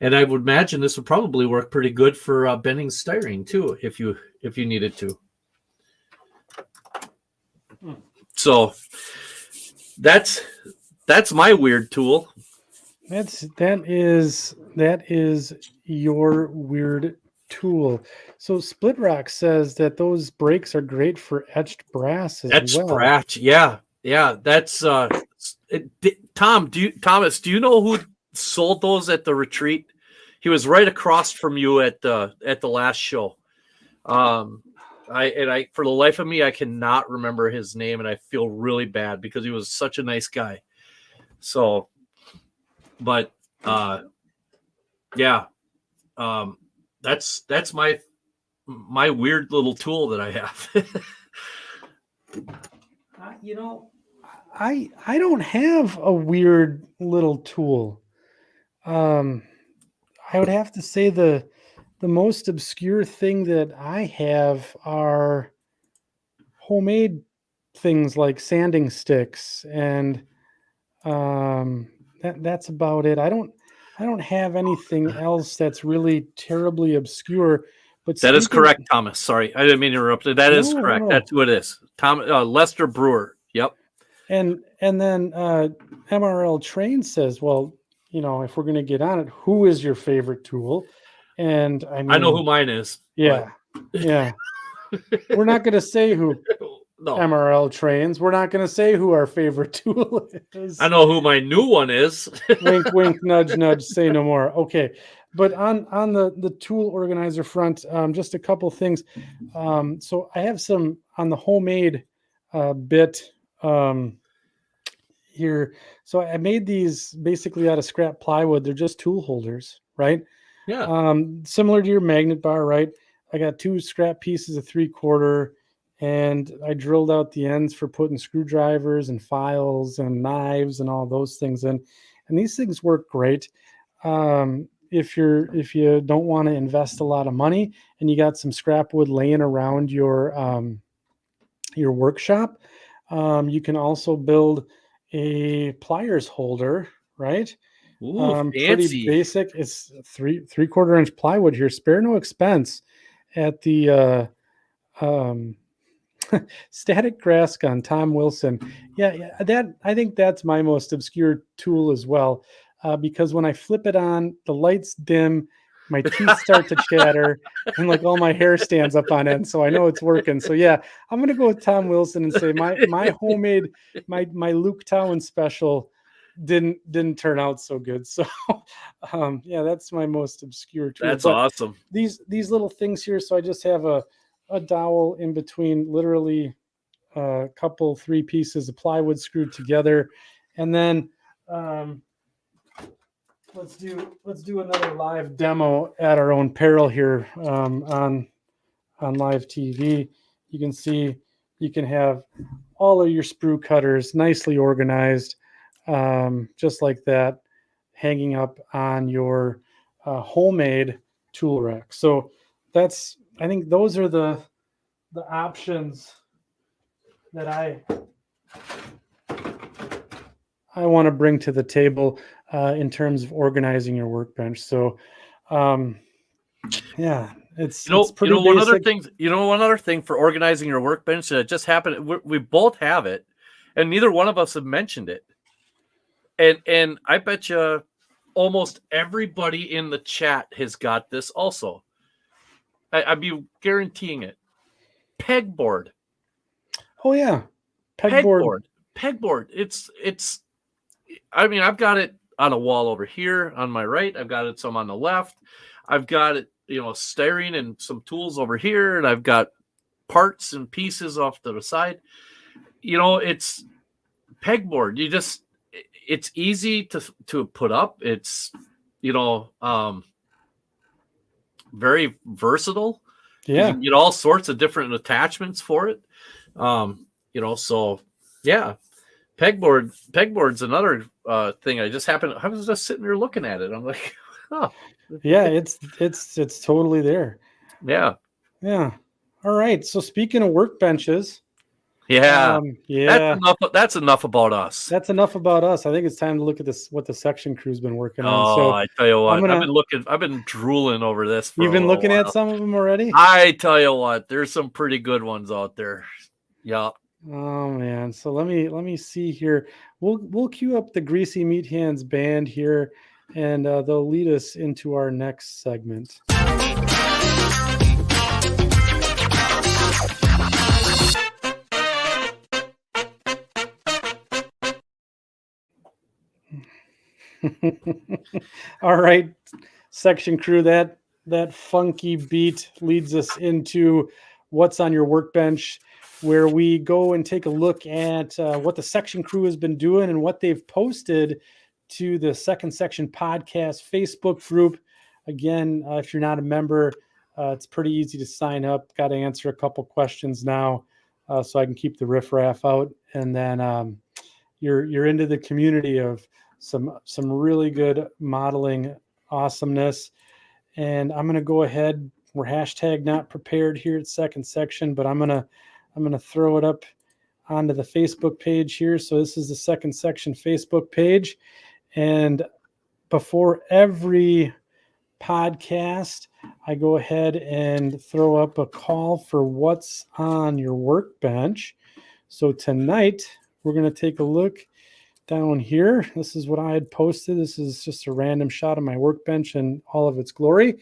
And I would imagine this would probably work pretty good for bending styrene too, if you needed to. So that's my weird tool. That is your weird tool. So Split Rock says that those brakes are great for etched brass as well. Brass, yeah. That's Thomas, do you know who sold those at the retreat? He was right across from you at the last show. I for the life of me, I cannot remember his name, and I feel really bad because he was such a nice guy. So, but that's my weird little tool that I have. I don't have a weird little tool. I would have to say the most obscure thing that I have are homemade things like sanding sticks, and that's about it. I don't have anything else that's really terribly obscure. But that is correct, Thomas. Sorry, I didn't mean to interrupt. That is correct. No. That's who it is. Lester Brewer. Yep. And then MRL Train says, well, if we're going to get on it, who is your favorite tool? And I I know mean, who mine is. yeah, yeah. We're not going to say who No, MRL trains. We're not going to say who our favorite tool is. I know who my new one is. Wink, wink, nudge, nudge. Say no more. Okay, but on the tool organizer front, just a couple things. So I have some on the homemade bit here. So I made these basically out of scrap plywood. They're just tool holders, right? Yeah. Similar to your magnet bar, right? I got 2 scrap pieces of 3/4, and I drilled out the ends for putting screwdrivers and files and knives and all those things in. And these things work great. If you don't want to invest a lot of money and you got some scrap wood laying around your workshop, you can also build a pliers holder, right? Ooh, Pretty fancy. basic. It's 3/4 inch plywood here. Spare no expense at the Static Grass Gun, Tom Wilson. Yeah, that I think that's my most obscure tool as well, because when I flip it on, the lights dim, my teeth start to chatter, and like all my hair stands up on end. So I know it's working. So yeah, I'm gonna go with Tom Wilson and say my homemade my Luke Town special didn't turn out so good. So yeah, that's my most obscure tool. That's But awesome. these little things here. So I just have a dowel in between, literally a couple 3 pieces of plywood screwed together, and then let's do another live demo at our own peril here on live TV. You can see you can have all of your sprue cutters nicely organized, just like that, hanging up on your homemade tool rack. So I think those are the options that I want to bring to the table in terms of organizing your workbench. So yeah, it's pretty one other basic. thing, one other thing for organizing your workbench that just happened. We both have it, and neither one of us have mentioned it. And I bet you almost everybody in the chat has got this also. I'd be guaranteeing it. Pegboard. Oh yeah, pegboard. Pegboard. It's. I mean, I've got it on a wall over here on my right. I've got it some on the left. I've got it, staring and some tools over here, and I've got parts and pieces off to the side. It's pegboard. It's easy to put up. It's, very versatile. Yeah. You can get all sorts of different attachments for it. So yeah, pegboard's another thing. I was just sitting there looking at it. I'm like, oh yeah, it's totally there. Yeah. Yeah. All right. So speaking of workbenches, yeah, yeah, that's enough about us. That's enough about us. I think it's time to look at what the section crew's been working on. Oh, So I tell you what, I've been drooling over this. You've been looking at some of them already? I tell you what, there's some pretty good ones out there. Yeah. Oh man. So let me see here. We'll cue up the Greasy Meat Hands band here, and they'll lead us into our next segment. All right, section crew, that funky beat leads us into what's on your workbench, where we go and take a look at what the section crew has been doing and what they've posted to the Second Section Podcast Facebook group. Again, if you're not a member, it's pretty easy to sign up. Got to answer a couple questions now so I can keep the riffraff out, and then you're into the community of some really good modeling awesomeness. And I'm going to go ahead. We're hashtag not prepared here at Second Section, but I'm going to throw it up onto the Facebook page here. So this is the Second Section Facebook page. And before every podcast, I go ahead and throw up a call for what's on your workbench. So tonight we're going to take a look down here. This is what I had posted. This is just a random shot of my workbench in all of its glory.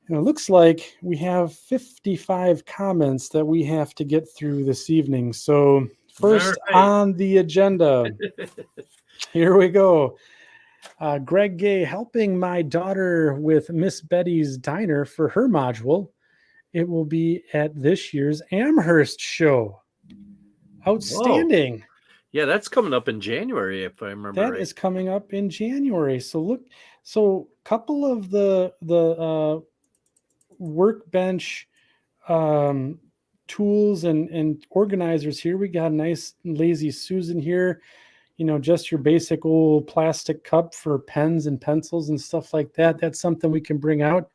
And it looks like we have 55 comments that we have to get through this evening. So first on the agenda, here we go. Greg Gay, helping my daughter with Miss Betty's Diner for her module. It will be at this year's Amherst show. Outstanding. Whoa. Yeah, that's coming up in January, if I remember right. That is coming up in January. So look, so a couple of the workbench tools and organizers here. We got a nice lazy Susan here. You know, just your basic old plastic cup for pens and pencils and stuff like that. That's something we can bring out.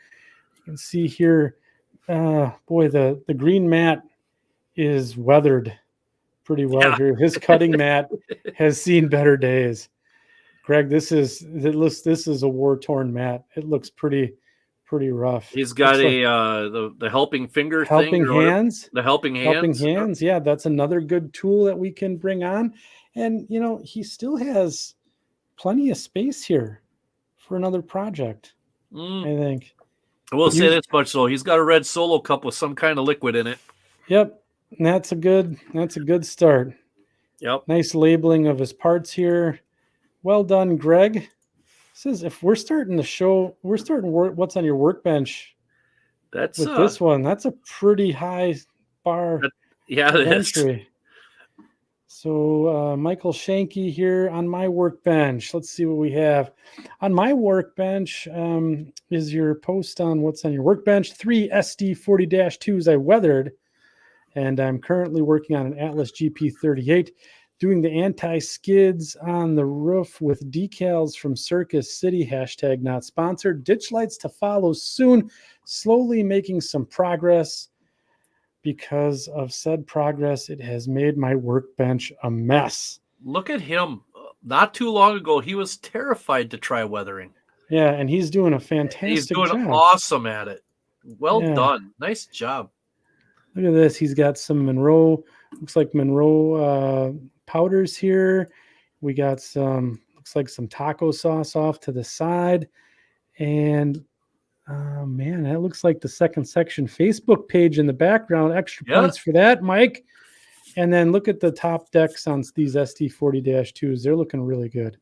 You can see here, boy, the green mat is weathered pretty well here. His cutting mat has seen better days. Greg, this is a war-torn mat. It looks pretty rough. He's got the helping finger helping thing hands. The helping hands. Yeah, that's another good tool that we can bring on. And you know, he still has plenty of space here for another project. I think. I will say this much though, he's got a red Solo cup with some kind of liquid in it. Yep. And that's a good start. Yep. Nice labeling of his parts here. Well done, Greg. Says if we're starting the show, what's on your workbench. That's with this one. That's a pretty high bar. Yeah, it entry. is. So Michael Shanky here on my workbench. Let's see what we have. On my workbench is your post on what's on your workbench. 3 SD40-2s I weathered, and I'm currently working on an Atlas GP38, doing the anti-skids on the roof with decals from Circus City, hashtag not sponsored. Ditch lights to follow soon, slowly making some progress. Because of said progress, it has made my workbench a mess. Look at him. Not too long ago, he was terrified to try weathering. Yeah, and he's doing a fantastic job. He's doing awesome at it. Well done. Nice job. Look at this. He's got some Monroe, looks like Monroe powders here. We got some, looks like some taco sauce off to the side. And man, that looks like the second section Facebook page in the background. Extra points for that, Mike. And then look at the top decks on these SD40-2s. They're looking really good.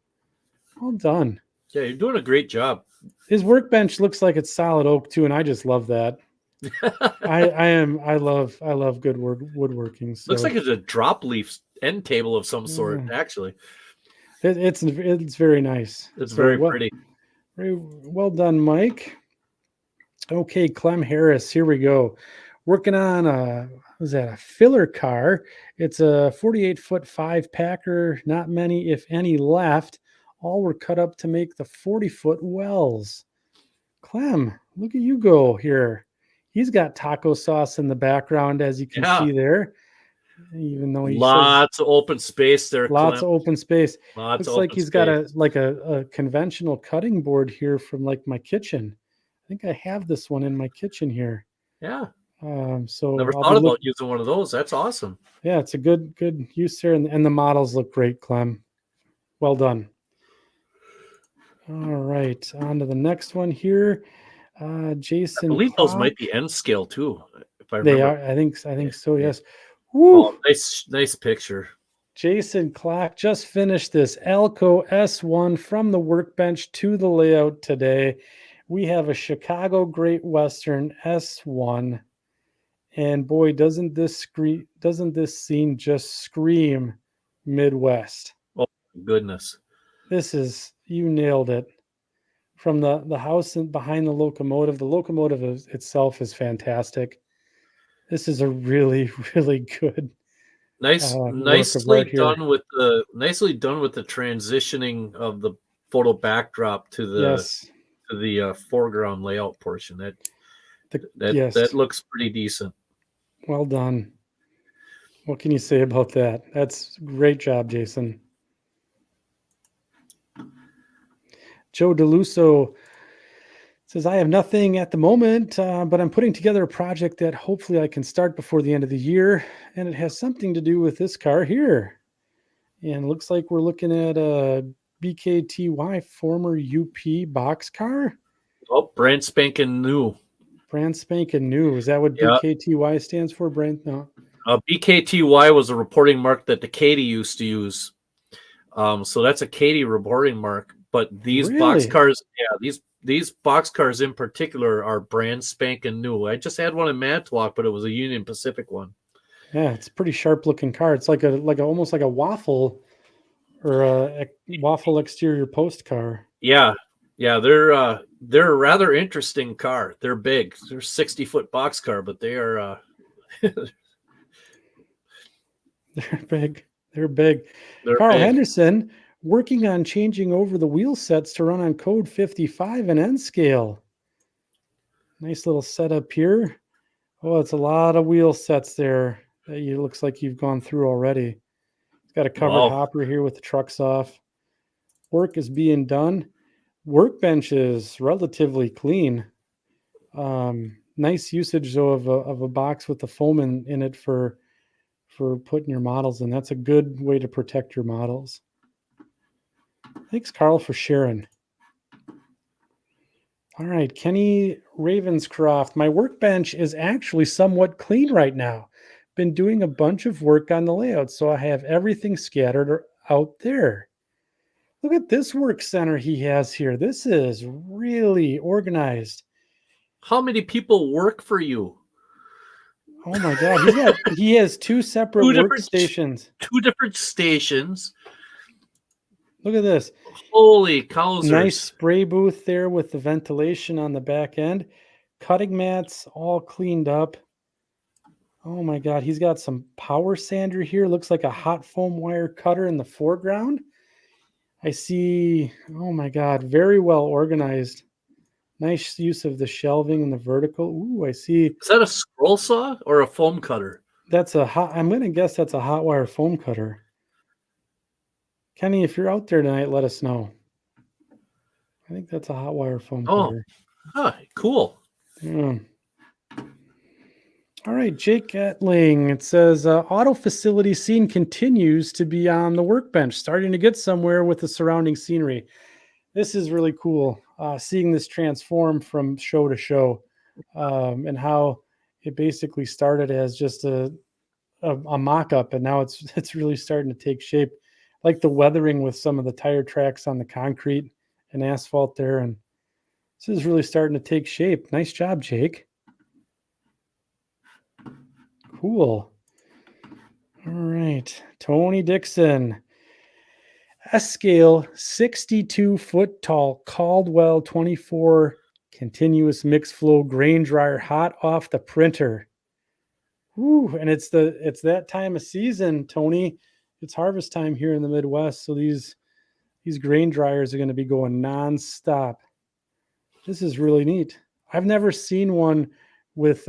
Well done. Yeah, you're doing a great job. His workbench looks like it's solid oak too, and I just love that. I love good woodworking. So. Looks like it's a drop leaf end table of some sort, actually. It's very nice. It's very pretty. Very well done, Mike. Okay, Clem Harris, here we go. Working on a filler car. It's a 48-foot 5-packer, not many, if any, left. All were cut up to make the 40-foot wells. Clem, look at you go here. He's got taco sauce in the background, as you can see there. Even though he lots of open space there. Lots of open space. Looks like he's got a conventional cutting board here from like my kitchen. I think I have this one in my kitchen here. Yeah. So never thought about using one of those. That's awesome. Yeah, it's a good use there, and the models look great, Clem. Well done. All right, on to the next one here. Jason, I believe those might be N scale too. If I remember. They are. I think so. Yes. Woo! Oh, nice picture. Jason Clark just finished this Alco S1 from the workbench to the layout today. We have a Chicago Great Western S1, and boy, doesn't this scene just scream Midwest? Oh goodness! You nailed it. From the house behind the locomotive itself is fantastic. This is a really, really good. Nicely done with the transitioning of the photo backdrop to the foreground layout portion. That looks pretty decent. Well done. What can you say about that? That's great job, Jason. Joe DeLuso says, I have nothing at the moment, but I'm putting together a project that hopefully I can start before the end of the year, and it has something to do with this car here. And looks like we're looking at a BKTY former UP boxcar. Oh, brand spanking new. Brand spanking new. Is that what Yeah. BKTY stands for? Brand? No. BKTY was a reporting mark that the Katie used to use. So that's a Katie reporting mark. But these Really? boxcars, these boxcars in particular are brand spanking new. I just had one in Manitowoc, but it was a Union Pacific one. Yeah, it's a pretty sharp looking car. It's like almost like a waffle or a waffle exterior post car. Yeah, they're a rather interesting car. They're big. They're 60-foot boxcar, but they are They're big. They're big. they're Carl big. Henderson working on changing over the wheel sets to run on code 55 and N scale. Nice little setup here. Oh, it's a lot of wheel sets there that you looks like you've gone through already. It's got a covered Wow. hopper here with the trucks off. Work is being done. Workbench is relatively clean. Nice usage though of a box with the foam in it for putting your models in. That's a good way to protect your models. Thanks, Carl, for sharing. All right, Kenny Ravenscroft. My workbench is actually somewhat clean right now. Been doing a bunch of work on the layout, so I have everything scattered out there. Look at this work center he has here. This is really organized. How many people work for you? Oh my God, he has two separate workstations. Two different stations. Look at this. Holy cows. Nice spray booth there with the ventilation on the back end. Cutting mats all cleaned up. Oh my God, he's got some power sander here. Looks like a hot foam wire cutter in the foreground. I see, oh my God, very well organized. Nice use of the shelving and the vertical. Ooh, I see. Is that a scroll saw or a foam cutter? I'm going to guess that's a hot wire foam cutter. Kenny, if you're out there tonight, let us know. I think that's a hot wire foam cutter. Cool. Yeah. All right, Jake Etling. It says auto facility scene continues to be on the workbench, starting to get somewhere with the surrounding scenery. This is really cool, seeing this transform from show to show, and how it basically started as just a mock-up, and now it's really starting to take shape, like the weathering with some of the tire tracks on the concrete and asphalt there, and this is really starting to take shape. Nice job, Jake. Cool. All right, Tony Dixon. S-scale, 62-foot tall Caldwell 24 continuous mix flow grain dryer, hot off the printer. Woo, and it's that time of season, Tony. It's harvest time here in the Midwest, so these grain dryers are going to be going nonstop. This is really neat. I've never seen one with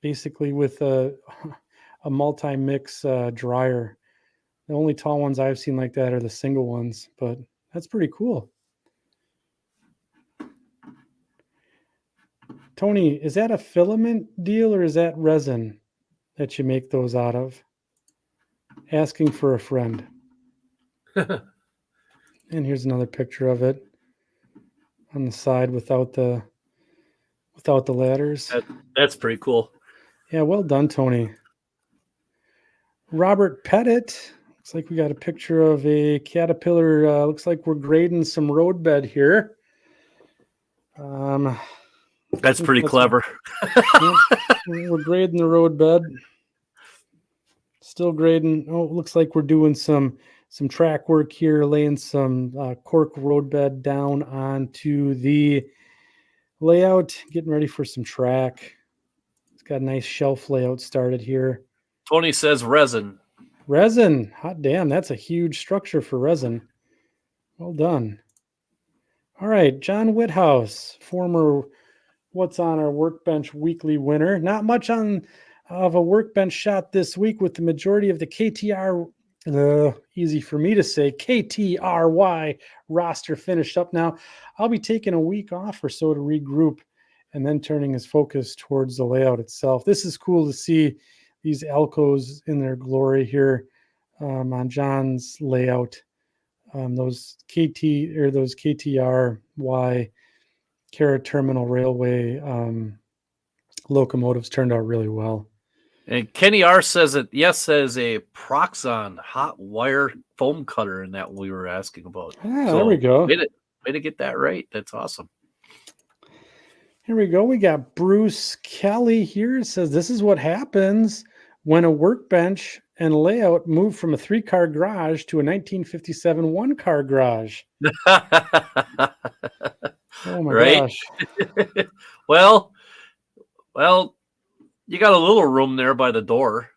basically with a multi-mix dryer. The only tall ones I've seen like that are the single ones, but that's pretty cool. Tony, is that a filament deal or is that resin that you make those out of? Asking for a friend. And here's another picture of it on the side without the ladders. That's pretty cool. Yeah, well done, Tony. Robert Pettit. Looks like we got a picture of a Caterpillar. Looks like we're grading some roadbed here. That's pretty clever. We're grading the roadbed. Still grading. Oh, it looks like we're doing some track work here, laying some cork roadbed down onto the layout, getting ready for some track. It's got a nice shelf layout started here. Tony says resin. Resin. Hot damn, that's a huge structure for resin. Well done. All right, John Whithouse, former What's on Our Workbench weekly winner. Not much of a workbench shot this week, with the majority of the KTR, easy for me to say, KTRY roster finished up now. I'll be taking a week off or so to regroup and then turning his focus towards the layout itself. This is cool to see these Alcos in their glory here. on John's layout. Those KTRY Kara Terminal Railway locomotives turned out really well. And Kenny R says that says a Proxon hot wire foam cutter, and that we were asking about. There we go. Way to get that right. That's awesome. Here we go. We got Bruce Kelly here. It says this is what happens when a workbench and layout move from a 3-car garage to a 1957 1-car garage. Oh my gosh. Well, you got a little room there by the door.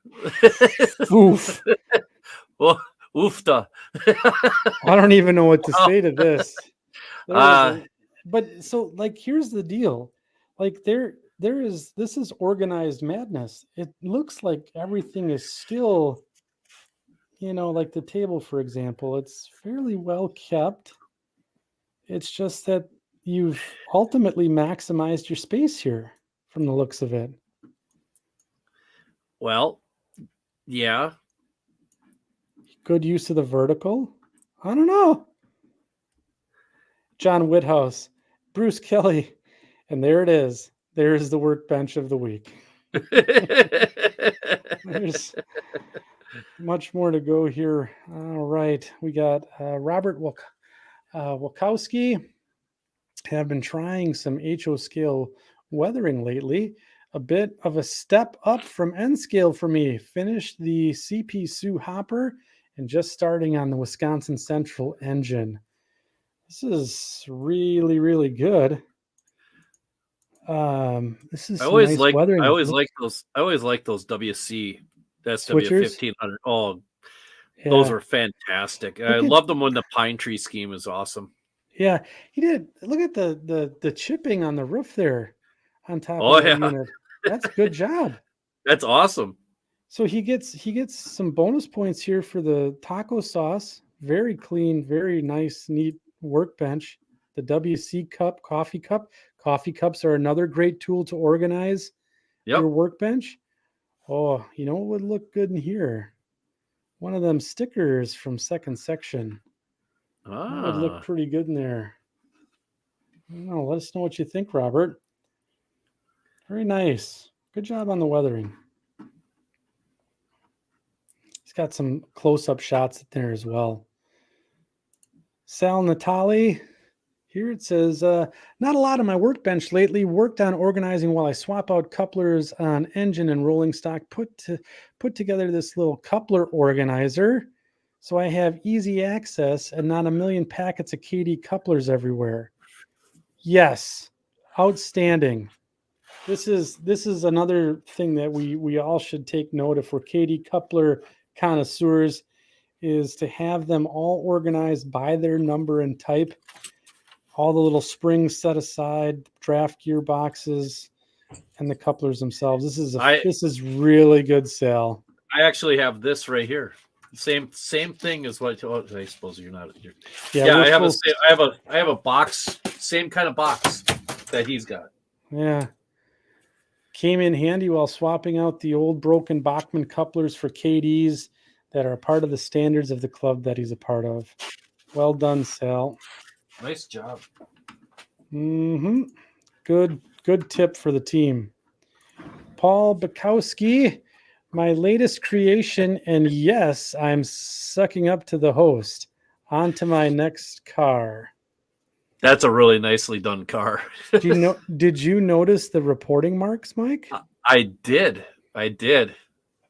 Oof. Well, oofta. I don't even know what to say to this. But so, like, here's the deal. Like, this is organized madness. It looks like everything is still, like the table, for example, it's fairly well kept. It's just that you've ultimately maximized your space here from the looks of it. Well, yeah. Good use of the vertical. I don't know. John Whithouse, Bruce Kelly, and there it is. There's the workbench of the week. There's much more to go here. All right. We got Robert Wachowski. Have been trying some HO scale weathering lately. A bit of a step up from N scale for me. Finished the CP Sioux hopper and just starting on the Wisconsin Central engine. This is really, really good. This is I always nice weathering. I always like those WC SW 1500. Oh, yeah. Those are fantastic. I love them when the pine tree scheme is awesome. Yeah, he did. Look at the chipping on the roof there on top of the unit. That's a good job. That's awesome. So he gets some bonus points here for the taco sauce. Very clean, very nice, neat workbench. The WC cup, coffee cup. Coffee cups are another great tool to organize your workbench. Oh, you know what would look good in here? One of them stickers from second section. That would look pretty good in there. I don't know. Let us know what you think, Robert. Very nice. Good job on the weathering. He's got some close-up shots in there as well. Sal Natali. Here it says, not a lot on my workbench lately. Worked on organizing while I swap out couplers on engine and rolling stock. Put together this little coupler organizer so I have easy access and not a million packets of KD couplers everywhere. Yes, outstanding. This is another thing that we all should take note if we're KD coupler connoisseurs, is to have them all organized by their number and type. All the little springs set aside, draft gearboxes, and the couplers themselves. This is really good, Sal. I actually have this right here. Same thing as what I suppose you're not. I have a box, same kind of box that he's got. Yeah. Came in handy while swapping out the old broken Bachmann couplers for KDs that are a part of the standards of the club that he's a part of. Well done, Sal. Nice job. Mm-hmm. Good tip for the team. Paul Bukowski, my latest creation, and yes, I'm sucking up to the host. On to my next car. That's a really nicely done car. Did you notice the reporting marks, Mike? I did.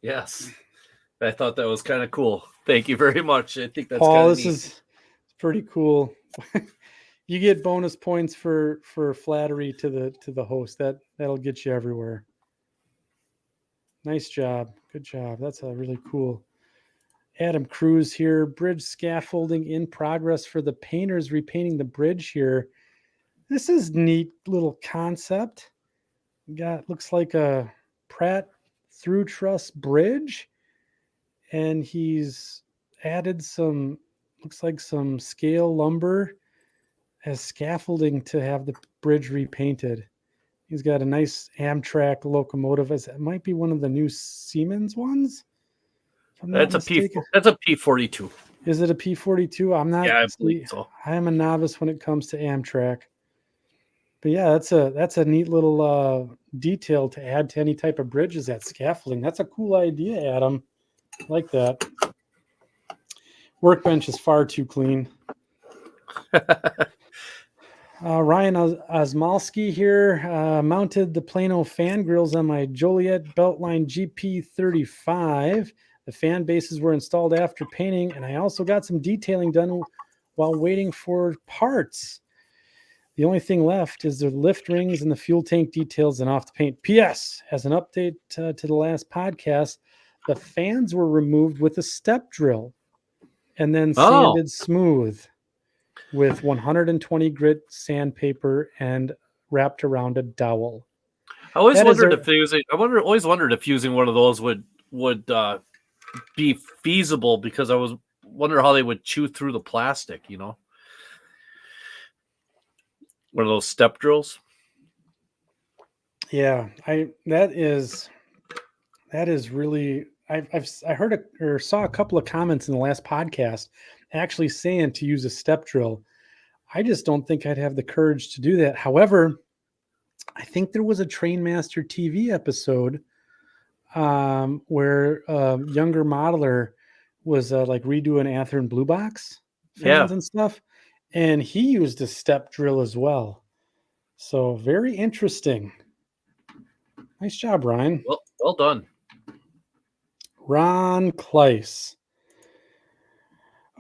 Yes. I thought that was kind of cool. Thank you very much. I think that's Paul, this neat. Is pretty cool. You get bonus points for flattery to the host. That'll get you everywhere. Nice job. Good job. That's a really cool. Adam Cruz here. Bridge scaffolding in progress for the painters repainting the bridge here. This is neat little concept. Looks like a Pratt through truss bridge, and he's added some scale lumber as scaffolding to have the bridge repainted. He's got a nice Amtrak locomotive. It might be one of the new Siemens ones. If I'm not That's a mistaken. That's a P42. Is it a P42? I'm not. Yeah, I believe so. I am a novice when it comes to Amtrak. But yeah, that's a neat little detail to add to any type of bridge, is that scaffolding. That's a cool idea, Adam. I like that. Workbench is far too clean. Ryan Osmalski here mounted the Plano fan grills on my Joliet Beltline GP35. The fan bases were installed after painting, and I also got some detailing done while waiting for parts. The only thing left is the lift rings and the fuel tank details and off the paint. P.S. As an update to the last podcast, the fans were removed with a step drill and then sanded smooth with 120 grit sandpaper and wrapped around a dowel. I always wondered if using one of those would be feasible, because I was wondering how they would chew through the plastic, you know. One of those step drills. Yeah, that is really. I heard or saw a couple of comments in the last podcast actually saying to use a step drill. I just don't think I'd have the courage to do that. However, I think there was a Trainmaster TV episode where a younger modeler was like redoing Athearn Blue Box fans and stuff, and he used a step drill as well. So very interesting. Nice job, Ryan. Well done. Ron Kleiss.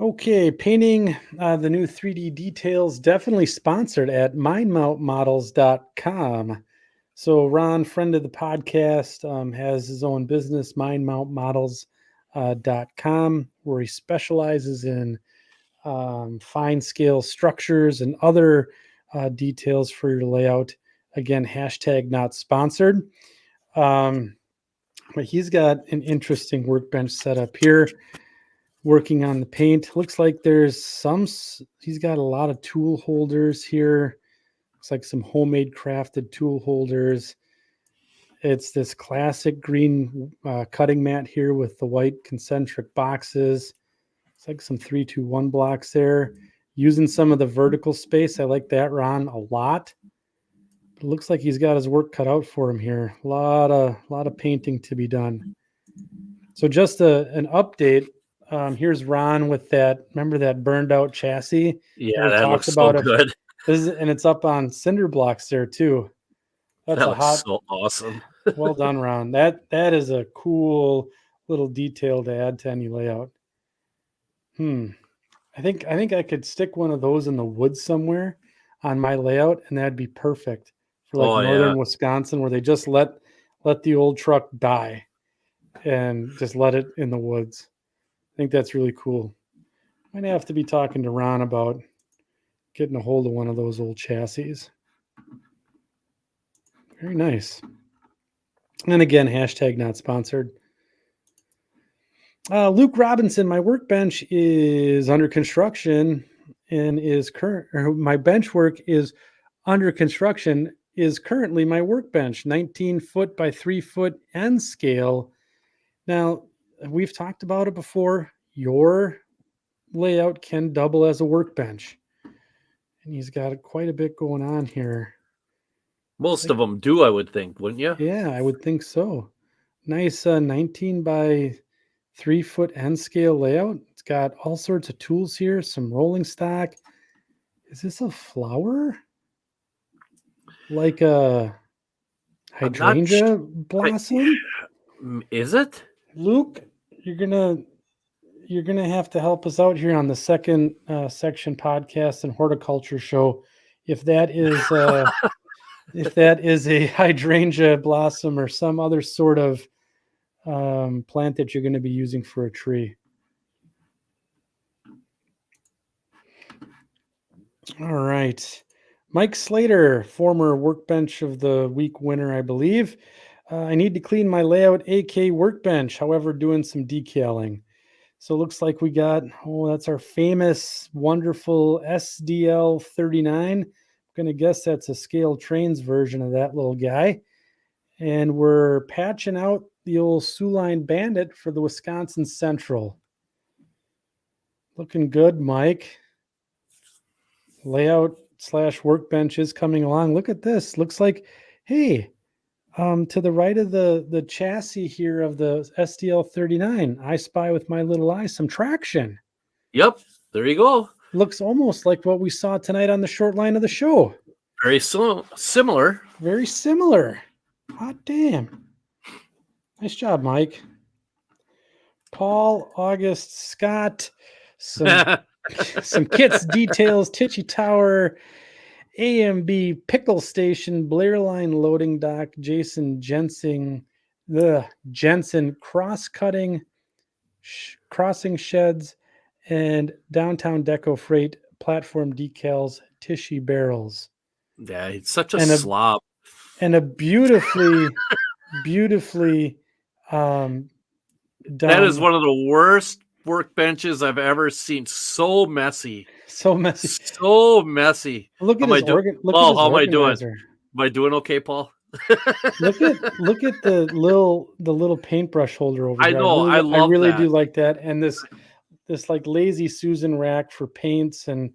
Okay, painting the new 3D details, definitely sponsored at mindmountmodels.com. So Ron, friend of the podcast, has his own business, mindmountmodels.com, where he specializes in fine scale structures and other details for your layout. Again, hashtag not sponsored. But he's got an interesting workbench setup here, working on the paint. Looks like he's got a lot of tool holders here. Looks like some homemade crafted tool holders. It's this classic green cutting mat here with the white concentric boxes. It's like some 3-2-1 blocks there. Using some of the vertical space. I like that, Ron, a lot. But it looks like he's got his work cut out for him here. A lot of painting to be done. So just an update. Here's Ron with that. Remember that burned out chassis? Yeah, that looks so good. And it's up on cinder blocks there too. That looks so awesome. Well done, Ron. That is a cool little detail to add to any layout. I think I could stick one of those in the woods somewhere on my layout, and that'd be perfect for northern Wisconsin, where they just let the old truck die and just let it in the woods. I think that's really cool. Might have to be talking to Ron about getting a hold of one of those old chassis. Very nice. And again, hashtag not sponsored. Luke Robinson, my workbench is under construction and my bench work is under construction, is currently my workbench, 19 foot by 3 foot end scale. Now, we've talked about it before. Your layout can double as a workbench. And he's got quite a bit going on here. Most of them do, I would think, wouldn't you? Yeah, I would think so. Nice 19 by 3 foot end scale layout. It's got all sorts of tools here, some rolling stock. Is this a flower? Like a hydrangea blossom? Is it? Luke, you're gonna have to help us out here on the second section podcast and horticulture show. If that is a hydrangea blossom or some other sort of plant that you're going to be using for a tree. All right. Mike Slater, former Workbench of the Week winner, I believe. I need to clean my layout AK workbench, however, doing some decaling. So it looks like we got, that's our famous, wonderful SDL 39. I'm going to guess that's a Scale Trains version of that little guy. And we're patching out the old Sioux Line Bandit for the Wisconsin Central. Looking good, Mike. Layout / workbench is coming along. Look at this. Looks like, hey, to the right of the chassis here of the SDL 39, I spy with my little eye some traction. Yep, there you go. Looks almost like what we saw tonight on the short line of the show. Very similar. Very similar. Hot damn. Nice job, Mike. Paul, August, Scott, some kits, details, Tichy Tower, AMB, Pickle Station, Blair Line Loading Dock, Jason Jensen, cross-cutting, crossing sheds, and downtown Deco Freight, platform decals, Tichy barrels. Yeah, it's such a slob. And a beautifully done. That is one of the worst workbenches I've ever seen. So messy. So messy. So messy. Look at his organ. Paul, how am I doing? Am I doing okay, Paul? look at the little paintbrush holder over there. I know. I really do like that. And this like lazy Susan rack for paints and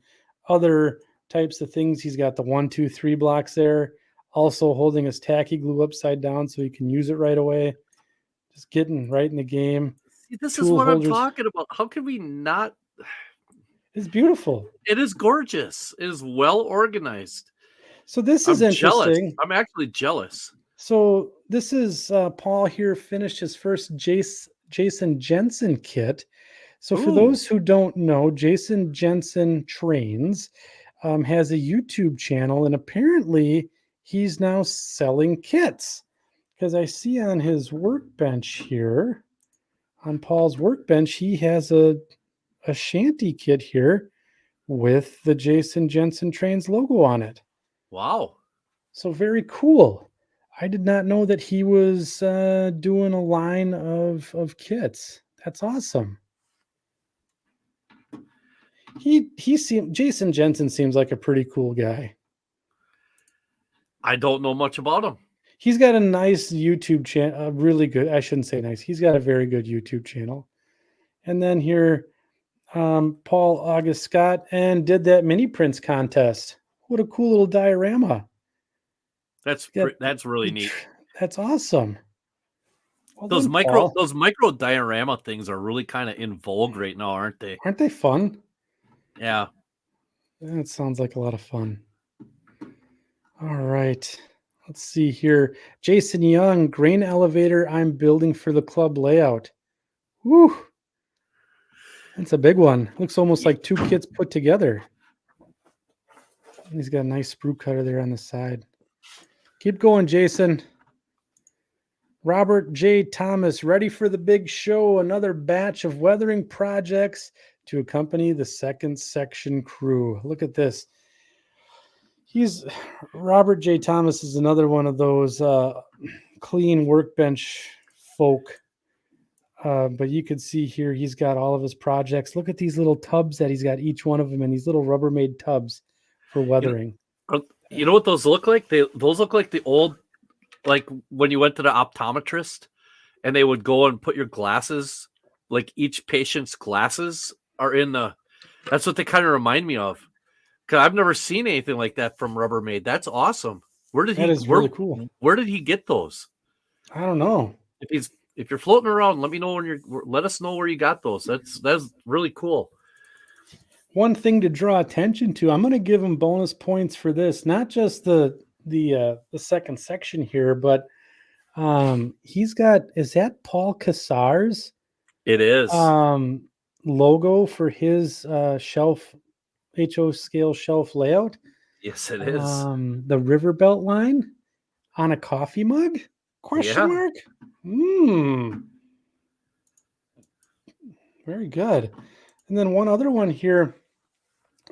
other types of things. He's got the 1, 2, 3 blocks there. Also holding his tacky glue upside down so he can use it right away. Just getting right in the game. See, this is what I'm talking about. How can we not? It's beautiful. It is gorgeous. It is well organized. So this is interesting. Jealous. I'm actually jealous. So this is Paul here finished his first Jason Jensen kit. So for those who don't know, Jason Jensen Trains has a YouTube channel, and apparently he's now selling kits, because I see on his workbench here, on Paul's workbench, he has a shanty kit here with the Jason Jensen Trains logo on it. Wow. So very cool. I did not know that he was doing a line of kits. That's awesome. Jason Jensen seems like a pretty cool guy. I don't know much about him. He's got a nice YouTube channel, really good. I shouldn't say nice. He's got a very good YouTube channel. And then here, Paul August Scott, and did that mini prints contest. What a cool little diorama. That's really neat. That's awesome. Well, those micro diorama things are really kind of in vogue right now, aren't they? Aren't they fun? Yeah. That sounds like a lot of fun. All right. Let's see here. Jason Young, grain elevator I'm building for the club layout. Woo. That's a big one. Looks almost like 2 kits put together. He's got a nice sprue cutter there on the side. Keep going, Jason. Robert J. Thomas, ready for the big show. Another batch of weathering projects to accompany the second section crew. Look at this. Robert J. Thomas is another one of those clean workbench folk. But you could see here he's got all of his projects. Look at these little tubs that he's got, each one of them in these little Rubbermaid tubs for weathering. You know what those look like? Those look like the old, like when you went to the optometrist and they would go and put your glasses, like each patient's glasses are in that's what they kind of remind me of. Because I've never seen anything like that from Rubbermaid. That's awesome. Really cool. Where did he get those? I don't know. If you're floating around, let us know where you got those. That's really cool. One thing to draw attention to, I'm going to give him bonus points for this, not just the second section here, but he's got, is that Paul Cassar's? It is. Logo for his shelf, HO scale shelf layout. Yes, it is. The Riverbelt line on a coffee mug? Question mark? Very good. And then one other one here.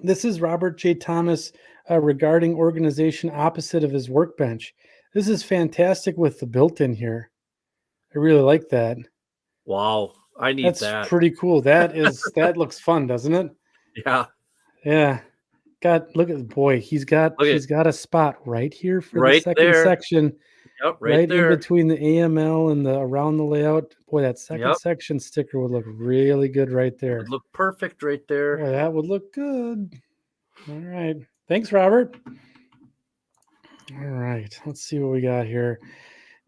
This is Robert J. Thomas regarding organization opposite of his workbench. This is fantastic with the built-in here. I really like that. Wow. I need that. That's pretty cool. That looks fun, doesn't it? Yeah. Yeah. Look at the boy. He's got a spot right here for the second section. Yep, right in there. between the AML and the around the layout. Boy, that second Yep. section sticker would look really good right there. Would look perfect right there. Boy, that would look good. All right. Thanks, Robert. All right. Let's see what we got here.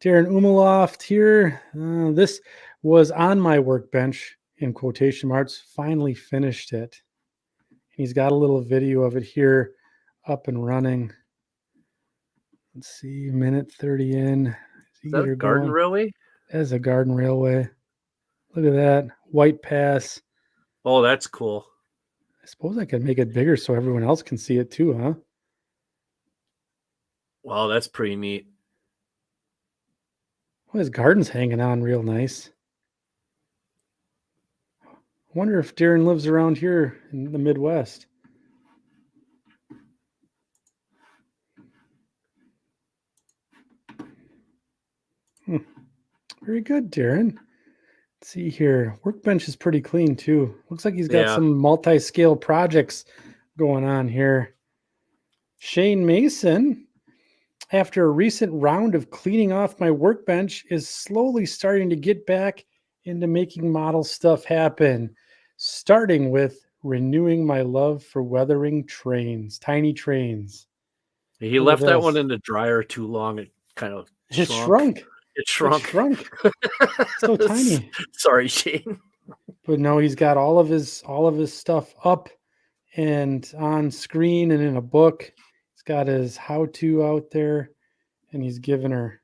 Darren Umaloft here. This was on my workbench in quotation marks. Finally finished it. He's got a little video of it here up and running. Let's see, minute 30 in. Is that a garden railway? That is a garden railway. Look at that. White pass. Oh, that's cool. I suppose I could make it bigger so everyone else can see it too, huh? Wow, that's pretty neat. Well, his garden's hanging on real nice. I wonder if Darren lives around here in the Midwest. Very good, Darren. Let's see here. Workbench is pretty clean too. Looks like he's got some multi-scale projects going on here. Shane Mason, after a recent round of cleaning off my workbench, is slowly starting to get back into making model stuff happen, starting with renewing my love for weathering trains, tiny trains. He left that one in the dryer too long. It kind of shrunk. It shrunk. So tiny. Sorry, Shane. But no, he's got all of his stuff up and on screen and in a book. He's got his how-to out there, and he's given her.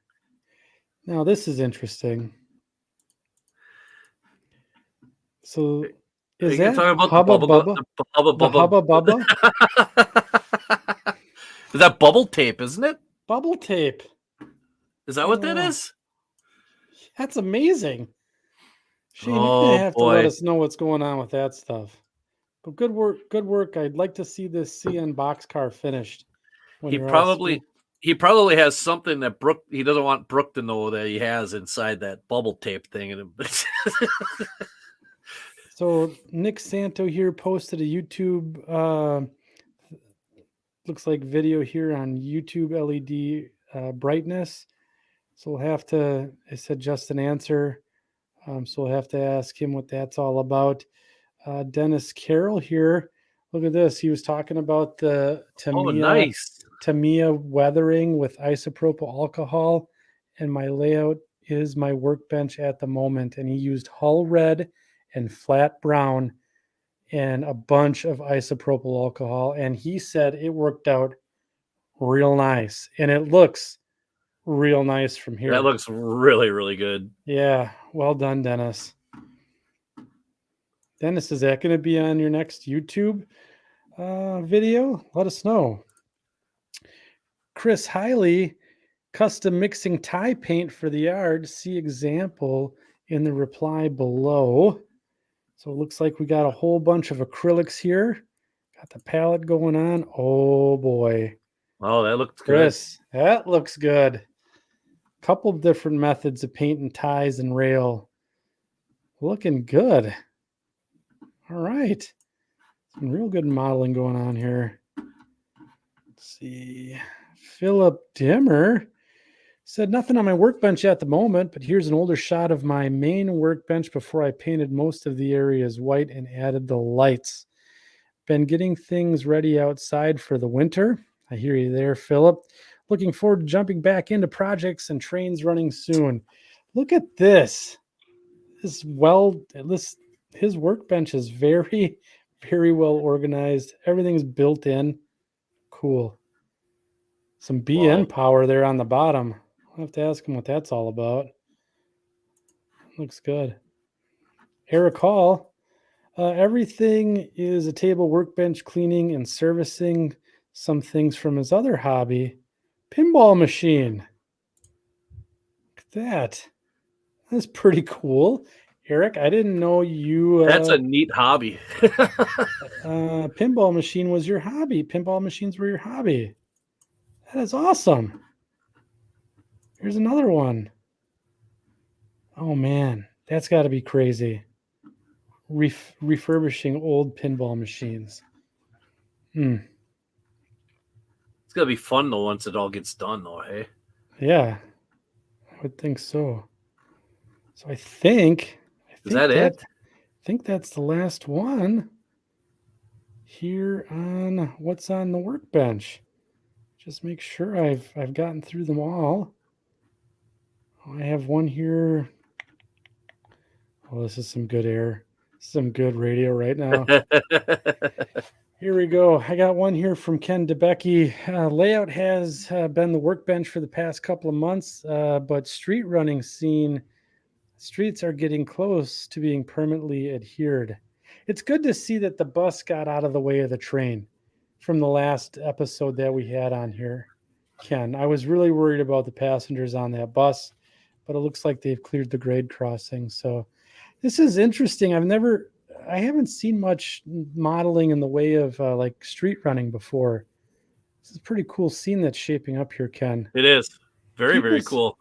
Now this is interesting. So is that about Hubba the Bubba? The Hubba Bubba? Is that bubble tape, isn't it? Bubble tape. Is that what that is? That's amazing. Shane, you're gonna have to let us know what's going on with that stuff. But good work. I'd like to see this CN boxcar finished. He probably has something that he doesn't want Brooke to know that he has inside that bubble tape thing. So Nick Santo here posted a YouTube looks like video here on YouTube LED brightness. So we'll have to, I said just an answer. So we'll have to ask him what that's all about. Dennis Carroll here. Look at this. He was talking about the Tamiya weathering with isopropyl alcohol. And my layout is my workbench at the moment. And he used hull red and flat brown and a bunch of isopropyl alcohol. And he said it worked out real nice. And it looks real nice from here. That looks really, really good. Yeah. Well done, Dennis. Dennis, is that going to be on your next YouTube video? Let us know. Chris Hiley, custom mixing tie paint for the yard. See example in the reply below. So it looks like we got a whole bunch of acrylics here. Got the palette going on. Oh boy. Oh, that looks Chris, good. That looks good. Couple different methods of painting ties and rail. Looking good. All right. Some real good modeling going on here. Let's see. Philip Dimmer said nothing on my workbench at the moment, but here's an older shot of my main workbench before I painted most of the areas white and added the lights. Been getting things ready outside for the winter. I hear you there, Philip. Looking forward to jumping back into projects and trains running soon. Look at this. His workbench is very, very well organized. Everything's built in. Cool. Some BN power there on the bottom. I'll have to ask him what that's all about. Looks good. Eric Hall. Everything is a table workbench cleaning and servicing some things from his other hobby. Pinball machine. Look at that. That's pretty cool. Eric, I didn't know you... That's a neat hobby. Pinball machine was your hobby. Pinball machines were your hobby. That is awesome. Here's another one. Oh, man. That's got to be crazy. Refurbishing old pinball machines. It's going to be fun, though, once it all gets done, though, hey? Yeah. would think so. So I think Is that it? I think that's the last one here on what's on the workbench. Just make sure I've gotten through them all. I have one here. Oh, this is some good air. Some good radio right now. Here we go. I got one here from Ken DeBecke. Layout has been the workbench for the past couple of months, but street running scene, streets are getting close to being permanently adhered. It's good to see that the bus got out of the way of the train from the last episode that we had on here, Ken. I was really worried about the passengers on that bus, but it looks like they've cleared the grade crossing. So this is interesting. I haven't seen much modeling in the way of like street running before. This is a pretty cool scene that's shaping up here, Ken. It is very, very us- cool.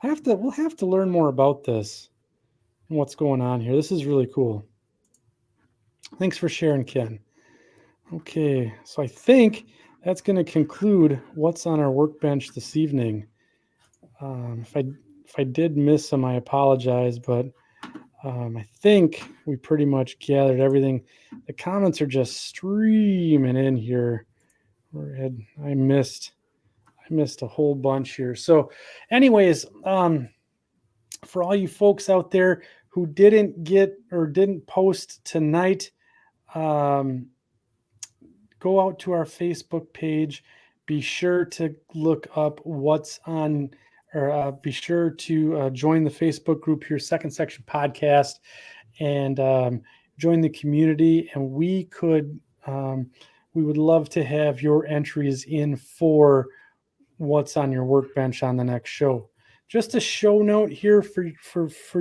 We'll have to learn more about this and what's going on here. This is really cool. Thanks for sharing, Ken. Okay, so I think that's going to conclude what's on our workbench this evening. If I did miss some, I apologize, but I think we pretty much gathered everything. The comments are just streaming in here. I missed a whole bunch here. So, anyways, for all you folks out there who didn't get or didn't post tonight, go out to our Facebook page. Be sure to look up what's on, or be sure to join the Facebook group here, Second Section Podcast, and join the community. And we would love to have your entries in for what's on your workbench on the next show. Just a show note here for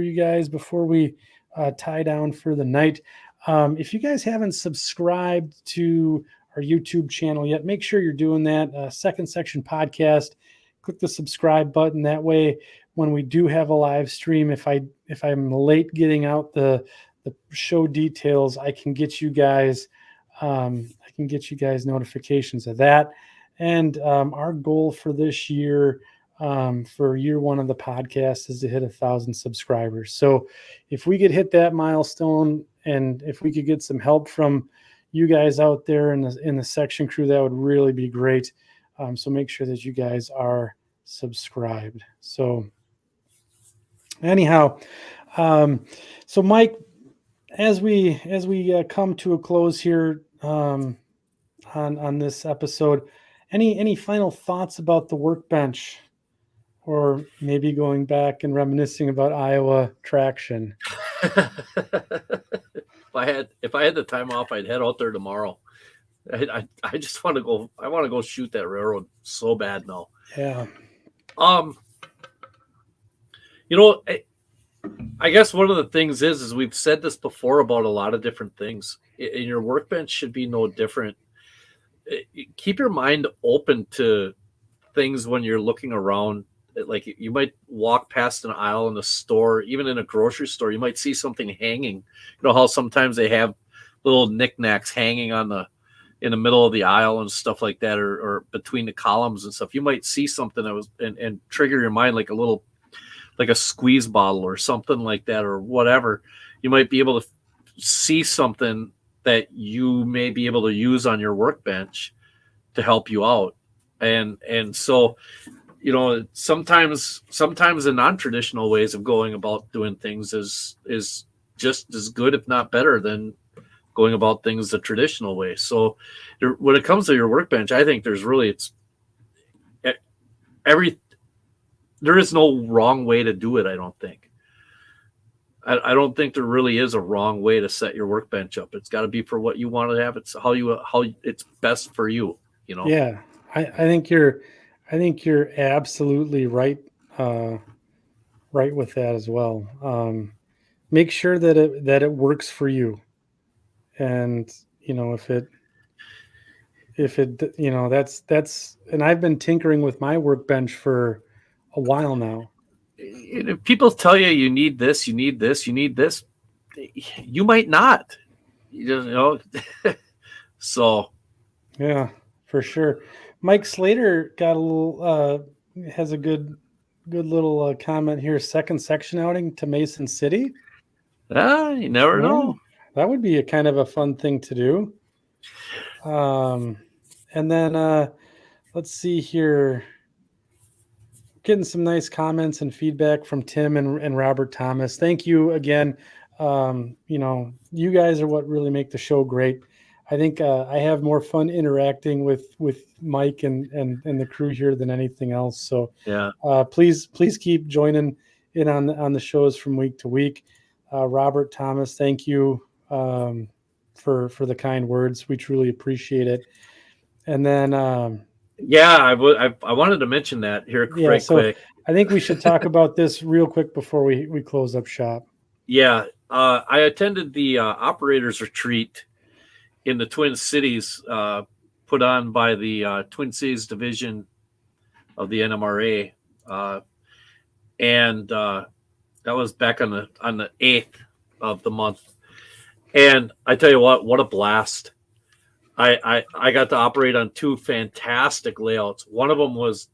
you guys before we tie down for the night. If you guys haven't subscribed to our YouTube channel yet, make sure you're doing that. Second Section Podcast. Click the subscribe button. That way, when we do have a live stream, if I'm late getting out the show details, I can get you guys notifications of that. And our goal for this year, for year one of the podcast, is to hit 1,000 subscribers. So if we could hit that milestone, and if we could get some help from you guys out there in the section crew, that would really be great. So make sure that you guys are subscribed. So anyhow, so Mike, as we come to a close here on this episode, any final thoughts about the workbench, or maybe going back and reminiscing about Iowa traction? If I had the time off, I'd head out there tomorrow. I just want to go. I want to go shoot that railroad so bad now. Yeah. I guess one of the things is we've said this before about a lot of different things. And your workbench should be no different. Keep your mind open to things when you're looking around. Like, you might walk past an aisle in a store, even in a grocery store, you might see something hanging. You know how sometimes they have little knickknacks hanging in the middle of the aisle and stuff like that, or between the columns and stuff. You might see something that was and trigger your mind, like a squeeze bottle or something like that, or whatever. You might be able to see something that you may be able to use on your workbench to help you out. And so, sometimes the non-traditional ways of going about doing things is just as good, if not better, than going about things the traditional way. So when it comes to your workbench, I think there is no wrong way to do it. I don't think. I don't think there really is a wrong way to set your workbench up. It's got to be for what you want to have. It's how it's best for you. Yeah, I think you're absolutely right. Right with that as well. Make sure that it works for you, and if it that's, and I've been tinkering with my workbench for a while now. If people tell you need this, you need this, you need this, you might not. So yeah, for sure. Mike Slater got a little has a good little comment here. Second section outing to Mason City. You never know. That would be a kind of a fun thing to do. And then let's see here. Getting some nice comments and feedback from Tim and Robert Thomas. Thank you again. You guys are what really make the show great. I think I have more fun interacting with Mike and the crew here than anything else. So yeah, please keep joining in on the shows from week to week. Robert Thomas, thank you for the kind words. We truly appreciate it. And then I wanted to mention that here quick. I think we should talk about this real quick before we close up shop. Yeah, I attended the operators retreat in the Twin Cities, put on by the Twin Cities division of the NMRA, and that was back on the 8th of the month. And I tell you what a blast! I got to operate on 2 fantastic layouts. One of them was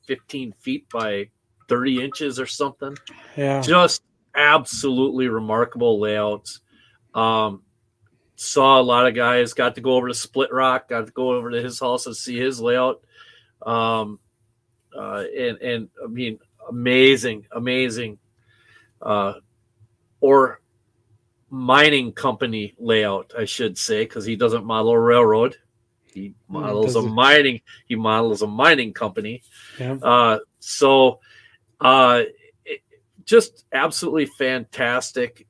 15 feet by 30 inches or something. Yeah, just absolutely remarkable layouts. Saw a lot of guys, got to go over to Split Rock, got to go over to his house and see his layout. And I mean, amazing, or mining company layout, I should say, because he doesn't model a railroad. He models a mining company. Yeah. Just absolutely fantastic.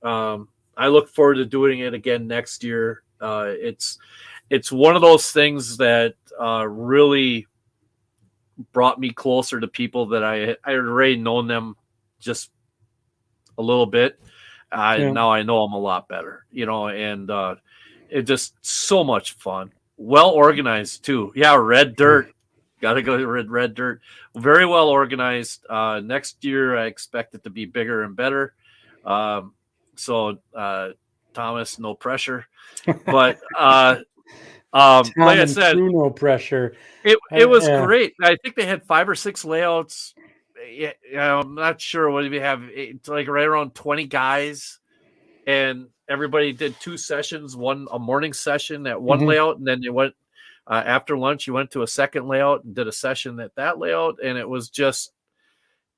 I look forward to doing it again next year. It's one of those things that really brought me closer to people that I already known them just a little bit. Now I know them a lot better, and it's just so much fun. Well organized too. Yeah, red dirt. Got to go to red dirt. Very well organized. Next year, I expect it to be bigger and better. So Thomas, no pressure. But like I said, no pressure. It was great. I think they had 5 or 6 layouts. Yeah, I'm not sure what we have. It's like right around 20 guys, and everybody did 2 sessions. One a morning session at one layout, and then they went after lunch. You went to a second layout and did a session at that layout, and it was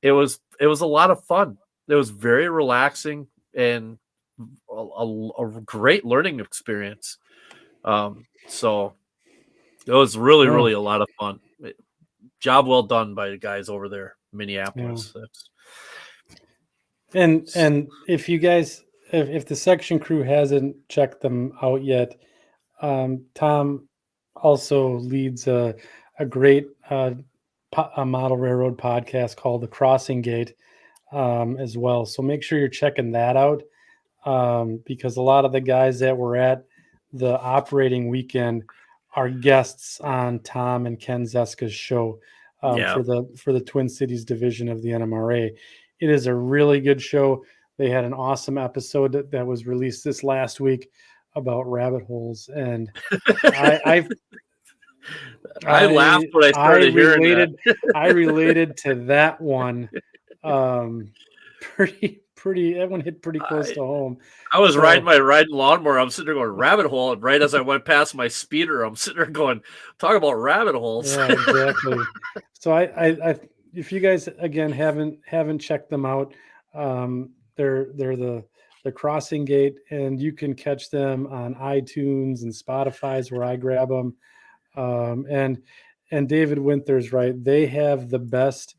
a lot of fun. It was very relaxing and a great learning experience. So it was really a lot of fun. Job well done by the guys over there, Minneapolis. Yeah. And if you guys, if the section crew hasn't checked them out yet, Tom also leads a great model railroad podcast called The Crossing Gate as well. So make sure you're checking that out because a lot of the guys that were at the operating weekend are guests on Tom and Ken Zeska's show for the Twin Cities division of the NMRA. It is a really good show. They had an awesome episode that was released this last week about rabbit holes, and I laughed when I started hearing that. I related to that one pretty. That one hit pretty close to home. I was riding lawnmower. I'm sitting there going rabbit hole, and right as I went past my speeder, I'm sitting there going, talk about rabbit holes. Yeah, exactly. So I if you guys again haven't checked them out, they're the Crossing Gate, and you can catch them on iTunes and Spotify's where I grab them. And David Winther's right. They have the best.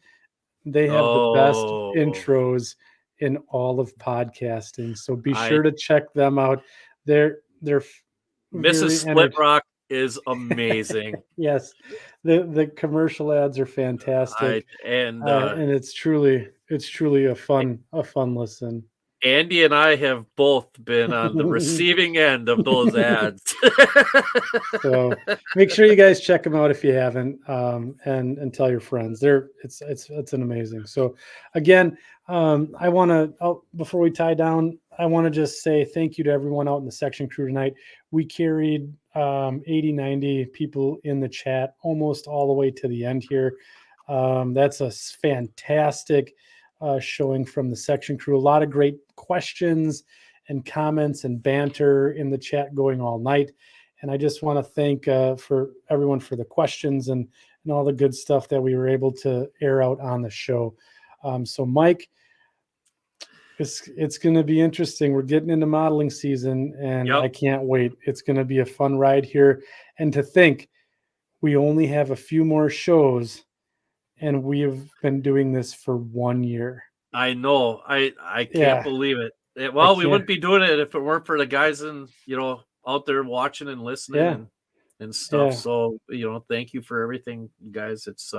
They have the best intros in all of podcasting. So be sure to check them out. They're Mrs. Split Rock is amazing. Yes, the commercial ads are fantastic, and it's truly a fun listen. Andy and I have both been on the receiving end of those ads. So make sure you guys check them out if you haven't, and tell your friends. It's an amazing. So again, I want to before we tie down, I want to just say thank you to everyone out in the section crew tonight. We carried 80-90 people in the chat almost all the way to the end here. That's a fantastic showing from the section crew. A lot of great questions and comments and banter in the chat going all night. And I just want to thank for everyone for the questions and all the good stuff that we were able to air out on the show. So Mike, it's going to be interesting. We're getting into modeling season, and Yep. I can't wait. It's going to be a fun ride here. And to think we only have a few more shows, and we have been doing this for 1 year. I know. I can't Yeah. believe it. Well, we can't- wouldn't be doing it if it weren't for the guys and out there watching and listening Yeah. and stuff. Yeah. So thank you for everything, you guys. It's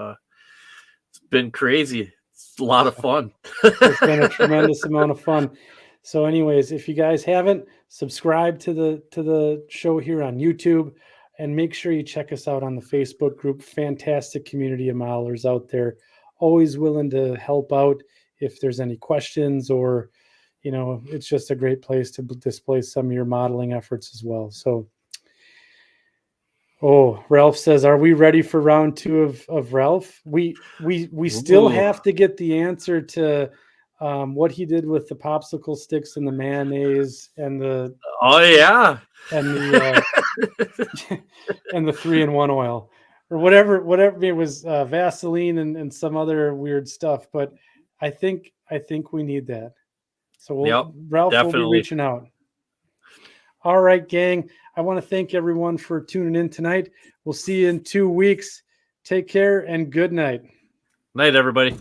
been crazy. It's a lot of fun. It's been a tremendous amount of fun. So anyways, if you guys haven't, subscribe to the show here on YouTube, and make sure you check us out on the Facebook group. Fantastic community of modelers out there, always willing to help out if there's any questions, or it's just a great place to display some of your modeling efforts as well. So Ralph says, are we ready for round 2 of Ralph? We still have to get the answer to what he did with the popsicle sticks and the mayonnaise and the and the and the 3-in-1 oil, or whatever it was, Vaseline and some other weird stuff. But I think we need that. So Ralph definitely will be reaching out. All right, gang. I want to thank everyone for tuning in tonight. We'll see you in 2 weeks. Take care and good night. Night, everybody.